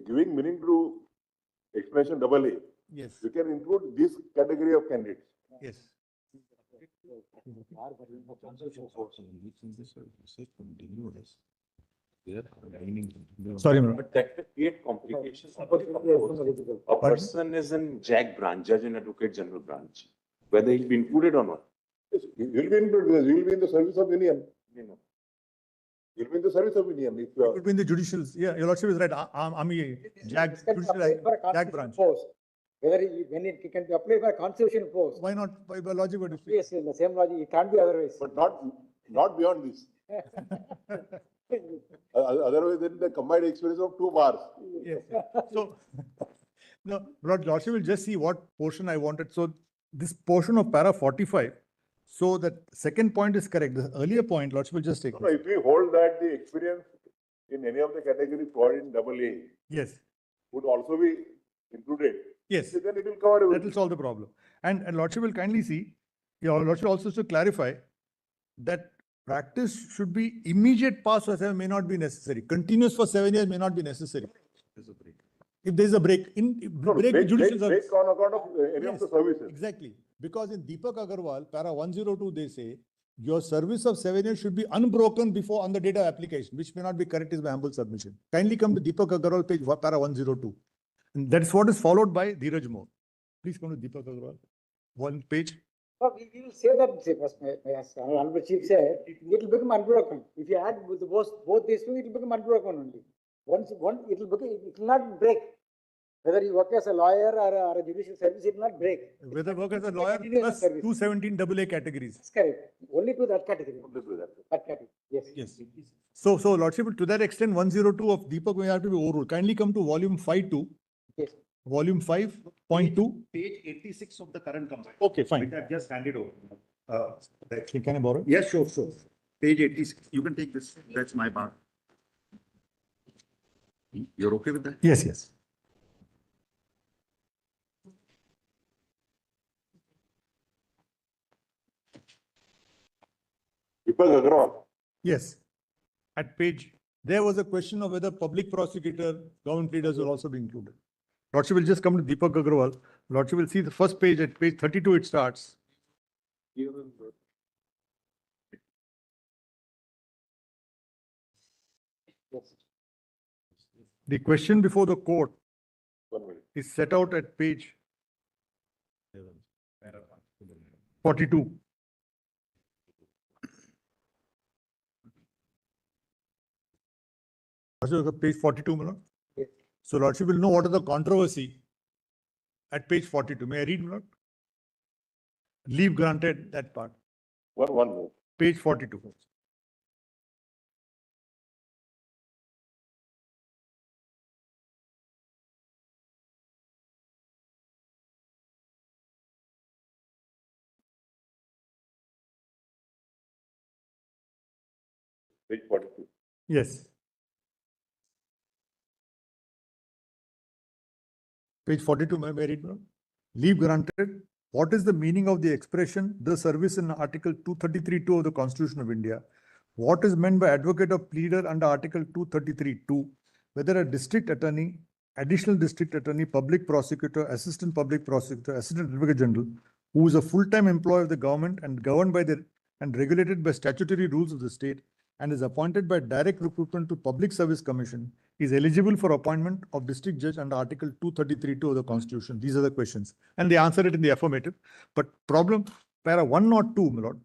giving meaning to expression double A, Yes, we can include this category of candidates. yes. Sorry, madam. But that will create complications. A person is in JAG branch, Judge and Advocate General branch, whether he'll be included or not. Yes, he will be included because he will be in the service of Union. You know. He will be in the service of Union. If you are, Between the judicial, yeah, your lordship is right. I'm a JAG, judicial, JAG branch. Post. Whether when it can be applied for a constitution post. Why not by logic? But Yes, in the same logic, it can't be otherwise. but not beyond this. Otherwise, then the combined experience of 2 bars. yes. So, no, lordship will just see what portion I wanted. So this portion of para 45. So that second point is correct. The earlier point, lordship will just take. No, if we hold that the experience in any of the categories provided in double A Yes, would also be included, yes. then it will cover That everything. will solve the problem. And lordship will kindly see, your lordship also to clarify that practice should be immediate pass for 7 may not be necessary. Continuous for 7 years may not be necessary. If there is a break, No, break break judicial service. on account of any of Yes, the services. exactly. Because in Deepak Agarwal, para 102, they say, your service of 7 years should be unbroken before on the date of application, which may not be correct is my humble submission. Kindly come to Deepak Agarwal page para 102. And that's what is followed by Dheeraj More. Please come to Deepak Agarwal. One page. So we will say that, say, first, as Honorable Chief said, it will become unbroken. If you add with both these two, it will become unbroken only. Once, it will not break. Whether you work as a lawyer or a judicial service, it will not break. Whether work as a lawyer Continue plus service. 217 AA categories. That's correct. Only to that category. That category, yes. Yes. So lordship, to that extent, 102 of Deepak may have to be overruled. Kindly come to volume 5.2. Yes. Volume 5.2. Page 86 of the current complaint. Okay, fine. Which I've just handed over. Can I borrow it? Yes, sure. Page 86, you can take this, that's my part. You're okay with that? Yes, yes. Deepak Agarwal. Yes. At page, there was a question of whether public prosecutor, government leaders will also be included. Lordship will just come to Deepak Agarwal. Lordship will see the first page, at page 32 it starts. The question before the court 1 minute. is set out at page 42. Lordship, page 42, Milord. Yes. So Lordship will know what is the controversy at page 42. May I read, Milord? Leave granted, that part, One more. page 42. Page 42. Yes. Page 42, may I read, Milord? Leave granted. What is the meaning of the expression, the service in Article 233(2) of the Constitution of India? What is meant by advocate or pleader under Article 233(2)? Whether a district attorney, additional district attorney, public prosecutor, assistant advocate general, who is a full-time employee of the government and governed by and regulated by statutory rules of the state and is appointed by direct recruitment to Public Service Commission, is eligible for appointment of district judge under Article 233(2) of the Constitution. These are the questions. And they answer it in the affirmative. But problem, para 102, my lord.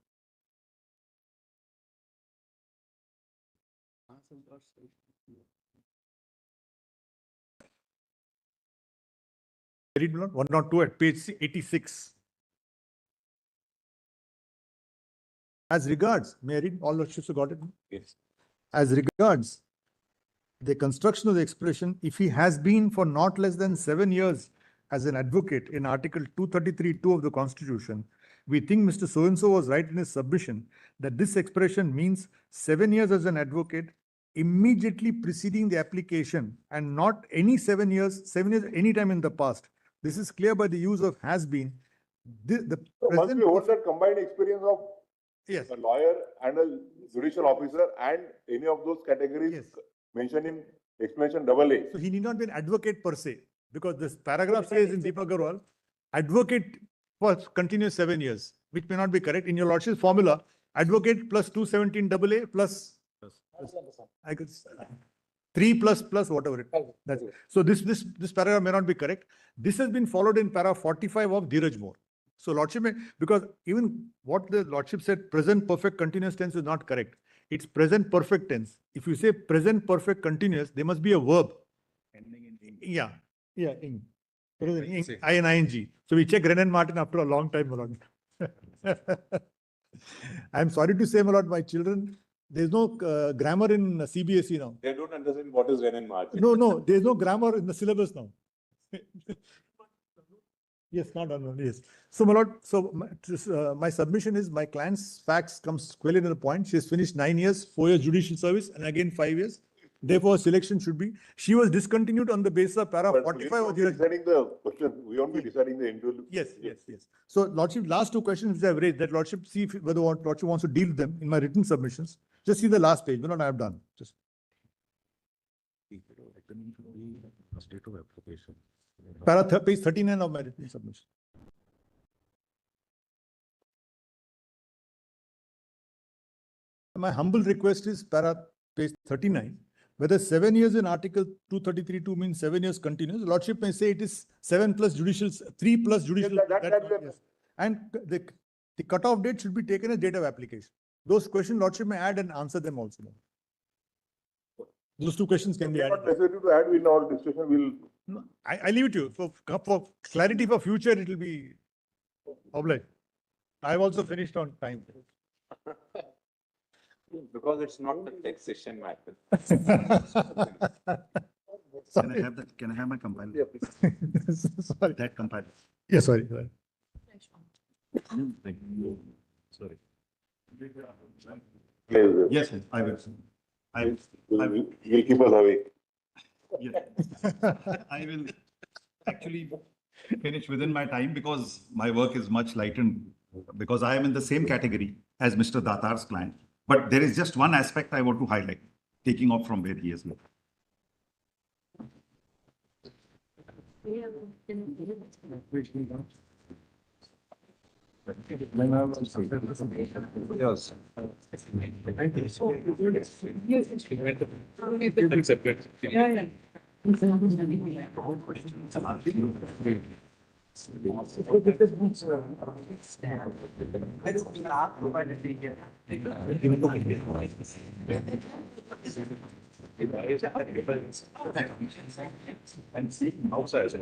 Read, my lord, 102 at page 86. As regards, may I read? All lordships have got it? Yes. As regards the construction of the expression, if he has been for not less than 7 years as an advocate in Article 233(2) of the Constitution, we think Mr. So-and-so was right in his submission that this expression means 7 years as an advocate immediately preceding the application and not any 7 years any time in the past. This is clear by the use of has been. The So once present, we hold that combined experience of yes, a lawyer and a judicial officer and any of those categories yes. mentioned in explanation double A. So he need not be an advocate per se, because this paragraph says in Deepak Agarwal, advocate for continuous 7 years, which may not be correct. In your lordship's formula, advocate plus 217 double A plus, I could, 3 plus whatever it. That's it. So this paragraph may not be correct. This has been followed in paragraph 45 of Dheeraj More. So lordship may, because even what the lordship said, present perfect continuous tense is not correct. It's present perfect tense. If you say present perfect continuous, there must be a verb. Yeah, yeah, ing. ING. So we check Ren and Martin after a long time, my lord. I'm sorry to say, my lord, my children, there's no grammar in CBSE now. They don't understand what is Ren and Martin. No, there's no grammar in the syllabus now. Yes, not unknown, yes. So, my lord, my submission is my client's facts comes squarely to the point. She has finished 9 years, 4 years judicial service, and again 5 years. Therefore, selection should be. She was discontinued on the basis of para But 45 of we the. won't be deciding the question, we won't be deciding the individual. Yes. So, lordship, last 2 questions which I have raised, that lordship see if whether lordship wants to deal with them in my written submissions. Just see the last page. Well, I have done. Just. State of application. Page 39 of my written submission. My humble request is page 39, whether 7 years in Article 233(2) means 7 years continuous. Lordship may say it is 7 plus judicial, 3 plus judicial. Yes. And the cutoff date should be taken as date of application. Those questions Lordship may add and answer them also. Those 2 questions can be We are added. not necessary to add in our discussion, we'll. No, I leave it to you. For clarity for future, it will be obliged. I've also finished on time. Because it's not the taxation matter. Can I have my compiler? Yeah, please. Sorry. That compiler. Yeah, sorry. Sorry. Yes, Yes, I will. We'll keep us away. Yeah. I will actually finish within my time because my work is much lightened because I am in the same category as Mr. Datar's client. But there is just one aspect I want to highlight, taking off from where he is now. Yes. Outside.